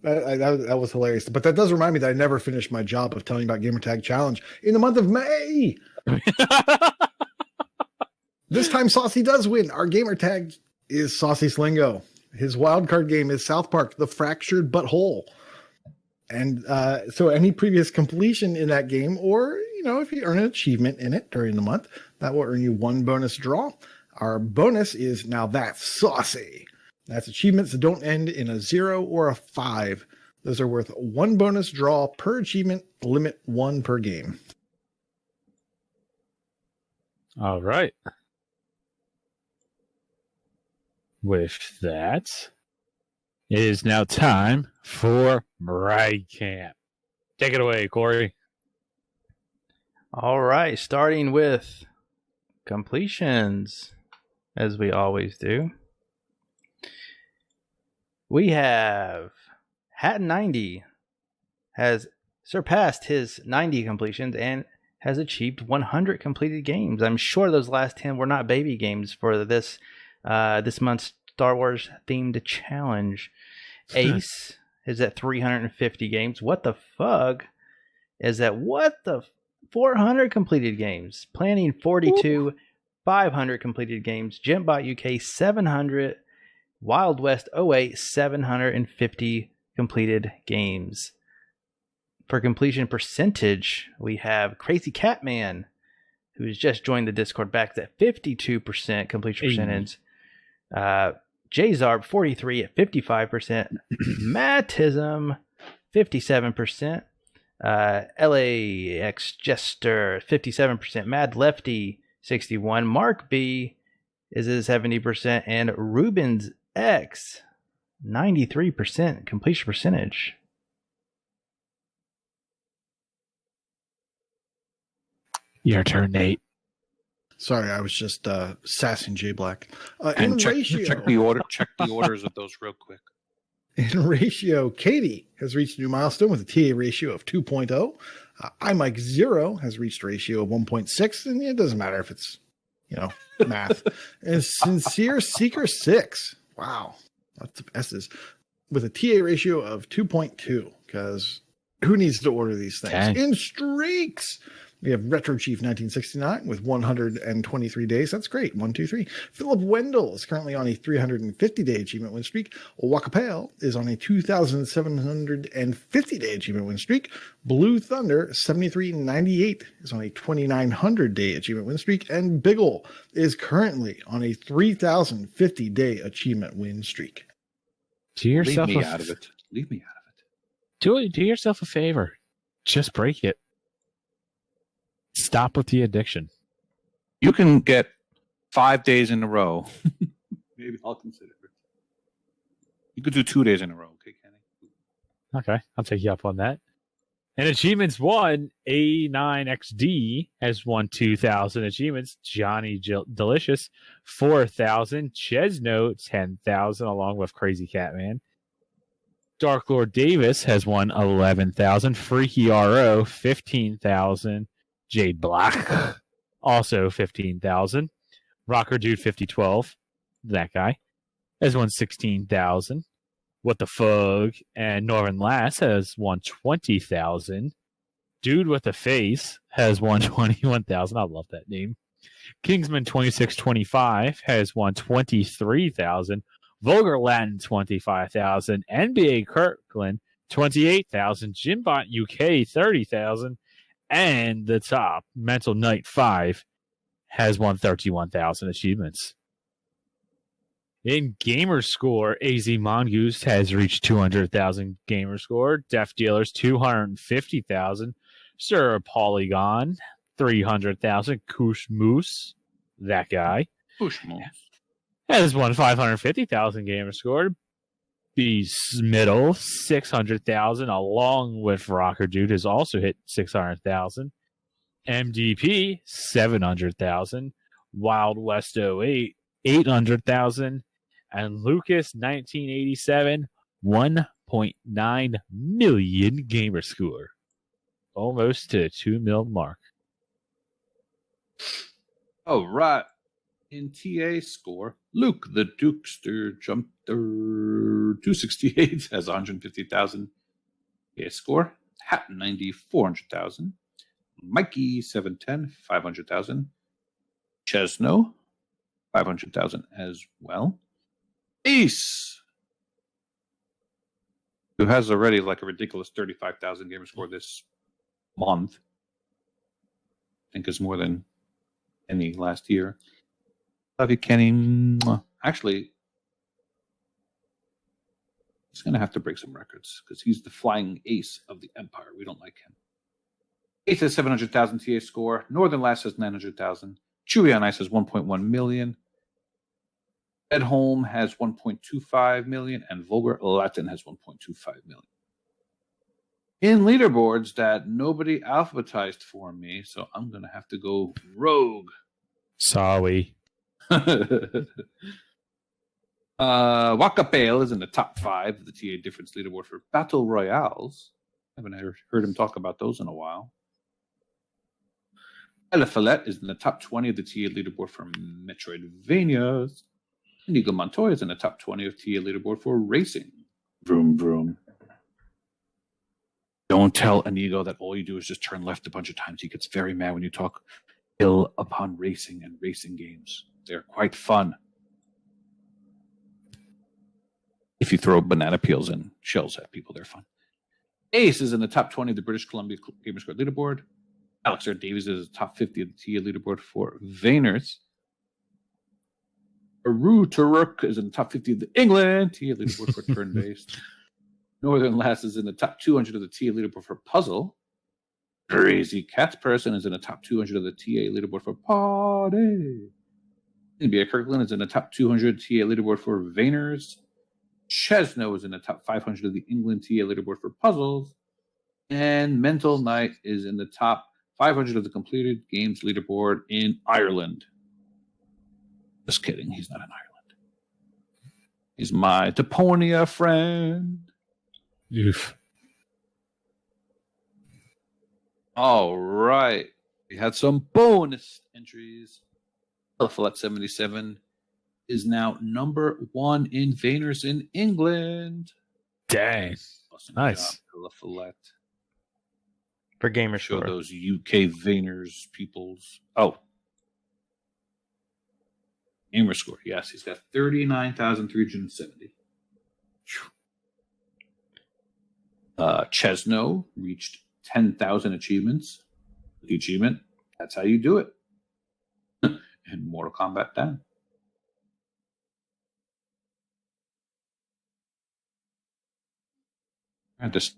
that was hilarious. But that does remind me that I never finished my job of telling you about Gamertag Challenge in the month of May. This time Saucy does win. Our Gamertag is Saucy Slingo. His wildcard game is South Park, The Fractured Butthole. And so any previous completion in that game, or, if you earn an achievement in it during the month, that will earn you 1 bonus draw. Our bonus is Now That's Saucy. That's achievements that don't end in a 0 or a 5. Those are worth 1 bonus draw per achievement, limit 1 per game. All right. With that, it is now time for Ride Camp. Take it away, Corey. All right, starting with completions, as we always do. We have Hat90 has surpassed his 90 completions and has achieved 100 completed games. I'm sure those last 10 were not baby games for this month's Star Wars themed challenge. Ace is at 350 games. What the fuck is that? 400 completed games. Planning 42, 500 completed games. Gembot UK 700. Wild West 08 750 completed games. For completion percentage, we have Crazy Catman, who has just joined the Discord, back at 52% completion percentage. J-Zarb 43 at 55%. Mattism 57%. LAX Jester 57%. Mad Lefty 61%. Mark B is at 70%. And Rubens X 93% completion percentage. Your turn, Nate. Sorry, I was just sassing J Black. And check the orders of those real quick. In ratio, Katie has reached a new milestone with a TA ratio of 2.0. iMike0 has reached a ratio of 1.6, and it doesn't matter if it's, math. And Sincere Seeker 6. Wow. Lots of S's. With a TA ratio of 2.2, because who needs to order these things? 10. In streaks, we have Retro Chief 1969 with 123 days. That's great. 1, 2, 3. Philip Wendell is currently on a 350-day achievement win streak. Waka Pale is on a 2,750-day achievement win streak. Blue Thunder 7398 is on a 2,900-day achievement win streak. And Biggle is currently on a 3,050-day achievement win streak. Do yourself Leave me out of it. Do yourself a favor. Just break it. Stop with the addiction. You can get 5 days in a row. Maybe I'll consider it. You could do 2 days in a row, okay, Kenny? Okay, I'll take you up on that. And achievements won. A9XD has won 2,000 achievements. Johnny Delicious, 4,000. Chesno, 10,000, along with Crazy Catman. Dark Lord Davis has won 11,000. Freaky RO, 15,000. Jade Black, also 15,000. rawkerdude 5012, that guy, has won 16,000. What the Fug and Northern Lass has won 20,000. Dude with a Face has won 21,000. I love that name. Kingsman 2625 has won 23,000. Vulgar Latin 25,000. NBA Kirkland 28,000. Jimbot UK 30,000. And the top, Mental Knight 5, has won 31,000 achievements. In Gamerscore, AZ Mongoose has reached 200,000 Gamerscore. Deaf Dealers 250,000. Sir Polygon 300,000. KooshMoose, that guy, KooshMoose has won 550,000 Gamerscore. Beast Middle 600,000, along with rawkerdude, has also hit 600,000. MDP 700,000. Wild West 08 800,000. And Lucas 1987, 1.9 million gamer score. Almost to 2 mil mark. All right. In TA score, Luke the Dukester jumped 268 has 150,000. TA score, Hat 90, 400,000. Mikey 710, 500,000. Chesno, 500,000 as well. Ace, who has already like a ridiculous 35,000 gamer score this month. I think is more than any last year. Love you, Kenny. Actually, he's going to have to break some records because he's the flying ace of the Empire. We don't like him. Ace has 700,000 TA score. Northern Lass has 900,000. Chewy on Ice has 1.1 million. Edholm has 1.25 million. And Vulgar Latin has 1.25 million. In leaderboards that nobody alphabetized for me, so I'm going to have to go rogue. Sorry. Waka Pale is in the top 5 of the TA difference leaderboard for Battle Royales. I haven't heard him talk about those in a while. Eliphalet is in the top 20 of the TA leaderboard for Metrovanias. Inigo Montoya is in the top 20 of TA leaderboard for Racing. Vroom, vroom. Don't tell Inigo that all you do is just turn left a bunch of times. He gets very mad when you talk ill upon racing and racing games. They're quite fun. If you throw banana peels and shells at people, they're fun. Ace is in the top 20 of the British Columbia Gamerscore leaderboard. Alex R. Davies is top 50 of the TA leaderboard for Vayners. Aru Turuk is in the top 50 of the England TA leaderboard for turn-based. Northern Lass is in the top 200 of the TA leaderboard for Puzzle. Crazy Cats Person is in the top 200 of the TA leaderboard for Party. NBA Kirkland is in the top 200 TA leaderboard for Vayners. Chesno is in the top 500 of the England TA leaderboard for Puzzles. And Mental Knight is in the top 500 of the completed games leaderboard in Ireland. Just kidding, he's not in Ireland. He's my Deponia friend. Oof. All right. We had some bonus entries. Eliphalet 77 is now number 1 in Vayners in England. Dang. Awesome Nice. job, Eliphalet. For Show Gamerscore. those UK Vayners peoples. Oh. Gamerscore. Yes, he's got 39,370. Chesno reached 10,000 achievements. The achievement, that's how you do it. And Mortal Kombat 10. I just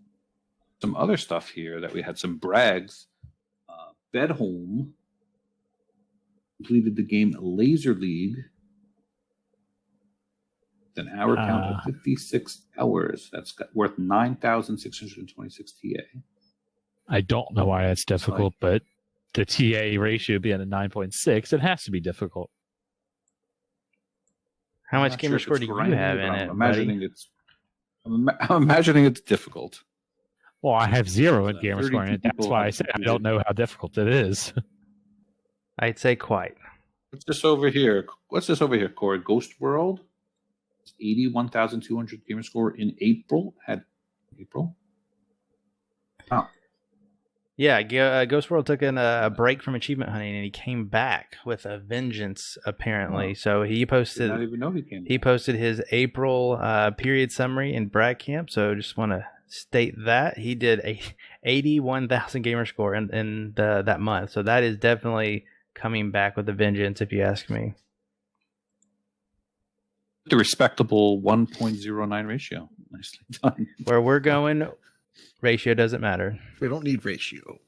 some other stuff here that we had some brags. Bedholm completed the game Laser League. An hour count of 56 hours. That's worth 9,626 TA. I don't know why that's difficult, but the TA ratio being a 9.6, it has to be difficult. How much Gamerscore do you have in it? I'm imagining it's difficult. Well, I have 0 in Gamerscore, and that's why I said I don't know how difficult it is. I'd say quite. What's this over here? Corey? Ghost World? 81,200 Gamerscore in April. Oh. Yeah, Ghost World took a break from achievement hunting, and he came back with a vengeance, apparently. Oh. So he posted. I didn't even know he came back. He posted his April period summary in Brag Camp. So just want to state that he did a 81,000 Gamerscore in that month. So that is definitely coming back with a vengeance, if you ask me. The respectable 1.09 ratio. Nicely done. Where we're going, ratio doesn't matter. We don't need ratio.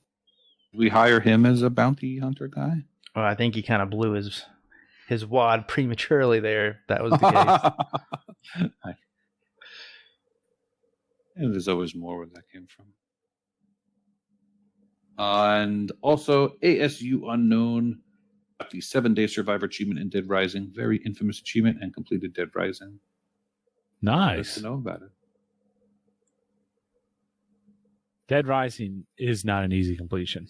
We hire him as a bounty hunter guy? Well, I think he kind of blew his wad prematurely there. If that was the case. And there's always more where that came from. And also, ASU Unknown got the 7-day Survivor achievement in Dead Rising. Very infamous achievement, and completed Dead Rising. Nice to know about it. Dead Rising is not an easy completion.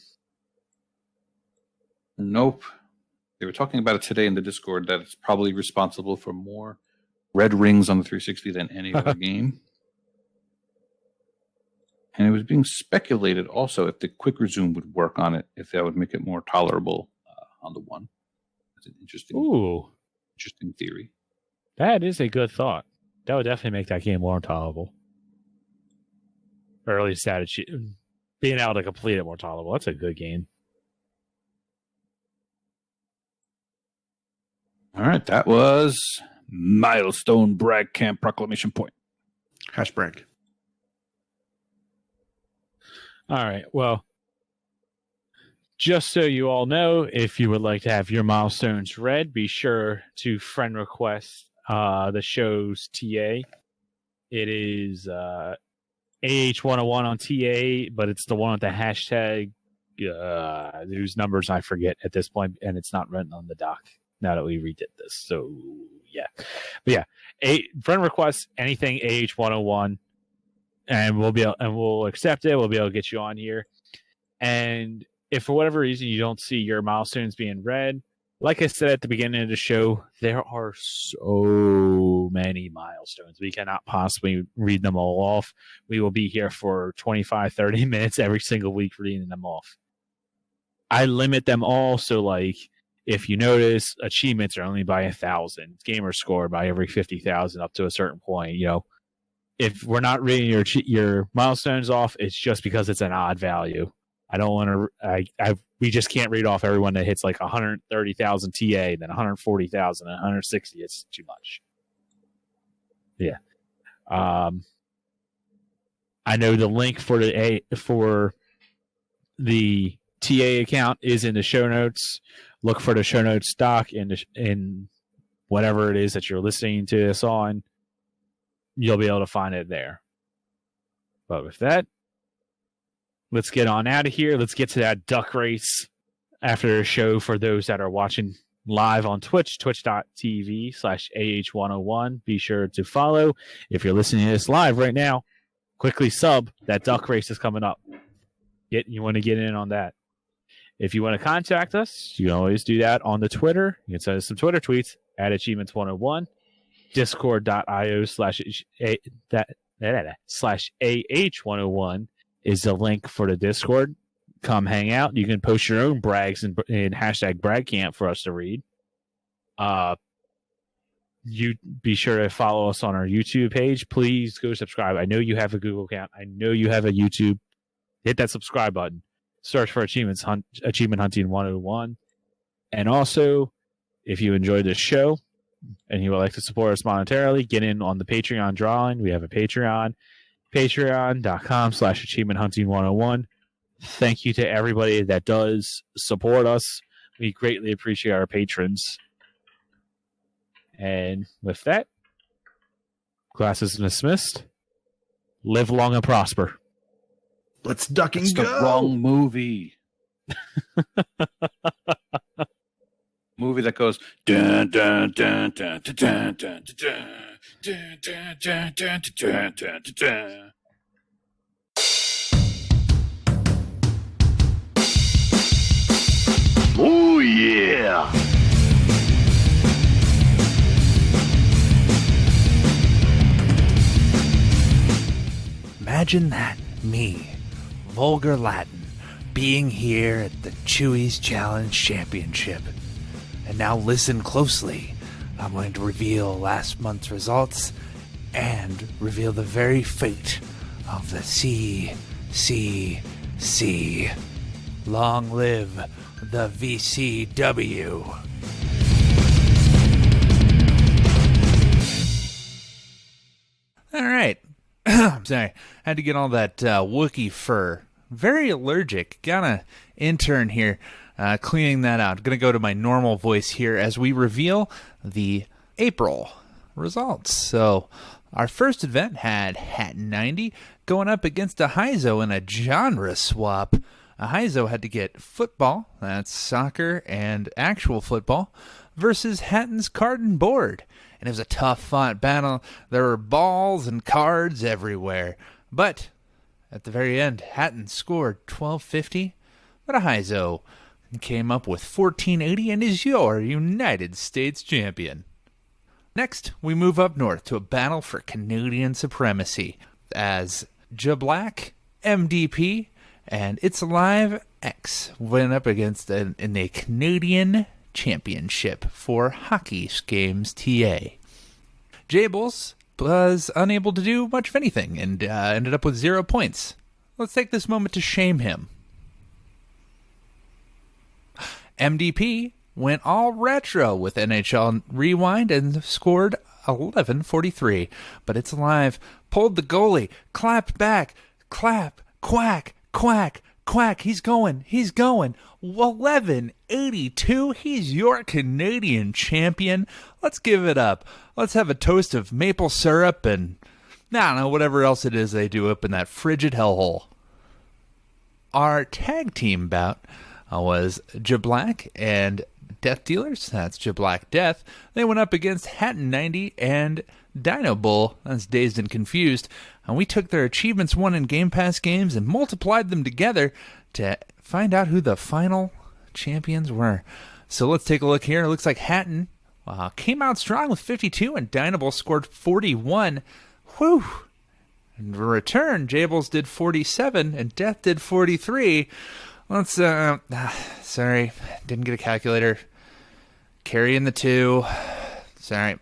Nope. They were talking about it today in the Discord that it's probably responsible for more red rings on the 360 than any other game. And it was being speculated also if the quick resume would work on it, if that would make it more tolerable on the one. That's an interesting theory. That is a good thought. That would definitely make that game more tolerable. Or at least being able to complete it more tolerable. That's a good game. All right, that was Milestone Brag Camp Proclamation Point. #brag. All right, well, just so you all know, if you would like to have your milestones read, be sure to friend request the show's TA. It is AH101 on TA, but it's the one with the hashtag whose numbers I forget at this point, and it's not written on the doc now that we redid this. So, yeah. But yeah, friend request anything AH101. And we'll accept it. We'll be able to get you on here. And if for whatever reason you don't see your milestones being read, like I said at the beginning of the show, there are so many milestones. We cannot possibly read them all off. We will be here for 25, 30 minutes every single week reading them off. I limit them all. So, like, if you notice, achievements are only by 1,000. Gamerscore by every 50,000 up to a certain point, if we're not reading your milestones off, it's just because it's an odd value. I don't want to. We just can't read off everyone that hits like 130,000 TA, then 140,000, and 160. It's too much. Yeah. I know the link for the TA account is in the show notes. Look for the show notes doc in whatever it is that you're listening to this on. You'll be able to find it there. But with that, let's get on out of here. Let's get to that duck race after the show for those that are watching live on Twitch, twitch.tv/AH101. Be sure to follow. If you're listening to this live right now, quickly sub. That duck race is coming up. You want to get in on that. If you want to contact us, you can always do that on the Twitter. You can send us some Twitter tweets at Achievements101. Discord.io/AH101 is the link for the Discord. Come hang out. You can post your own brags in hashtag brag camp for us to read. You be sure to follow us on our YouTube page. Please go subscribe. I know you have a Google account. I know you have a YouTube. Hit that subscribe button. Search for Achievement Hunting 101. And also, if you enjoyed this show and you would like to support us monetarily, get in on the Patreon drawing. We have a Patreon, Patreon.com/achievementhunting101. Thank you to everybody that does support us. We greatly appreciate our patrons. And with that, class is dismissed. Live long and prosper. Let's duck and It's go. the wrong movie. Movie that goes dun dun dun dun dun dun dun dun dun dun dun dun dun dun dun. Oh yeah! Imagine that, me, Vulgar Latin, being here at the Chewy's Challenge Championship. And now listen closely. I'm going to reveal last month's results and reveal the very fate of the CCC. Long live the VCW. All right. I'm sorry. I had to get all that Wookiee fur. Very allergic. Got an intern here cleaning that out. Going to go to my normal voice here as we reveal the April results. So our first event had Hatton 90 going up against Ahizo in a genre swap. Ahizo had to get football, that's soccer and actual football, versus Hatton's card and board. And it was a tough fought battle. There were balls and cards everywhere. But at the very end, Hatton scored 1250, but Ahizo came up with 1480 and is your United States champion. Next, we move up north to a battle for Canadian supremacy as Jablack, MDP, and It's Alive X went up against in a Canadian championship for Hockey Games TA. Jables was unable to do much of anything and ended up with 0 points. Let's take this moment to shame him. MDP went all retro with NHL Rewind and scored 1143. But It's Alive pulled the goalie, clapped back, clap, quack, quack, quack. He's going. 1182. He's your Canadian champion. Let's give it up. Let's have a toast of maple syrup and, I don't know, whatever else it is they do up in that frigid hellhole. Our tag team bout was Jablack and Death Dealers. That's Jablack Death. They went up against Hatton 90 and Dino Bull. That's Dazed and Confused. And we took their achievements won in Game Pass games and multiplied them together to find out who the final champions were. So let's take a look here. It looks like Hatton came out strong with 52 and Dino Bull scored 41. Whew. In return, Jables did 47 and Death did 43. Let's, sorry, didn't get a calculator. Carrying the 2. Sorry.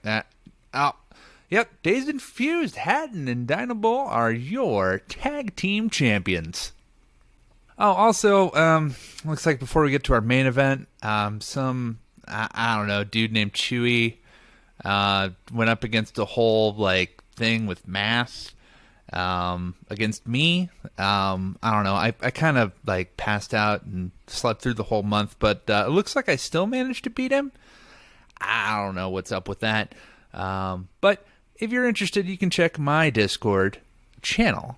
Yep, Dazed and Confused, Hatton and Dino Bull are your tag team champions. Oh, also, looks like before we get to our main event, some, I don't know, dude named Chewy went up against a whole, thing with math against me. I don't know. I kind of, passed out and slept through the whole month, but it looks like I still managed to beat him. I don't know what's up with that. But if you're interested, you can check my Discord channel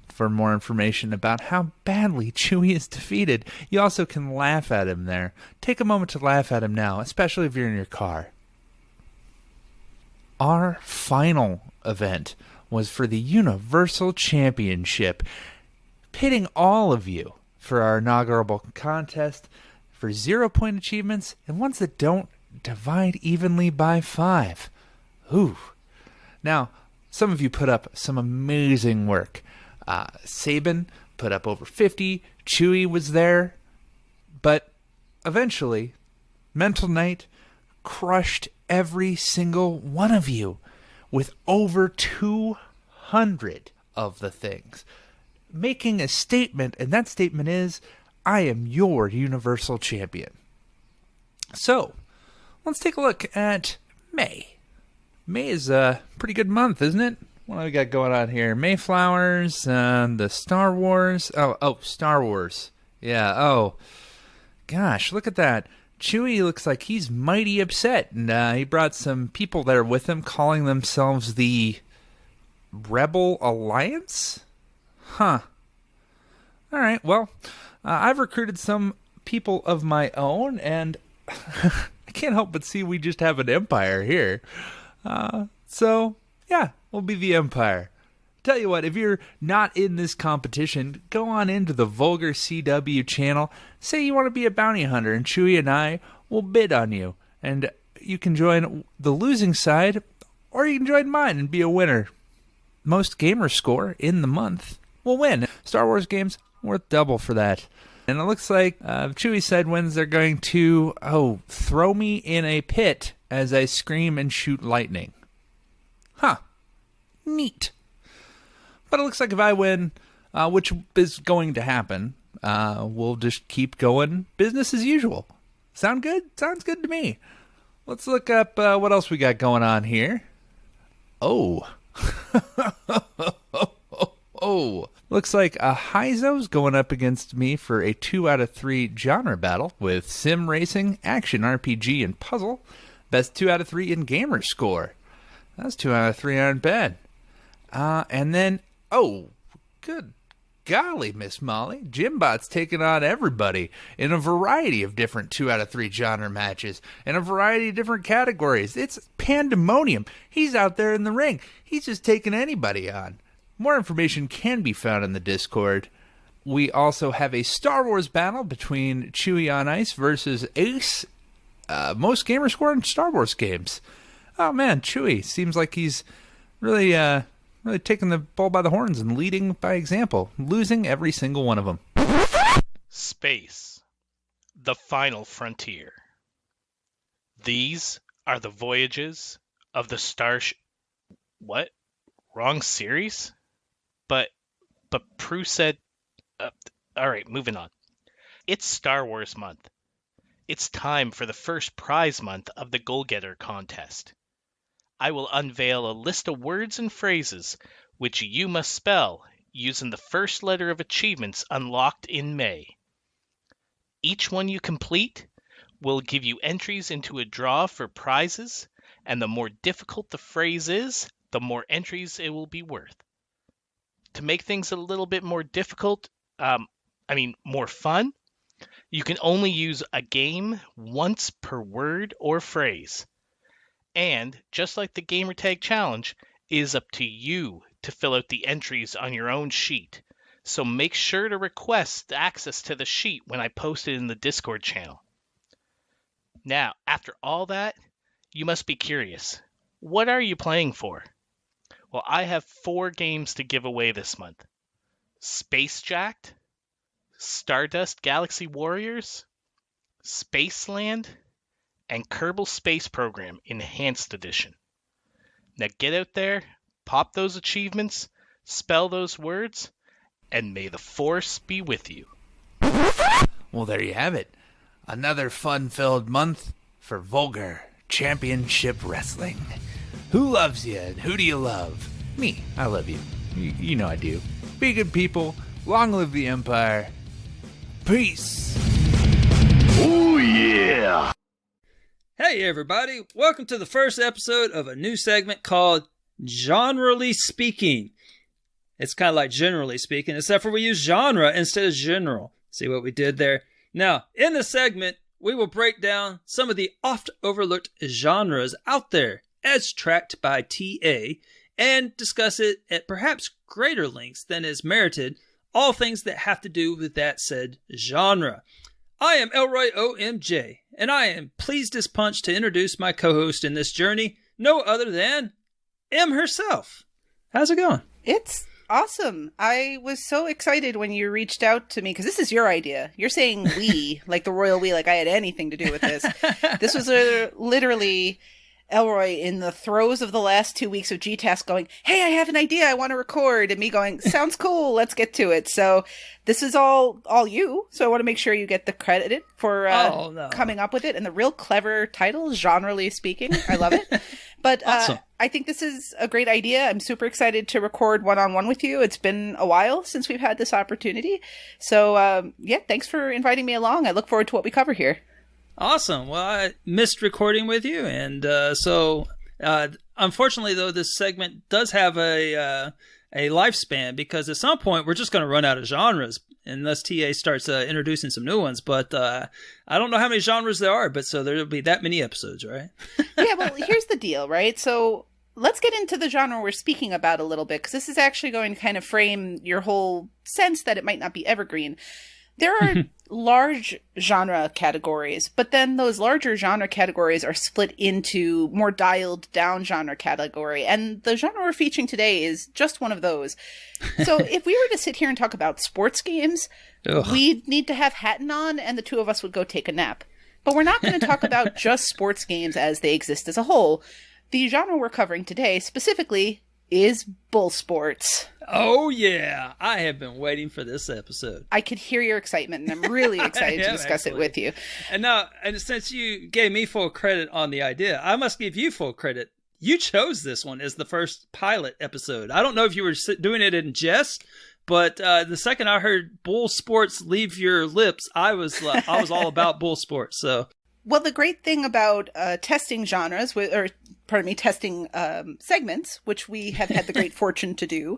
for more information about how badly Chewy is defeated. You also can laugh at him there. Take a moment to laugh at him now, especially if you're in your car. Our final event was for the Universal Championship, pitting all of you for our inaugural contest for 0-point achievements and ones that don't divide evenly by 5. Ooh. Now, some of you put up some amazing work. Sabin put up over 50. Chewy was there. But eventually, Mental Knight crushed every single one of you with over 200 of the things, making a statement, and that statement is, I am your Universal Champion. So, let's take a look at May. May is a pretty good month, isn't it? What do we got going on here? Mayflowers and the Star Wars. Oh, Star Wars. Yeah, oh. Gosh, look at that. Chewie looks like he's mighty upset, and he brought some people there with him calling themselves the Rebel Alliance? Huh. All right, well, I've recruited some people of my own, and I can't help but see we just have an empire here. So, yeah, we'll be the empire. Tell you what, if you're not in this competition, go on into the Vulgar CW channel. Say you want to be a bounty hunter, and Chewie and I will bid on you. And you can join the losing side, or you can join mine and be a winner. Most Gamerscore in the month will win. Star Wars games, worth double for that. And it looks like Chewie side wins. They're going to, throw me in a pit as I scream and shoot lightning. Huh. Neat. But it looks like if I win, which is going to happen, we'll just keep going business as usual. Sound good? Sounds good to me. Let's look up what else we got going on here. Oh. Looks like Heizo's going up against me for a 2 out of 3 genre battle with sim racing, action RPG, and puzzle. Best 2 out of 3 in Gamerscore. That's 2 out of 3 aren't bad. And then, good golly, Miss Molly. Jimbot's taking on everybody in a variety of different 2 out of 3 genre matches, in a variety of different categories. It's pandemonium. He's out there in the ring. He's just taking anybody on. More information can be found in the Discord. We also have a Star Wars battle between Chewie on Ice versus Ace. Most Gamerscore in Star Wars games. Oh man, Chewie seems like he's really taking the bull by the horns and leading by example, losing every single one of them. Space, the final frontier. These are the voyages of the Starship. What? Wrong series? But Prue said. All right, moving on. It's Star Wars month. It's time for the first prize month of the Goal Getter contest. I will unveil a list of words and phrases which you must spell using the first letter of achievements unlocked in May. Each one you complete will give you entries into a draw for prizes, and the more difficult the phrase is, the more entries it will be worth. To make things a little bit more difficult, more fun, you can only use a game once per word or phrase. And, just like the Gamertag Challenge, it is up to you to fill out the entries on your own sheet. So make sure to request access to the sheet when I post it in the Discord channel. Now, after all that, you must be curious. What are you playing for? Well, I have 4 games to give away this month. Space Jacked, Stardust Galaxy Warriors, Spaceland, and Kerbal Space Program Enhanced Edition. Now get out there, pop those achievements, spell those words, and may the Force be with you. Well, there you have it. Another fun-filled month for Vulgar Championship Wrestling. Who loves you and who do you love? Me. I love you. You know I do. Be good people. Long live the Empire. Peace. Oh yeah. Hey everybody, welcome to the first episode of a new segment called Generally Speaking. It's kind of like generally speaking, except for we use genre instead of general. See what we did there? Now, in this segment, we will break down some of the oft overlooked genres out there as tracked by TA and discuss it at perhaps greater lengths than is merited, all things that have to do with that said genre. I am ElroyOMJ, and I am pleased as punch to introduce my co-host in this journey, no other than M herself. How's it going? It's awesome. I was so excited when you reached out to me, because this is your idea. You're saying we, like the royal we, like I had anything to do with this. This was literally Elroy in the throes of the last 2 weeks of GTAS going, hey, I have an idea, I want to record, and me going, sounds cool, let's get to it. So this is all you, so I want to make sure you get the credit for coming up with it, and the real clever title, Generally Speaking. I love it. But awesome. I think this is a great idea. I'm super excited to record one-on-one with you. It's been a while since we've had this opportunity. So thanks for inviting me along. I look forward to what we cover here. Awesome. Well, I missed recording with you, and unfortunately, though, this segment does have a lifespan, because at some point we're just going to run out of genres unless TA starts introducing some new ones. But I don't know how many genres there are, but so there'll be that many episodes, right? Yeah, well, here's the deal, right? So let's get into the genre we're speaking about a little bit, because this is actually going to kind of frame your whole sense that it might not be evergreen. There are large genre categories, but then those larger genre categories are split into more dialed down genre category. And the genre we're featuring today is just one of those. So if we were to sit here and talk about sports games, we'd need to have Hatton on and the two of us would go take a nap. But we're not going to talk about just sports games as they exist as a whole. The genre we're covering today specifically is bull sports. Oh, yeah. I have been waiting for this episode. I could hear your excitement, and I'm really excited to discuss it with you. And since you gave me full credit on the idea, I must give you full credit. You chose this one as the first pilot episode. I don't know if you were doing it in jest, but the second I heard bull sports leave your lips, I was all about bull sports. So, well, the great thing about testing genres, testing segments, which we have had the great fortune to do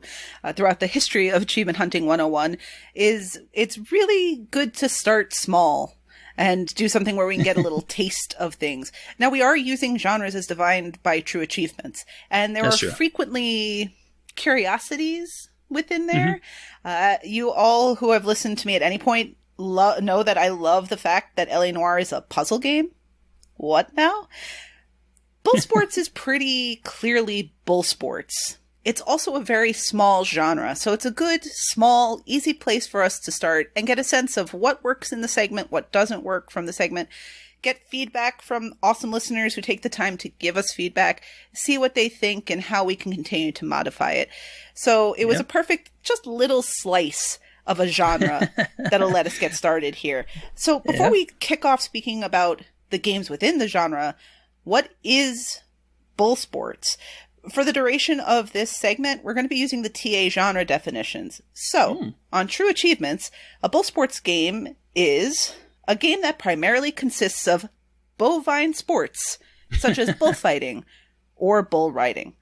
throughout the history of Achievement Hunting 101, is it's really good to start small and do something where we can get a little taste of things. Now, we are using genres as defined by true achievements, and there are frequently curiosities within there. You all who have listened to me at any point know that I love the fact that L.A. Noire is a puzzle game. What now? Bull sports is pretty clearly bull sports. It's also a very small genre, so it's a good, small, easy place for us to start and get a sense of what works in the segment, what doesn't work from the segment, get feedback from awesome listeners who take the time to give us feedback, see what they think and how we can continue to modify it. So it was a perfect, just little slice of a genre that'll let us get started here. So before we kick off speaking about the games within the genre, what is bull sports? For the duration of this segment, we're going to be using the TA genre definitions. So, on True Achievements, a bull sports game is a game that primarily consists of bovine sports, such as bullfighting or bull riding.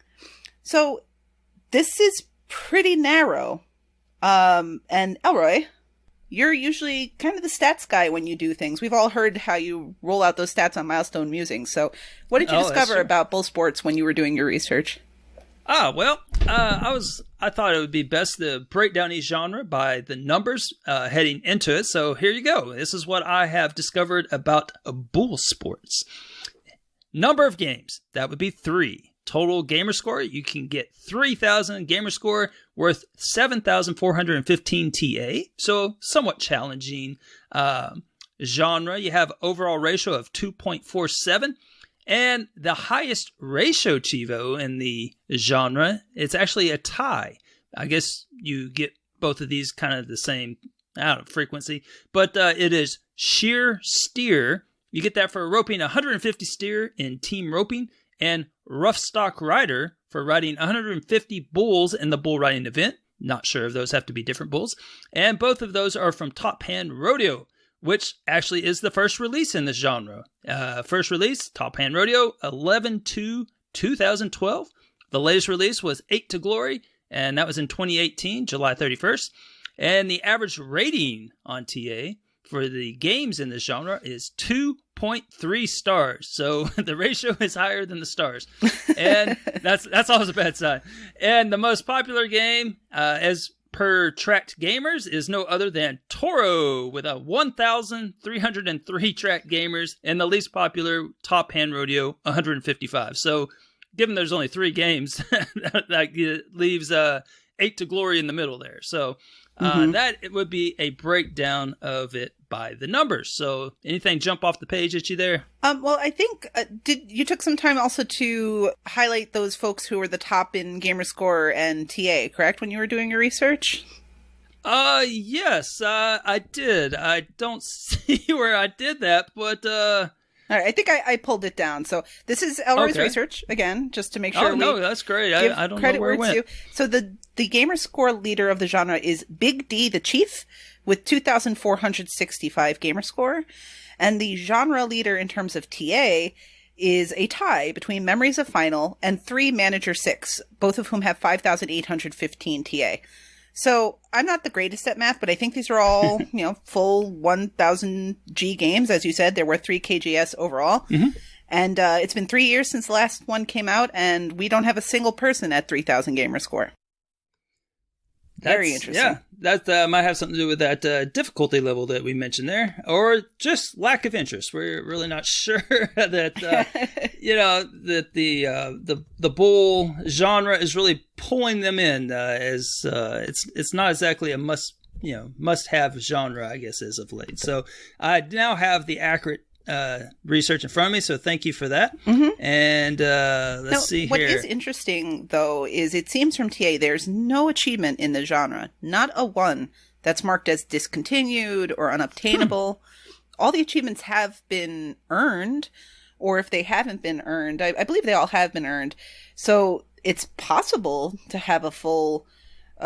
So, this is pretty narrow. And Elroy, you're usually kind of the stats guy when you do things. We've all heard how you roll out those stats on Milestone Musings. So what did you discover about bull sports when you were doing your research? I thought it would be best to break down each genre by the numbers heading into it. So here you go. This is what I have discovered about bull sports. Number of games, that would be 3. Total Gamerscore, you can get 3,000 Gamerscore worth 7,415 TA. So somewhat challenging genre. You have overall ratio of 2.47. And the highest ratio Chivo in the genre, it's actually a tie. I guess you get both of these kind of the same frequency. But it is sheer steer. You get that for roping 150 steer in team roping. And rough stock rider for riding 150 bulls in the bull riding event. Not sure if those have to be different bulls. And both of those are from Top Hand Rodeo, which actually is the first release in this genre. First release, Top Hand Rodeo, 11/2/2012. The latest release was 8 to Glory, and that was in 2018, July 31st. And the average rating on TA for the games in this genre is 2.3 stars. So the ratio is higher than the stars. And that's always a bad sign. And the most popular game, as per Tracked Gamers, is no other than Toro with a 1,303 tracked gamers, and the least popular Top Hand Rodeo, 155. So given there's only 3 games, that leaves 8 to Glory in the middle there. So that it would be a breakdown of it by the numbers. So anything jump off the page at you there? Well, I think you took some time also to highlight those folks who were the top in Gamerscore and TA, correct, when you were doing your research? Yes, I did. I don't see where I did that, but all right, I think I pulled it down. So this is Elroy's research, again, just to make sure no, that's great. I don't know where it went. So the Gamerscore leader of the genre is Big D the Chief with 2,465 Gamerscore. And the genre leader in terms of TA is a tie between Memories of Final and 3 Manager 6, both of whom have 5,815 TA. So I'm not the greatest at math, but I think these are all, full 1,000 G games. As you said, there were 3 KGS overall. Mm-hmm. And it's been 3 years since the last one came out, and we don't have a single person at 3,000 Gamerscore. Very interesting. Yeah, that might have something to do with that difficulty level that we mentioned there, or just lack of interest. We're really not sure that that the bull genre is really pulling them in, as it's not exactly a must have genre, I guess, as of late. So I now have the accurate research in front of me, so thank you for that. Mm-hmm. And let's see here. What is interesting, though, is it seems from TA there's no achievement in the genre, not a one that's marked as discontinued or unobtainable. All the achievements have been earned, or if they haven't been earned, I believe they all have been earned. So it's possible to have a full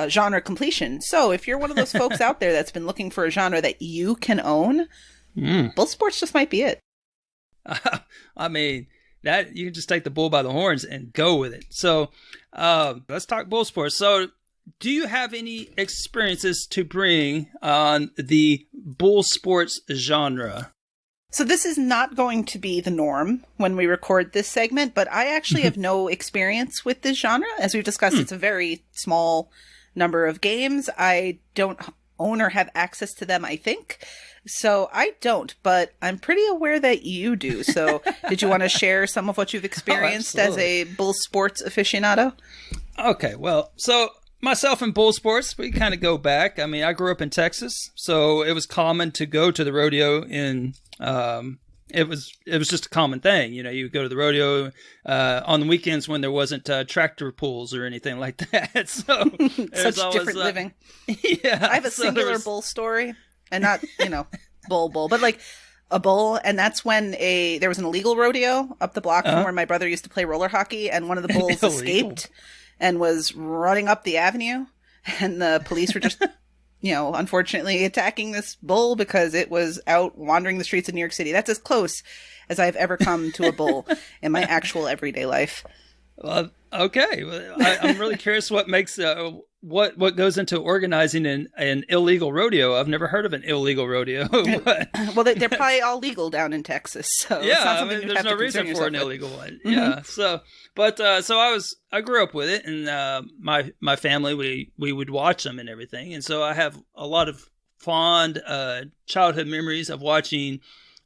genre completion. So if you're one of those folks out there that's been looking for a genre that you can own, bull sports just might be it. I mean, that you can just take the bull by the horns and go with it. So let's talk bull sports. So do you have any experiences to bring on the bull sports genre? So this is not going to be the norm when we record this segment, but I actually have no experience with this genre. As we've discussed, it's a very small number of games. I don't own or have access to them, I think. So I don't, but I'm pretty aware that you do. So did you want to share some of what you've experienced as a bull sports aficionado? Okay, well, so myself and bull sports, we kind of go back. I mean, I grew up in Texas, so it was common to go to the rodeo in it was just a common thing. You would go to the rodeo on the weekends when there wasn't tractor pulls or anything like that. So such always, different living. Yeah. I have a singular bull story. And not, bull, but like a bull. And that's when there was an illegal rodeo up the block from where my brother used to play roller hockey. And one of the bulls escaped and was running up the avenue. And the police were just, unfortunately attacking this bull because it was out wandering the streets of New York City. That's as close as I've ever come to a bull in my actual everyday life. Well, okay. Well, I'm really curious what makes what goes into organizing an illegal rodeo. I've never heard of an illegal rodeo. Well, they're probably all legal down in Texas, so yeah, it's not something there's no reason for an illegal one. Mm-hmm. Yeah, so I grew up with it, and my family we would watch them and everything, and so I have a lot of fond childhood memories of watching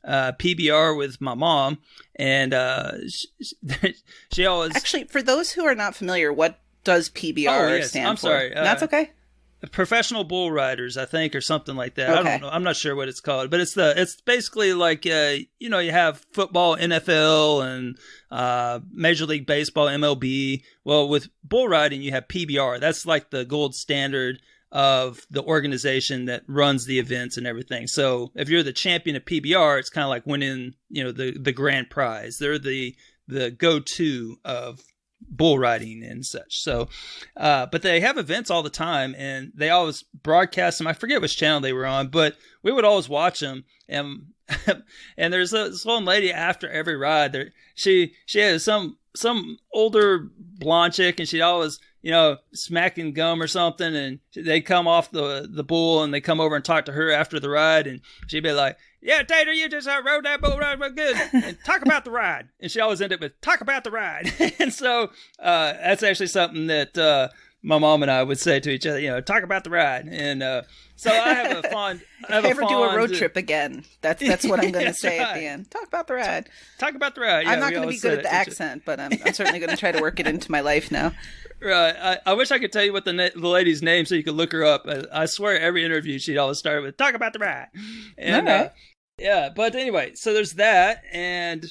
PBR with my mom, and she always actually. For those who are not familiar, what does PBR stand for? I'm sorry. That's okay. Professional bull riders, I think, or something like that. Okay. I don't know. I'm not sure what it's called, but it's basically like you have football, NFL, and Major League Baseball, MLB. Well, with bull riding, you have PBR. That's like the gold standard of the organization that runs the events and everything. So if you're the champion of PBR, it's kind of like winning, the grand prize. They're the go-to of bull riding and such. So, but they have events all the time, and they always broadcast them. I forget which channel they were on, but we would always watch them. And and there's this one lady after every ride there. She has some older blonde chick, and she'd always, smacking gum or something, and they'd come off the bull, and they come over and talk to her after the ride, and she'd be like, "Yeah, Tater, you just rode that bull ride real good, and talk about the ride." And she always ended up with, "Talk about the ride." And so that's actually something that my mom and I would say to each other, "Talk about the ride." And so I have a fond. If I ever do a road trip again, that's what I'm going to say at the end. Talk about the ride. Talk about the ride. Yeah, I'm not going to be good at the accent, but I'm certainly going to try to work it into my life now. Right. I wish I could tell you what the lady's name so you could look her up. I swear every interview she'd always start with, talk about the rat. And, Okay. yeah, but anyway, so there's that. And,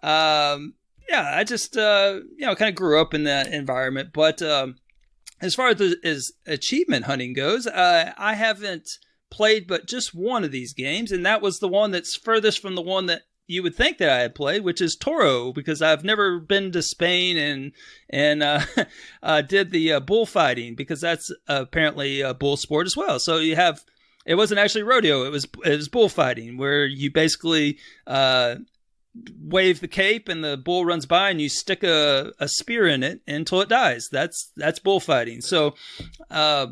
I just, kind of grew up in that environment. But as far as achievement hunting goes, I haven't played but just one of these games. And that was the one that's furthest from the one that you would think that I had played, which is Toro, because I've never been to Spain and did the bullfighting, because that's apparently a bull sport as well. So it wasn't actually rodeo, it was bullfighting, where you basically wave the cape and the bull runs by and you stick a spear in it until it dies. That's bullfighting. So a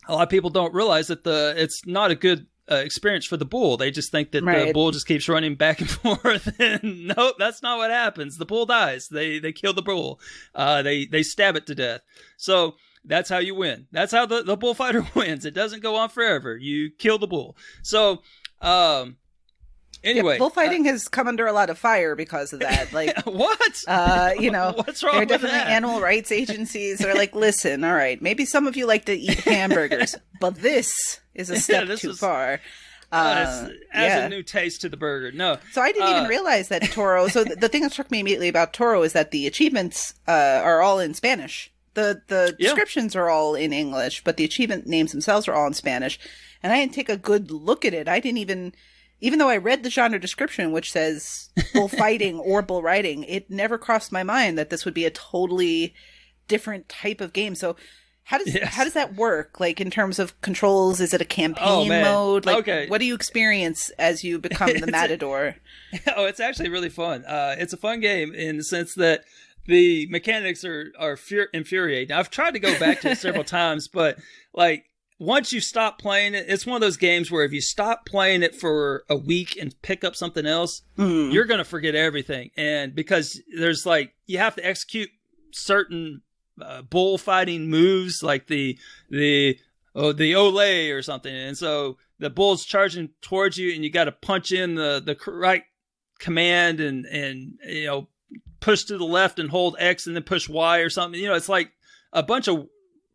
lot of people don't realize that it's not a good experience for the bull. They just think that the bull just keeps running back and forth. And nope, that's not what happens. The bull dies. They kill the bull. They stab it to death. So that's how you win. That's how the bullfighter wins. It doesn't go on forever. You kill the bull. So anyway, bullfighting has come under a lot of fire because of that. Like what? What's wrong? There are definitely that? Animal rights agencies that are like, listen, all right, maybe some of you like to eat hamburgers, but this is a step too far. Adds a new taste to the burger. No, so I didn't even realize that Toro. So the thing that struck me immediately about Toro is that the achievements are all in Spanish. The descriptions are all in English, but the achievement names themselves are all in Spanish. And I didn't take a good look at it. I didn't even though I read the genre description, which says bullfighting or bull riding, it never crossed my mind that this would be a totally different type of game. So how does that work? Like in terms of controls, is it a campaign mode? Like what do you experience as you become the matador? It's actually really fun. It's a fun game in the sense that the mechanics are infuriating. I've tried to go back to it several times, but like once you stop playing it, it's one of those games where if you stop playing it for a week and pick up something else, you're going to forget everything. And because there's like, you have to execute certain bullfighting moves, like the ole or something. And so the bull's charging towards you and you got to punch in the right command and push to the left and hold X and then push Y or something. It's like a bunch of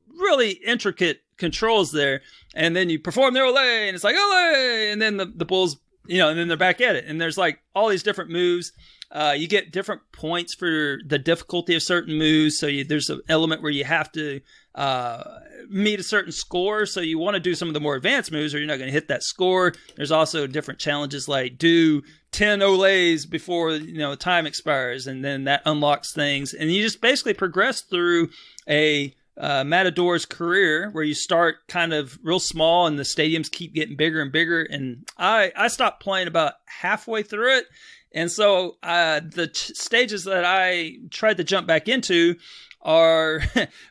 really intricate controls there, and then you perform their ole and it's like ole, and then the bulls, and then they're back at it, and there's like all these different moves. You get different points for the difficulty of certain moves, so there's an element where you have to meet a certain score, so you want to do some of the more advanced moves or you're not going to hit that score. There's also different challenges like do 10 oles before time expires, and then that unlocks things, and you just basically progress through a matador's career, where you start kind of real small and the stadiums keep getting bigger and bigger. And I stopped playing about halfway through it, and so the stages that I tried to jump back into are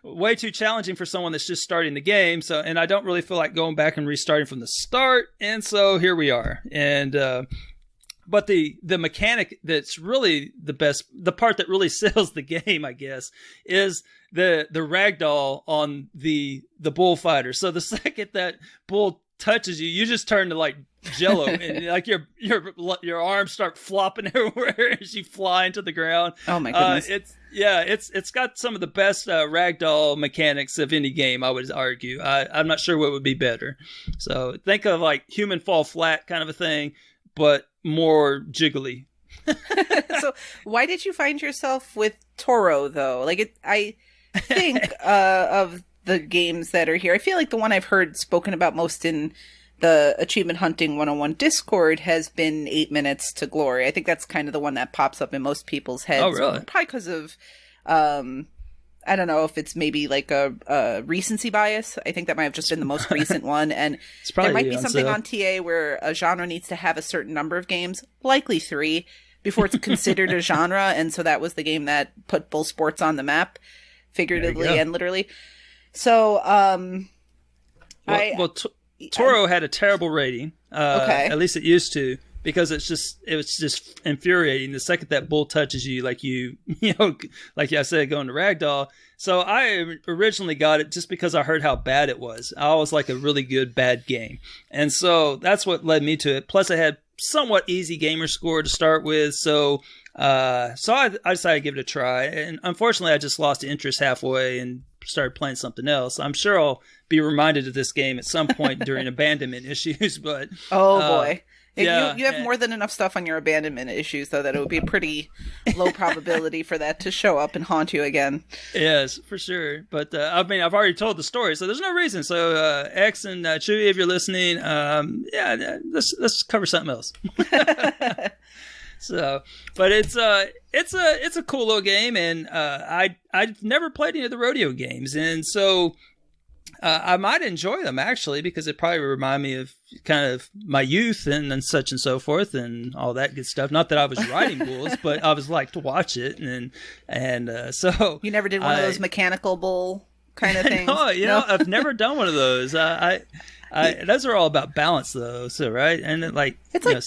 way too challenging for someone that's just starting the game. So, and I don't really feel like going back and restarting from the start, and so here we are. And but the mechanic that's really the best, the part that really sells the game, I guess, is the ragdoll on the bullfighter. So the second that bull touches you, you just turn to like jello, and like your arms start flopping everywhere as you fly into the ground. Oh my goodness! It's got some of the best ragdoll mechanics of any game, I would argue. I'm not sure what would be better. So think of like human fall flat kind of a thing, but more jiggly. So why did you find yourself with Toro though? Like I think of the games that are here, I feel like the one I've heard spoken about most in the Achievement Hunting 101 Discord has been 8 Minutes to Glory. I think that's kind of the one that pops up in most people's heads. Oh, really? Probably because of, I don't know if it's maybe like a recency bias. I think that might have just been the most recent one. And there might be something on TA where a genre needs to have a certain number of games, likely 3, before it's considered a genre. And so that was the game that put bull sports on the map, figuratively and literally. So, Toro had a terrible rating. At least it used to, because it was just infuriating. The second that bull touches you, like like I said, going to ragdoll. So I originally got it just because I heard how bad it was. I was like a really good bad game, and so that's what led me to it. Plus, it had somewhat easy Gamerscore to start with. So I decided to give it a try. And unfortunately, I just lost interest halfway and started playing something else. I'm sure I'll be reminded of this game at some point during abandonment issues. But boy. Yeah, you have more than enough stuff on your abandonment issues, though, that it would be a pretty low probability for that to show up and haunt you again. Yes, for sure. But I've already told the story, so there's no reason. So X and Chewy, if you're listening, let's cover something else. So, but it's a cool little game, and I've never played any of the rodeo games, and so. I might enjoy them, actually, because it probably would remind me of kind of my youth and such and so forth and all that good stuff. Not that I was riding bulls, but I was like to watch it. And so... You never did one of those mechanical bull kind of things? No, I've never done one of those. Those are all about balance, though, so right? And it's like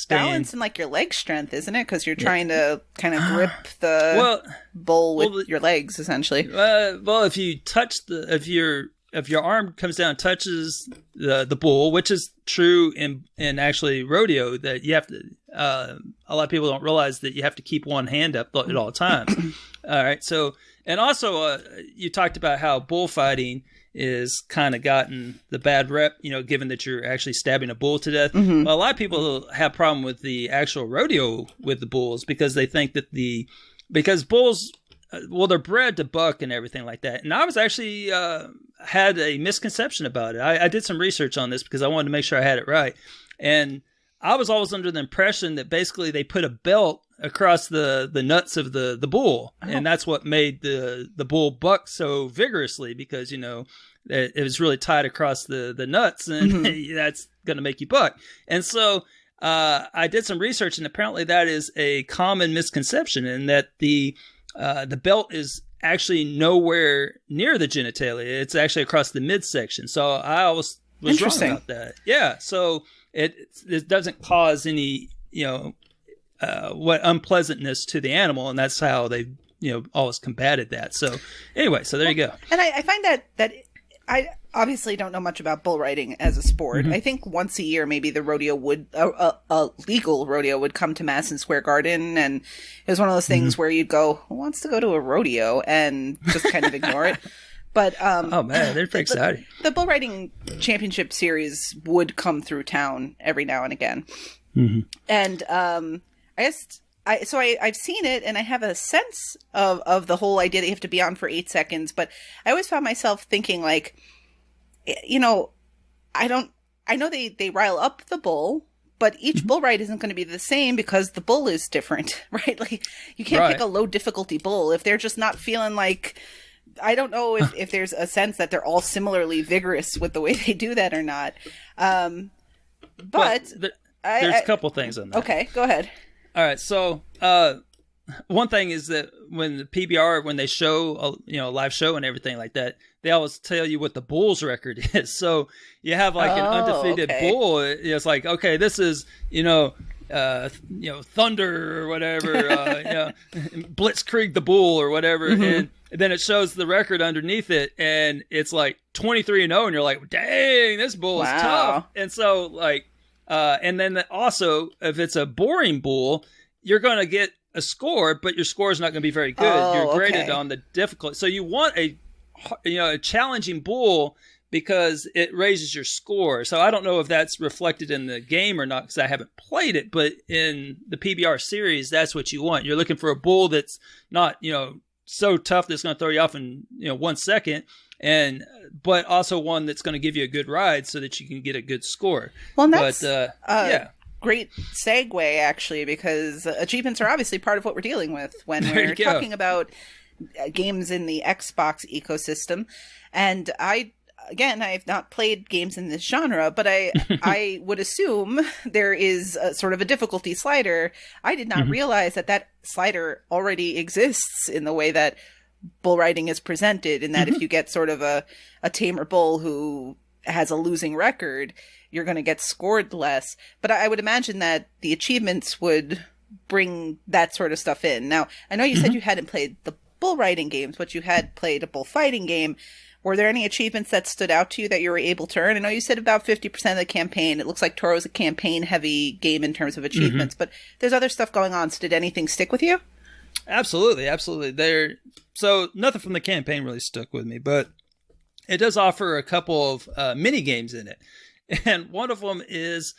balance and like your leg strength, isn't it? Because you're trying to kind of grip the bull with your legs, essentially. Well, if you touch if your arm comes down and touches the bull, which is true in actually rodeo, that you have to, a lot of people don't realize that you have to keep one hand up at all times. All right. So, and also you talked about how bullfighting is kind of gotten the bad rep, given that you're actually stabbing a bull to death. Mm-hmm. Well, a lot of people have a problem with the actual rodeo with the bulls because they think that because bulls, they're bred to buck and everything like that. And I was actually had a misconception about it. I did some research on this because I wanted to make sure I had it right. And I was always under the impression that basically they put a belt across the nuts of the bull. Oh. And that's what made the bull buck so vigorously because, it was really tied across the nuts and that's going to make you buck. And so I did some research and apparently that is a common misconception and that the belt is actually nowhere near the genitalia. It's actually across the midsection. So I always was wrong about that. Yeah. So it doesn't cause any, unpleasantness to the animal. And that's how they, always combated that. So anyway, so there you go. And I find that I obviously don't know much about bull riding as a sport. Mm-hmm. I think once a year, maybe the rodeo would, a legal rodeo would come to Madison Square Garden. And it was one of those things where you'd go, who wants to go to a rodeo and just kind of ignore it. But, oh man, they're pretty exciting. The bull riding championship series would come through town every now and again. Mm-hmm. And, I've seen it and I have a sense of the whole idea that you have to be on for 8 seconds, but I always found myself thinking like, I know they rile up the bull, but each bull ride isn't going to be the same because the bull is different, right? Like you can't pick a low difficulty bull if they're just not feeling like, I don't know if there's a sense that they're all similarly vigorous with the way they do that or not. But there's a couple things on that. Okay, go ahead. All right, so one thing is that when the PBR, when they show a live show and everything like that, they always tell you what the bull's record is. So you have like an undefeated bull. It's like, okay, this is Thunder or whatever, Blitzkrieg the bull or whatever, and then it shows the record underneath it, and it's like 23-0, and you're like, dang, this bull is tough. And so like. And then also, if it's a boring bull, you're going to get a score, but your score is not going to be very good. You're graded on the difficulty. So you want a challenging bull because it raises your score. So I don't know if that's reflected in the game or not because I haven't played it, but in the PBR series, that's what you want. You're looking for a bull that's not, so tough that it's going to throw you off in 1 second. But also one that's going to give you a good ride so that you can get a good score. Well, that's great segue, actually, because achievements are obviously part of what we're dealing with when we're talking about games in the Xbox ecosystem. And I've not played games in this genre, but I would assume there is sort of a difficulty slider. I did not realize that slider already exists in the way that bull riding is presented, in that if you get sort of a tamer bull who has a losing record, you're going to get scored less. But I would imagine that the achievements would bring that sort of stuff in. Now, I know you said you hadn't played the bull riding games, but you had played a bullfighting game. Were there any achievements that stood out to you that you were able to earn? I know you said about 50% of the campaign. It looks like Toro's a campaign-heavy game in terms of achievements, but there's other stuff going on. So did anything stick with you? Absolutely. So nothing from the campaign really stuck with me, but it does offer a couple of mini games in it. And one of them is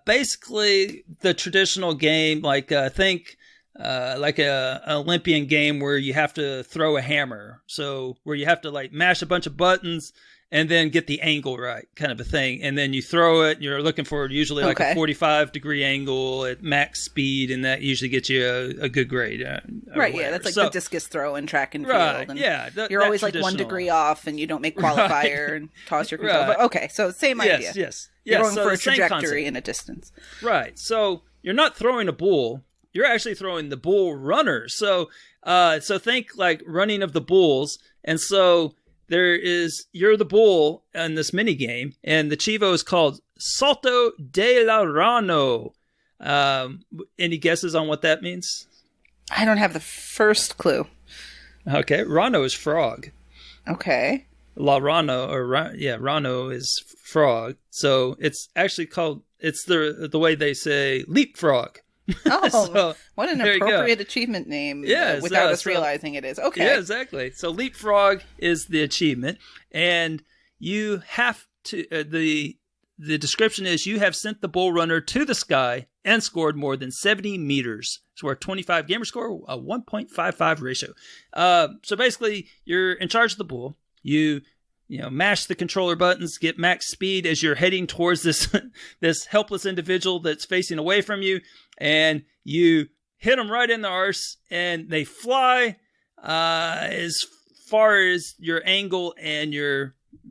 basically the traditional game, like think like an Olympian game where you have to throw a hammer. So where you have to like mash a bunch of buttons and then get the angle right, kind of a thing. And then you throw it, you're looking for usually like a 45-degree angle at max speed, and that usually gets you a good grade. Right, yeah, that's like the discus throw in track and field. Right, and yeah. You're always like 1 degree off, and you don't make qualifier and toss your control. But okay, so same idea. Yes. You're going for a trajectory and a distance. Right, so you're not throwing a bull, you're actually throwing the bull runner. So think like running of the bulls, and so you're the bull in this mini game, and the Chivo is called Salto de la Rano. Any guesses on what that means? I don't have the first clue. Okay, Rano is frog. Okay. La Rano, Rano is frog. So it's actually called, it's the way they say leapfrog. Oh, what an appropriate achievement name without us realizing it is. Okay. Yeah, exactly. So leapfrog is the achievement, and you have to, the description is you have sent the bull runner to the sky and scored more than 70 meters. So we're 25 Gamerscore, a 1.55 ratio. So basically, you're in charge of the bull. You mash the controller buttons, get max speed as you're heading towards this helpless individual that's facing away from you, and you hit them right in the arse, and they fly as far as your angle and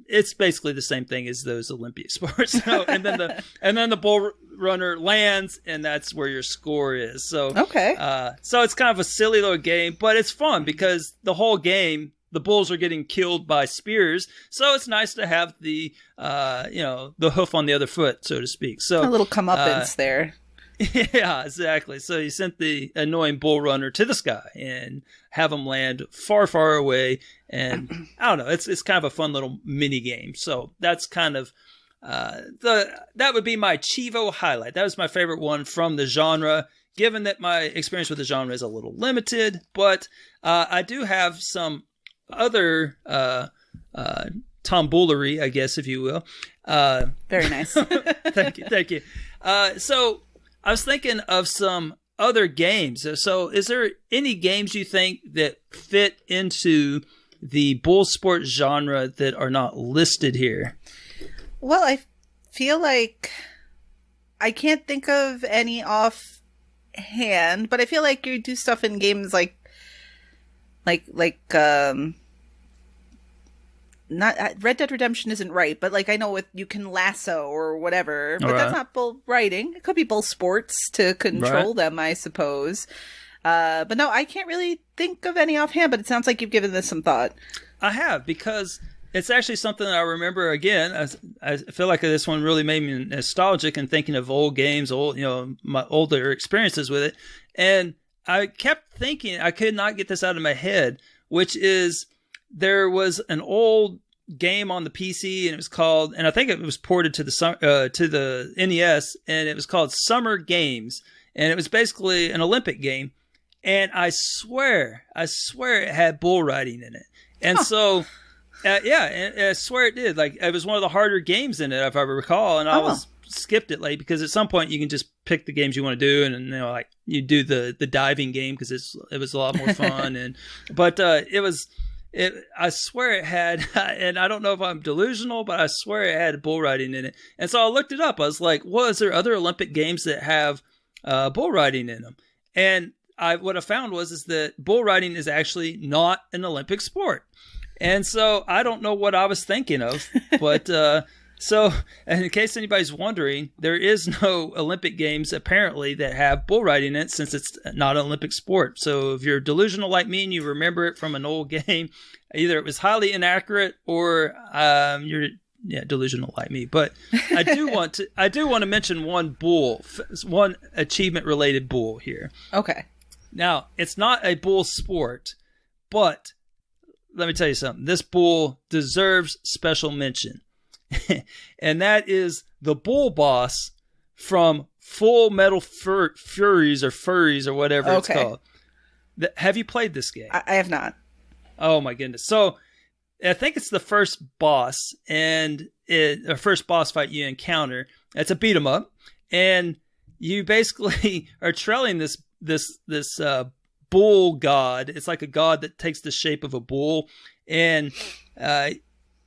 it's basically the same thing as those Olympic sports. So, and then the bull runner lands, and that's where your score is. So okay. So it's kind of a silly little game, but it's fun because the whole game, the bulls are getting killed by spears, so it's nice to have the the hoof on the other foot, so to speak. So a little comeuppance there. Yeah, exactly. So you sent the annoying bull runner to the sky and have him land far, far away. And I don't know, it's kind of a fun little mini game. So that's kind of that would be my Chivo highlight. That was my favorite one from the genre, given that my experience with the genre is a little limited. But I do have some other tomfoolery, I guess, if you will. Very nice. Thank you. So I was thinking of some other games. So is there any games you think that fit into the bull sport genre that are not listed here? Well, I feel like I can't think of any offhand, but I feel like you do stuff in games like not Red Dead Redemption isn't right, but like I know you can lasso or whatever, but that's not bull riding. It could be bull sports to control them, I suppose. But no, I can't really think of any offhand, but it sounds like you've given this some thought. I have, because it's actually something that I remember again. I feel like this one really made me nostalgic and thinking of old games, my older experiences with it. And I kept thinking, I could not get this out of my head, which is there was an old game on the PC, and it was called, and I think it was ported to the NES, and it was called Summer Games, and it was basically an Olympic game. And I swear it had bull riding in it. And so, and I swear it did. Like, it was one of the harder games in it, if I recall, and I was skipped it late because at some point you can just pick the games you want to do, and like you do the diving game because it was a lot more fun. But I swear it had, and I don't know if I'm delusional, but I swear it had bull riding in it. And so I looked it up. I was like, well, is there other Olympic games that have bull riding in them? And what I found is that bull riding is actually not an Olympic sport. And so I don't know what I was thinking of, but so in case anybody's wondering, there is no Olympic games apparently that have bull riding in it, since it's not an Olympic sport. So if you're delusional like me and you remember it from an old game, either it was highly inaccurate or you're delusional like me. But I do want to mention one achievement related bull here. Okay. Now, it's not a bull sport, but let me tell you something. This bull deserves special mention. And that is the bull boss from Full Metal Furies or whatever it's called. Have you played this game? I have not. Oh my goodness. So I think it's the first boss first boss fight you encounter. It's a beat 'em up, and you basically are trailing this bull god. It's like a god that takes the shape of a bull, and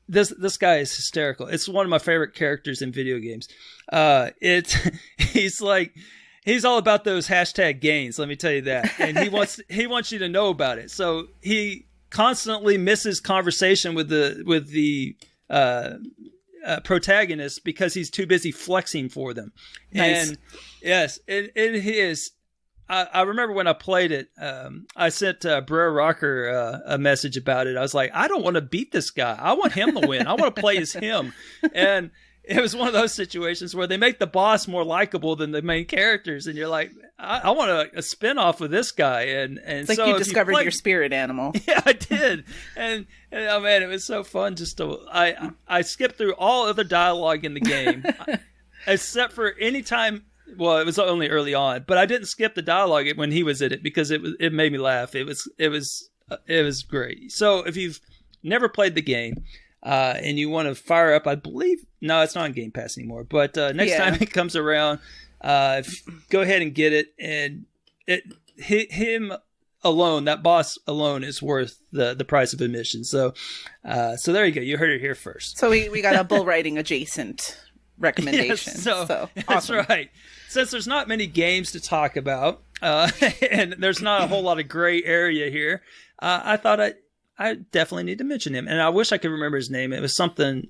this guy is hysterical. It's one of my favorite characters in video games. He's all about those hashtag gains. Let me tell you that, and he wants you to know about it. So he constantly misses conversation with the protagonist because he's too busy flexing for them. Nice. And yes, it is. I remember when I played it, I sent Brer Rocker a message about it. I was like, I don't want to beat this guy. I want him to win. I want to play as him. And it was one of those situations where they make the boss more likable than the main characters. And you're like, I want a spin-off with this guy. And it's like so you discovered your spirit animal. Yeah, I did. And oh man, it was so fun. I skipped through all other dialogue in the game, except for any time. Well, it was only early on, but I didn't skip the dialogue when he was in it because it made me laugh. It was great. So if you've never played the game and you want to fire up, I believe no, it's not on Game Pass anymore. But next time it comes around, go ahead and get it. And him alone, that boss alone, is worth the price of admission. So there you go. You heard it here first. So we got a bull riding adjacent recommendation. Yes, so awesome. That's right. Since there's not many games to talk about, and there's not a whole lot of gray area here, I thought I definitely need to mention him. And I wish I could remember his name. It was something,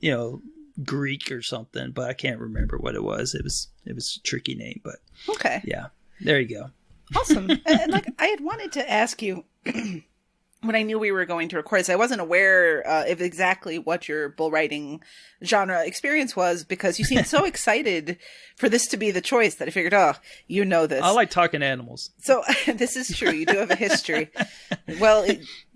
Greek or something, but I can't remember what it was. It was a tricky name, but okay. Yeah, there you go. Awesome. And I had wanted to ask you when I knew we were going to record this, I wasn't aware of exactly what your bull riding genre experience was because you seemed so excited for this to be the choice that I figured, this. I like talking animals. So this is true. You do have a history. Well,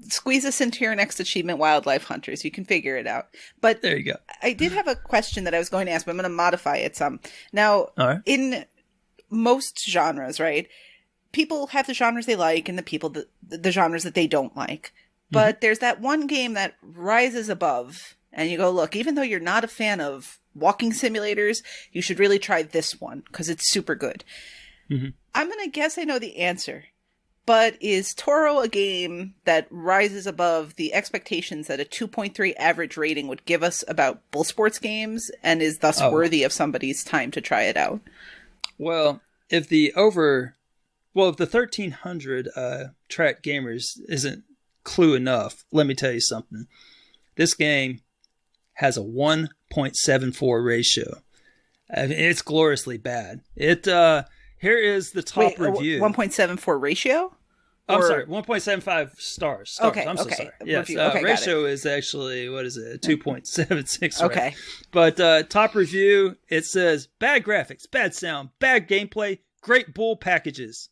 squeeze us into your next achievement, Wildlife Hunters. You can figure it out. But there you go. I did have a question that I was going to ask, but I'm going to modify it some. Now, in most genres, right? People have the genres they like and the genres that they don't like. But there's that one game that rises above and you go, look, even though you're not a fan of walking simulators, you should really try this one because it's super good. Mm-hmm. I'm going to guess I know the answer. But is Toro a game that rises above the expectations that a 2.3 average rating would give us about bull sports games and is thus worthy of somebody's time to try it out? Well, if the 1,300 track gamers isn't clue enough, let me tell you something. This game has a 1.74 ratio. It's gloriously bad. Here is the top review. 1.74 ratio? I'm sorry, 1.75 stars. Okay, I'm so okay. sorry. Yes, ratio is actually, 2.76, right? Okay. But top review, it says, bad graphics, bad sound, bad gameplay, great bull packages.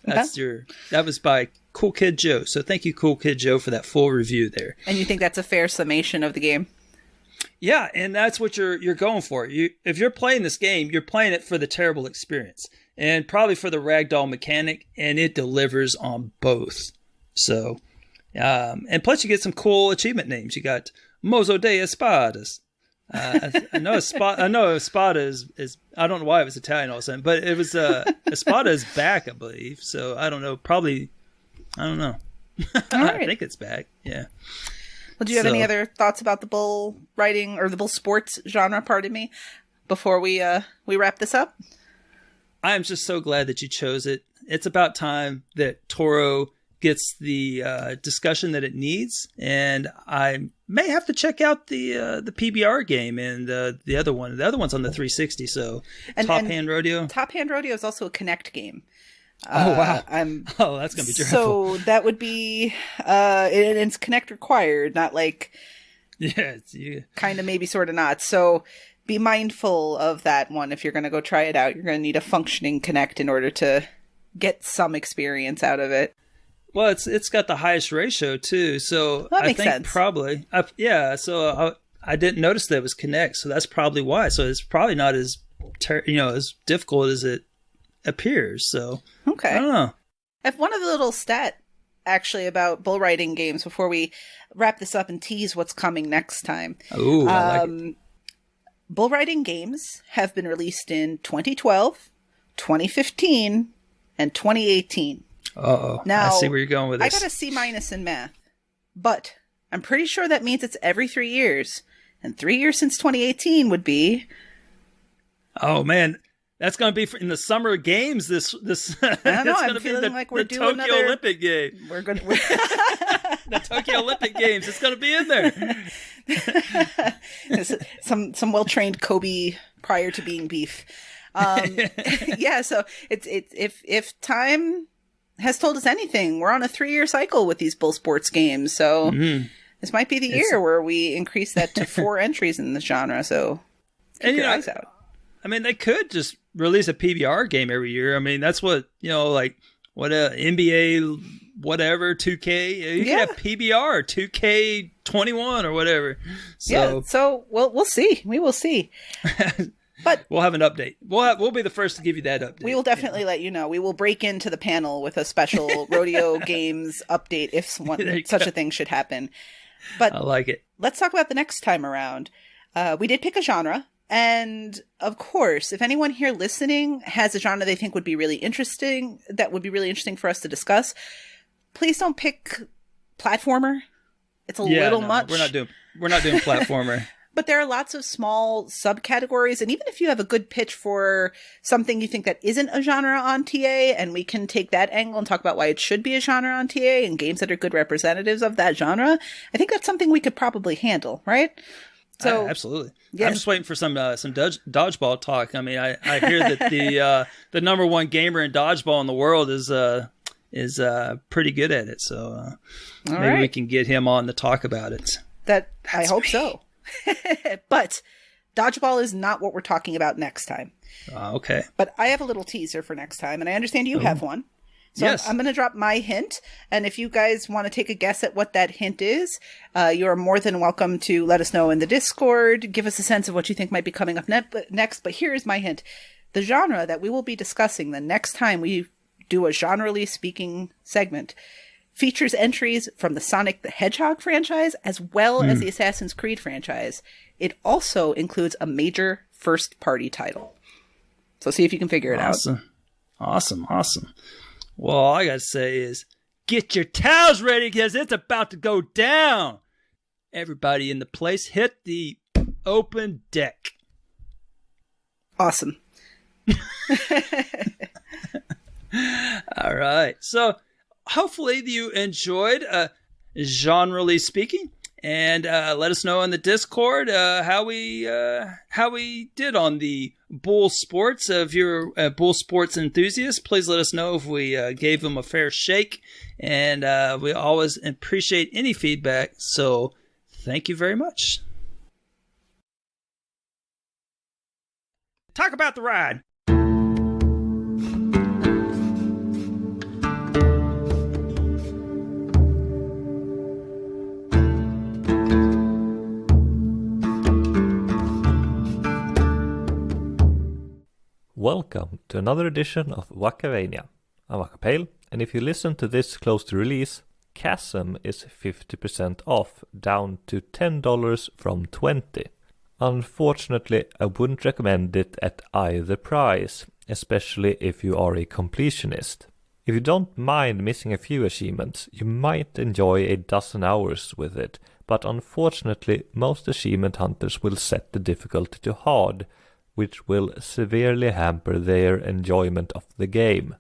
That was by Cool Kid Joe. So thank you, Cool Kid Joe, for that full review there. And you think that's a fair summation of the game? Yeah, and that's what you're going for. If you're playing this game, you're playing it for the terrible experience and probably for the ragdoll mechanic, and it delivers on both. So, and plus you get some cool achievement names. You got Mozo de Espadas. I know Espada is I don't know why it was Italian all of a sudden, but it was Espada is back, I believe. So I don't know. Probably, I don't know. I think it's back. Yeah. Well, do you have any other thoughts about the bull riding or the bull sports genre? Pardon me. Before we wrap this up, I'm just so glad that you chose it. It's about time that Toro gets the discussion that it needs, and I may have to check out the PBR game and the other one. The other one's on the 360. So Top Hand Rodeo. Top Hand Rodeo is also a Kinect game. Oh wow! That's gonna be dreadful. So that would be it's Kinect required, not like kind of maybe sort of not. So be mindful of that one if you're going to go try it out. You're going to need a functioning Kinect in order to get some experience out of it. Well, it's got the highest ratio too, so That I makes think sense. probably So I didn't notice that it was Connect, so that's probably why. So it's probably not as as difficult as it appears. So Okay. I don't know. I have one other little stat actually about bull riding games before we wrap this up and tease what's coming next time. Ooh, I like it. Bull riding games have been released in 2012, 2015, and 2018. Uh-oh. Now, I see where you're going with this. I got a C- in math, but I'm pretty sure that means it's every 3 years. And 3 years since 2018 would be... Oh, man. That's going to be in the Summer Games. This I don't know. I'm be feeling like we're the doing Tokyo another Olympic game. We're going to... The Tokyo Olympic Games. It's going to be in there. some well-trained Kobe prior to being beef. Yeah, so it's if time has told us anything, we're on a 3-year cycle with these bull sports games. So this might be the year where we increase that to 4 entries in the genre. So keep your eyes out. I mean, they could just release a PBR game every year. I mean, that's what, like what NBA, whatever, 2K. You could have PBR, 2K21 or whatever. So we'll see. We will see. But we'll have an update. We'll be the first to give you that update. We will definitely let you know. We will break into the panel with a special rodeo games update if such a thing should happen. But I like it. Let's talk about the next time around. We did pick a genre. And of course, if anyone here listening has a genre they think would be really interesting, that would be really interesting for us to discuss, please don't pick platformer. It's a little much. We're not doing platformer. But there are lots of small subcategories, and even if you have a good pitch for something you think that isn't a genre on TA, and we can take that angle and talk about why it should be a genre on TA and games that are good representatives of that genre, I think that's something we could probably handle, right? So absolutely. Yes. I'm just waiting for some dodgeball talk. I mean, I hear that the number one gamer in dodgeball in the world is pretty good at it. So maybe we can get him on to talk about it. I hope so. But dodgeball is not what we're talking about next time. Okay. But I have a little teaser for next time, and I understand you have one. So yes. I'm going to drop my hint, and if you guys want to take a guess at what that hint is, you're more than welcome to let us know in the Discord, give us a sense of what you think might be coming up next. But here is my hint. The genre that we will be discussing the next time we do a genre-ly speaking segment features entries from the Sonic the Hedgehog franchise as well as the Assassin's Creed franchise. It also includes a major first-party title. So see if you can figure it out. Awesome. Well, all I got to say is get your towels ready because it's about to go down. Everybody in the place, hit the open deck. Awesome. All right. So hopefully you enjoyed genre-ly speaking. And let us know in the Discord how we did on the bull sports. If you're a bull sports enthusiast, please let us know if we gave them a fair shake. And we always appreciate any feedback. So thank you very much. Talk about the ride. Welcome to another edition of Wakavania. I'm Waka Pale, and if you listen to this close to release, Chasm is 50% off, down to $10 from $20. Unfortunately, I wouldn't recommend it at either price, especially if you are a completionist. If you don't mind missing a few achievements, you might enjoy a dozen hours with it, but unfortunately most achievement hunters will set the difficulty to hard, which will severely hamper their enjoyment of the game.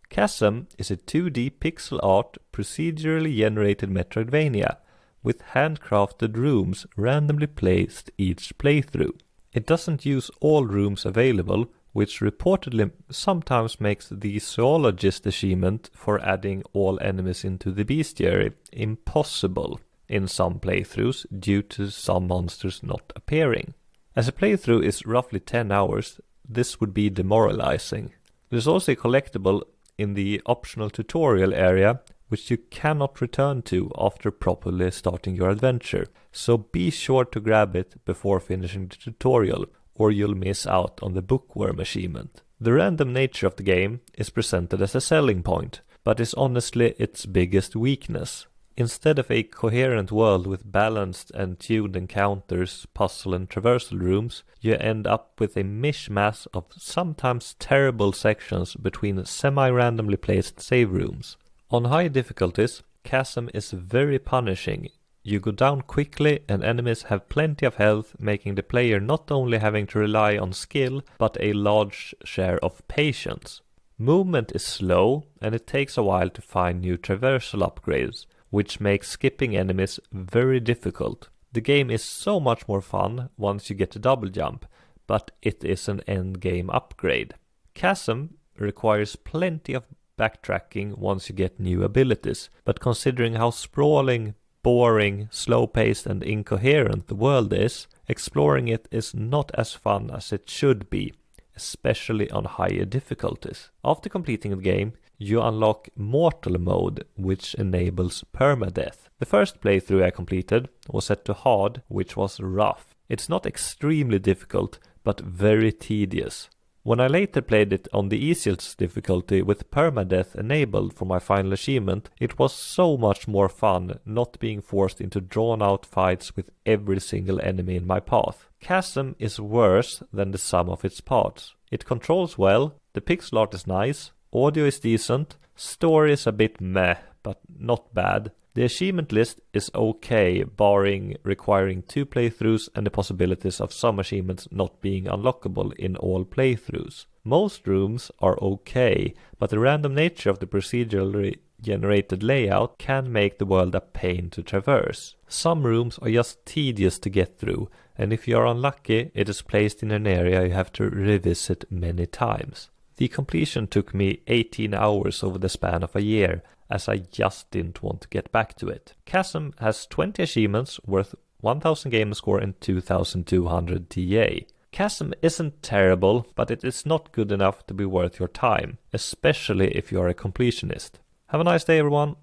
Chasm is a 2D pixel art procedurally generated metrovania with handcrafted rooms randomly placed each playthrough. It doesn't use all rooms available, which reportedly sometimes makes the zoologist achievement for adding all enemies into the bestiary impossible in some playthroughs due to some monsters not appearing. As a playthrough is roughly 10 hours, this would be demoralizing. There's also a collectible in the optional tutorial area which you cannot return to after properly starting your adventure, so be sure to grab it before finishing the tutorial, or you'll miss out on the bookworm achievement. The random nature of the game is presented as a selling point, but is honestly its biggest weakness. Instead of a coherent world with balanced and tuned encounters, puzzle and traversal rooms, you end up with a mishmash of sometimes terrible sections between semi-randomly placed save rooms. On high difficulties, Chasm is very punishing. You go down quickly and enemies have plenty of health, making the player not only having to rely on skill, but a large share of patience. Movement is slow, and it takes a while to find new traversal upgrades, which makes skipping enemies very difficult. The game is so much more fun once you get a double jump, but it is an end game upgrade. Chasm requires plenty of backtracking once you get new abilities, but considering how sprawling, boring, slow-paced and incoherent the world is, exploring it is not as fun as it should be, especially on higher difficulties. After completing the game, you unlock Mortal Mode, which enables permadeath. The first playthrough I completed was set to hard, which was rough. It's not extremely difficult, but very tedious. When I later played it on the easiest difficulty with permadeath enabled for my final achievement, it was so much more fun not being forced into drawn-out fights with every single enemy in my path. Chasm is worse than the sum of its parts. It controls well, the pixel art is nice, audio is decent, story is a bit meh, but not bad. The achievement list is okay, barring requiring 2 playthroughs and the possibilities of some achievements not being unlockable in all playthroughs. Most rooms are okay, but the random nature of the procedurally generated layout can make the world a pain to traverse. Some rooms are just tedious to get through, and if you are unlucky, it is placed in an area you have to revisit many times. The completion took me 18 hours over the span of a year, as I just didn't want to get back to it. Chasm has 20 achievements worth 1000 Gamerscore and 2200 TA. Chasm isn't terrible, but it is not good enough to be worth your time, especially if you are a completionist. Have a nice day, everyone!